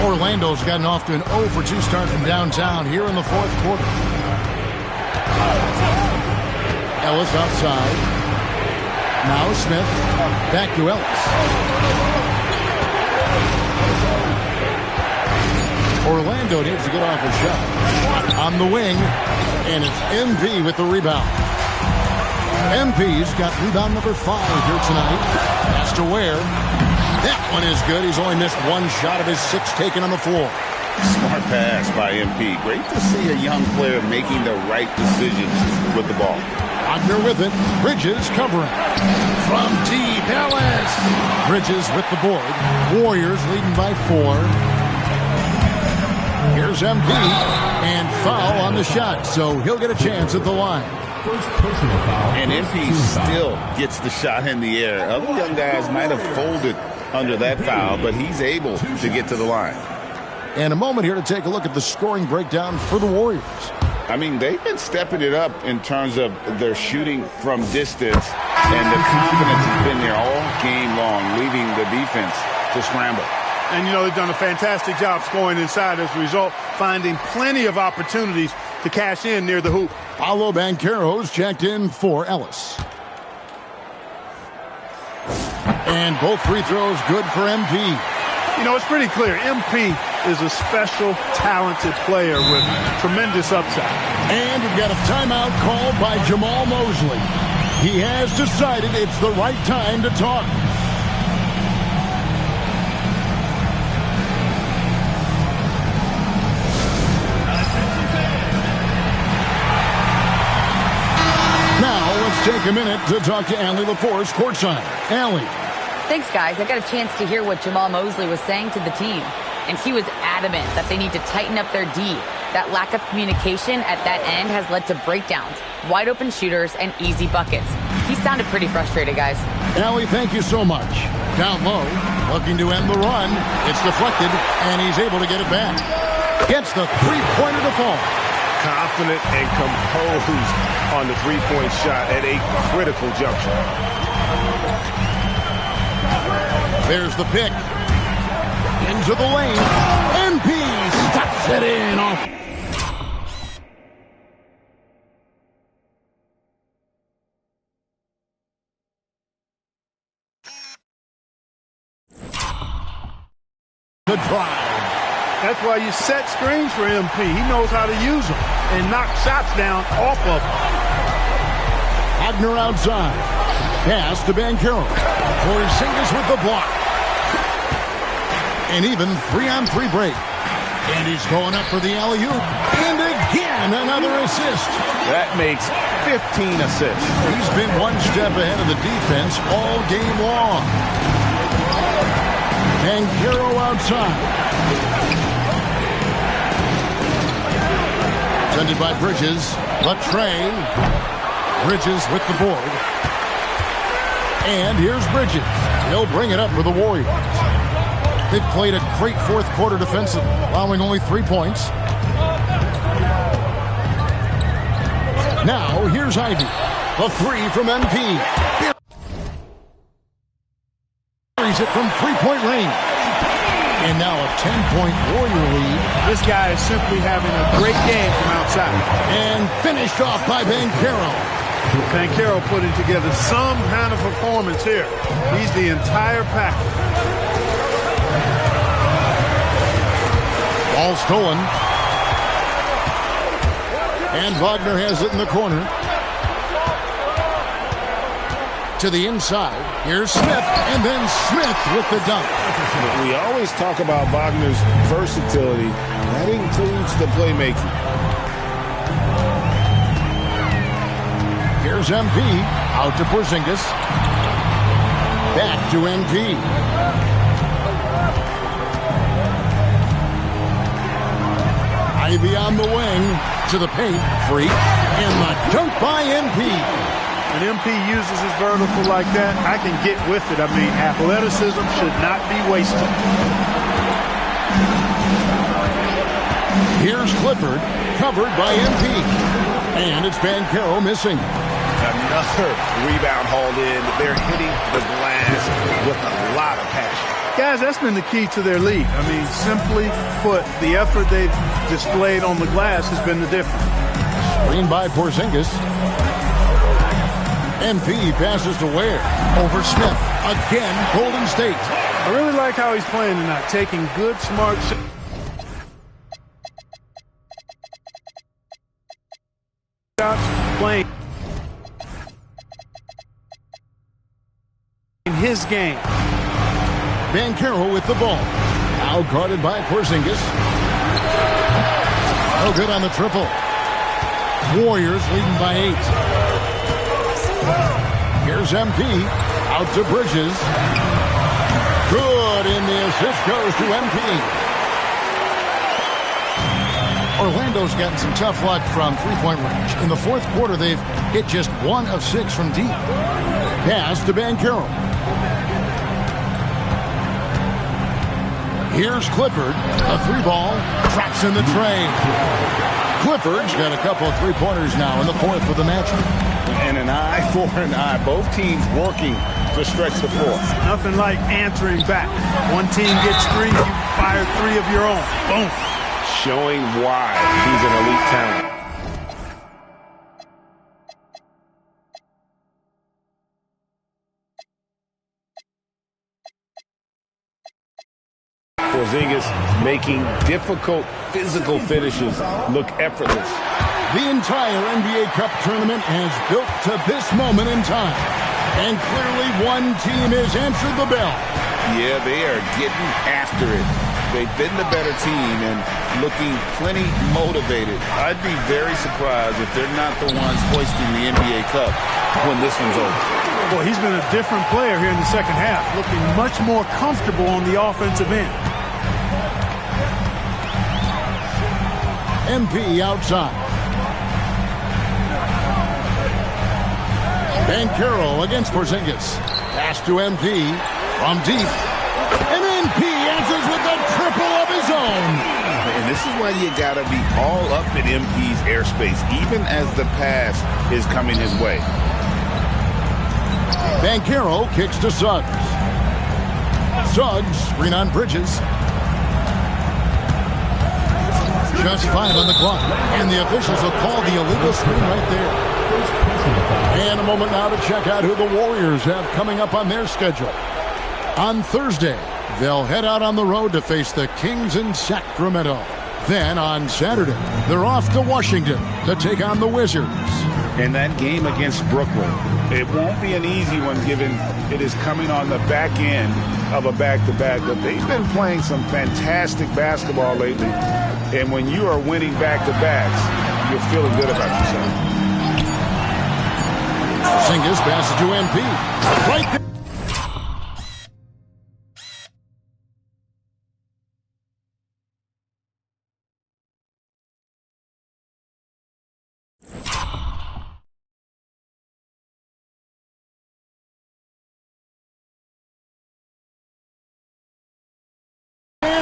Orlando's gotten off to an 0-for-2 start from downtown here in the 4th quarter. Ellis outside. Now Smith. Back to Ellis. Orlando needs to get off a shot. On the wing, and it's MV with the rebound. MP's got rebound number 5 here tonight. Pass to Ware. That one is good. He's only missed 1 shot of his 6 taken on the floor. Smart pass by MP. Great to see a young player making the right decisions with the ball. Wagner with it. Bridges covering. From deep, Ellis. Bridges with the board. Warriors leading by 4. Here's MP, and foul on the shot, so he'll get a chance at the line. And MP still gets the shot in the air. Other young guys might have folded under that foul, but he's able to get to the line. And a moment here to take a look at the scoring breakdown for the Warriors. I mean, they've been stepping it up in terms of their shooting from distance, and the confidence has been there all game long, leaving the defense to scramble. And, you know, they've done a fantastic job scoring inside as a result, finding plenty of opportunities to cash in near the hoop. Paolo Banchero's checked in for Ellis. And both free throws good for MP. You know, it's pretty clear. MP is a special, talented player with tremendous upside. And we've got a timeout called by Jamal Mosley. He has decided it's the right time to talk. Now, let's take a minute to talk to Allie LaForce courtside. Allie. Thanks, guys. I got a chance to hear what Jamal Mosley was saying to the team. And he was adamant that they need to tighten up their D. That lack of communication at that end has led to breakdowns, wide open shooters, and easy buckets. He sounded pretty frustrated, guys. Allie, thank you so much. Down low, looking to end the run. It's deflected, and he's able to get it back. Gets the three-pointer to fall. Confident and composed on the three-point shot at a critical juncture. There's the pick. Into the lane. MP stuffs it in off. The drive. That's why you set screens for MP. He knows how to use them and knock shots down off of them. Wagner outside. Pass to Banchero. Porzingis with the block. An even 3-on-3 break. And he's going up for the alley-oop. And again, another assist. That makes 15 assists. He's been one step ahead of the defense all game long. Banchero outside. Sended by Bridges. Latre. Bridges with the board. And here's Bridges. He'll bring it up for the Warriors. They've played a great fourth quarter defensively, allowing only 3 points. Now, here's Ivy. A three from MP. Buries it from three-point range. And now a 10-point Warrior lead. This guy is simply having a great game from outside. And finished off by Banchero. Banchero putting together some kind of performance here. He's the entire package. Ball stolen. And Wagner has it in the corner. To the inside. Here's Smith. And then Smith with the dunk. We always talk about Wagner's versatility. That includes the playmaking. Here's MP. Out to Porzingis. Back to MP. Ivy on the wing, to the paint, free, and the dunk by MP. When MP uses his vertical like that, I can get with it. I mean, athleticism should not be wasted. Here's Clifford, covered by MP. And it's Banchero missing. Another rebound hauled in. They're hitting the glass with a lot of passion. Guys, that's been the key to their lead. I mean, simply put, the effort they've displayed on the glass has been the difference. Screen by Porzingis. MP passes to Ware. Over Smith. Again, Golden State. I really like how he's playing tonight, taking good, smart shots, playing in his game. Banchero with the ball. Now guarded by Porzingis. No good on the triple. Warriors leading by 8. Here's MP. Out to Bridges. Good, and the assist goes to MP. Orlando's gotten some tough luck from three-point range. In the fourth quarter, they've hit just 1 of 6 from deep. Pass to Banchero. Here's Clifford. A 3-ball. Traps in the tray. Clifford's got a couple of three-pointers now in the fourth for the matchup. And an eye for an eye. Both teams working to stretch the floor. Nothing like answering back. One team gets 3, you fire 3 of your own. Boom. Showing why he's an elite talent. Porzingis making difficult physical finishes look effortless. The entire NBA Cup tournament has built to this moment in time. And clearly one team has answered the bell. Yeah, they are getting after it. They've been the better team and looking plenty motivated. I'd be very surprised if they're not the ones hoisting the NBA Cup when this one's over. Well, he's been a different player here in the second half, looking much more comfortable on the offensive end. MP outside. Banchero against Porzingis. Pass to MP from deep. And MP answers with a triple of his own. And this is why you got to be all up in MP's airspace, even as the pass is coming his way. Banchero kicks to Suggs. Suggs, screen on Bridges. Just 5 on the clock. And the officials will call the illegal screen right there. And a moment now to check out who the Warriors have coming up on their schedule. On Thursday, they'll head out on the road to face the Kings in Sacramento. Then on Saturday, they're off to Washington to take on the Wizards. And that game against Brooklyn, it won't be an easy one given it is coming on the back end of a back-to-back. But they've been playing some fantastic basketball lately. And when you are winning back-to-backs, you're feeling good about yourself. Porzingis passes to MP. Right there.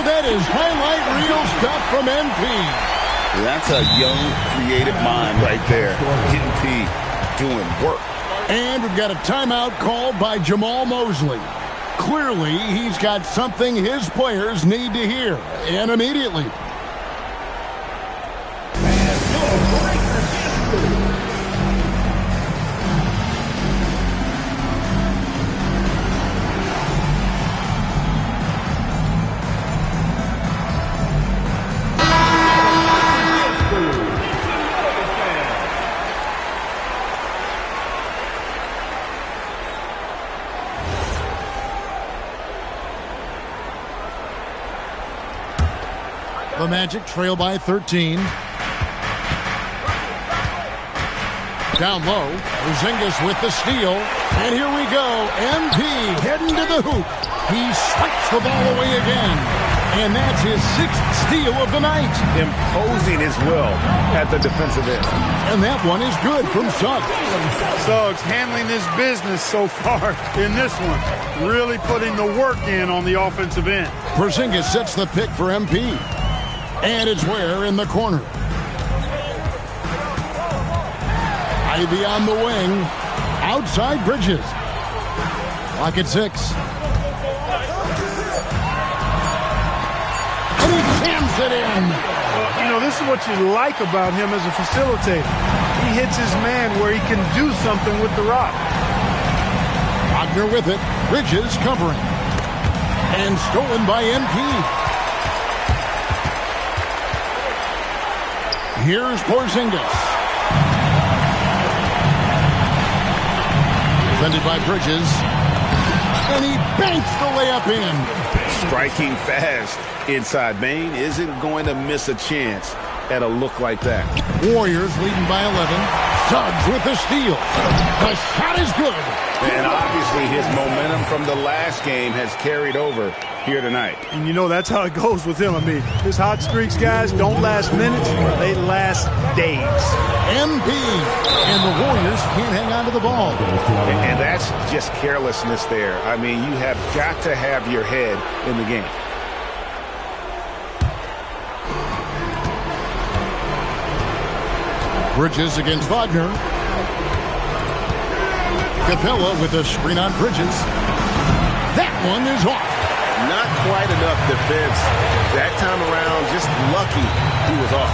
That is highlight reel stuff from MP. That's a young, creative mind right there. MP doing work. And we've got a timeout called by Jamal Mosley. Clearly, he's got something his players need to hear, and immediately. The Magic trail by 13. Down low, Porzingis with the steal. And here we go. MP heading to the hoop. He swipes the ball away again. And that's his 6th steal of the night. Imposing his will at the defensive end. And that one is good from Suggs. Suggs handling his business so far in this one. Really putting the work in on the offensive end. Porzingis sets the pick for MP. And it's Ware in the corner. Ivy on the wing. Outside Bridges. Clock at 6. And he jams it in. Well, you know, this is what you like about him as a facilitator. He hits his man where he can do something with the rock. Wagner with it. Bridges covering. And stolen by MP. Here's Porzingis. Defended by Bridges. And he banks the layup in. Striking fast inside. Bane isn't going to miss a chance at a look like that. Warriors leading by 11. Suggs with the steal. The shot is good. And obviously his momentum from the last game has carried over here tonight. And you know that's how it goes with him. I mean, his hot streaks, guys, don't last minutes. They last days. MP. And the Warriors can't hang on to the ball. And that's just carelessness there. I mean, you have got to have your head in the game. Bridges against Wagner. Capella with a screen on Bridges. That one is off. Not quite enough defense. That time around, just lucky he was off.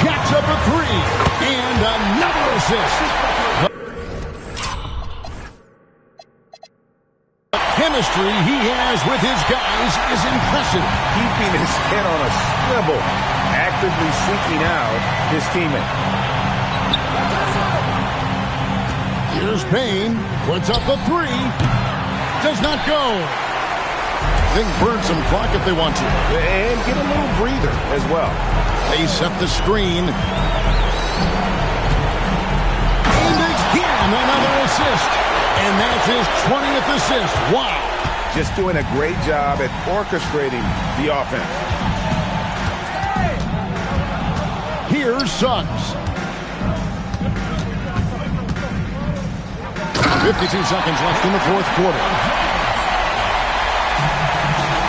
Jacks up a 3. And another assist. chemistry he has with his guys is impressive. Keeping his head on a swivel, actively seeking out his teammate. Here's Payne, puts up the three, does not go. They can burn some clock if they want to. And get a little breather as well. They set the screen. And again, another assist. And that's his 20th assist. Wow. Just doing a great job at orchestrating the offense. Here's Suggs. 52 seconds left in the fourth quarter.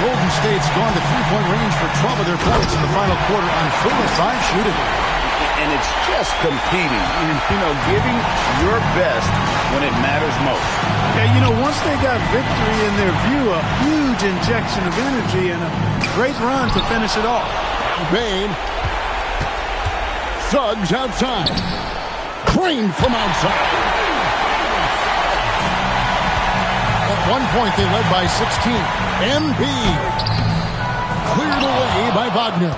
Golden State's gone to three-point range for 12 of their points in the final quarter on 4 of 5 shooting. And it's just competing, giving your best when it matters most. Yeah, once they got victory in their view, a huge injection of energy and a great run to finish it off. Payne. Suggs outside. Crane from outside. At one point, they led by 16. MP cleared away by Wagner.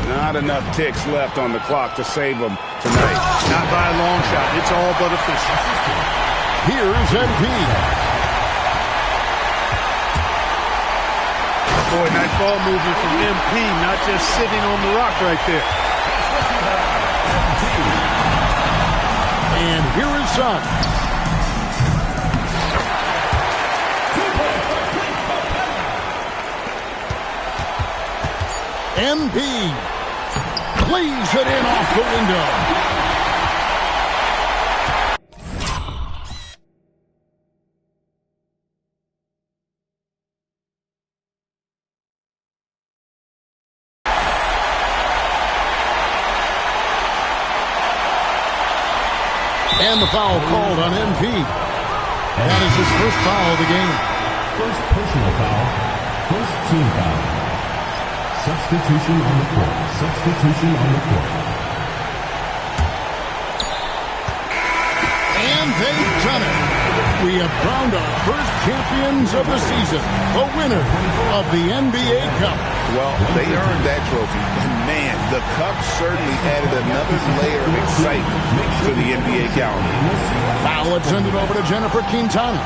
Not enough ticks left on the clock to save them tonight. Not by a long shot. It's all but official. Here's MP. Boy, nice ball movement from MP, not just sitting on the rock right there. And here is Suggs. MP plays it in off the window. And the foul called on MP. That is his first foul of the game. First personal foul. First team foul. Substitution on the court. Substitution on the court. And they've done it. We have crowned our first champions of the season, the winner of the NBA Cup. Well, they earned that trophy. And man, the Cup certainly added another layer of excitement to the NBA calendar. Now let's send it over to Jennifer Quintana.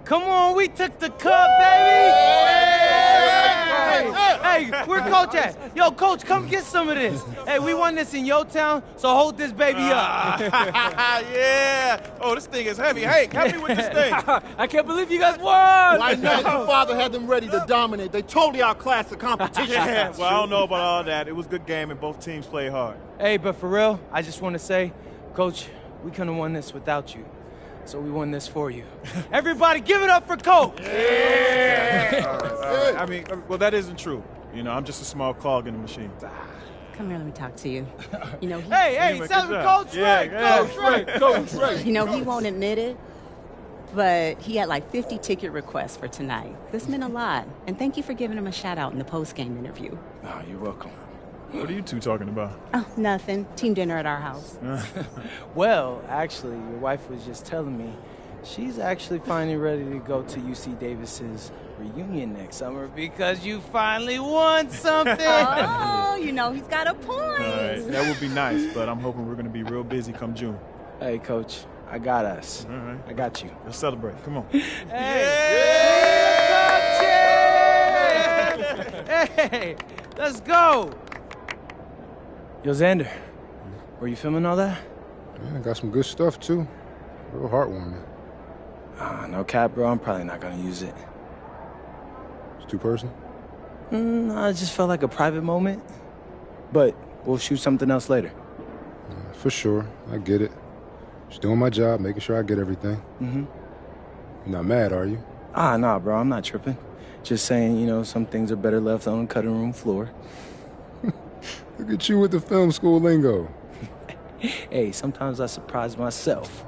Come on, we took the cup, baby! Hey, where Coach at? Yo, Coach, come get some of this. Hey, we won this in your town, so hold this baby up. Yeah. Oh, this thing is heavy. Hank, help me with this thing. I can't believe you guys won. I know. Your father had them ready to dominate. They totally outclassed the competition. Yeah, well, I don't know about all that. It was a good game, and both teams played hard. Hey, but for real, I just want to say, Coach, we couldn't have won this without you. So we won this for you. Everybody give it up for Coach! Yeah. All right. I mean, well, that isn't true. I'm just a small cog in the machine. Come here, let me talk to you. Hey, tell him Coach Ray! Coach Ray! Coach Ray! He won't admit it, but he had like 50 ticket requests for tonight. This meant a lot. And thank you for giving him a shout out in the post-game interview. Oh, you're welcome. What are you two talking about? Oh, nothing. Team dinner at our house. Well, actually, your wife was just telling me she's actually finally ready to go to UC Davis's reunion next summer because you finally won something. Oh, he's got a point. All right, that would be nice, but I'm hoping we're going to be real busy come June. Hey, Coach, I got us. All right. I got you. Let's celebrate. Come on. Hey, let's go. Yo, Xander, were you filming all that? Yeah, I got some good stuff, too. Real heartwarming. No cap, bro. I'm probably not gonna use it. It's too personal? No, it just felt like a private moment. But we'll shoot something else later. For sure. I get it. Just doing my job, making sure I get everything. Mm-hmm. You're not mad, are you? Nah, bro. I'm not tripping. Just saying, you know, some things are better left on the cutting room floor. Look at you with the film school lingo. Hey, sometimes I surprise myself.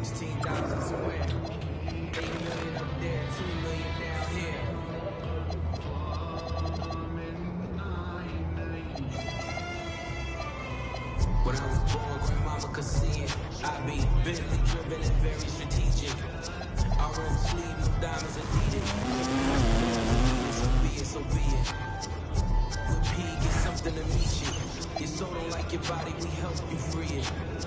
16,000 square. 8 million up there, 2 million down here. When I was born, grandmama could see it. I be Bentley driven and very strategic. I roll sleeve, no diamonds are needed. So be it. With P, get something to meet you. Your soul don't like your body, we help you free it.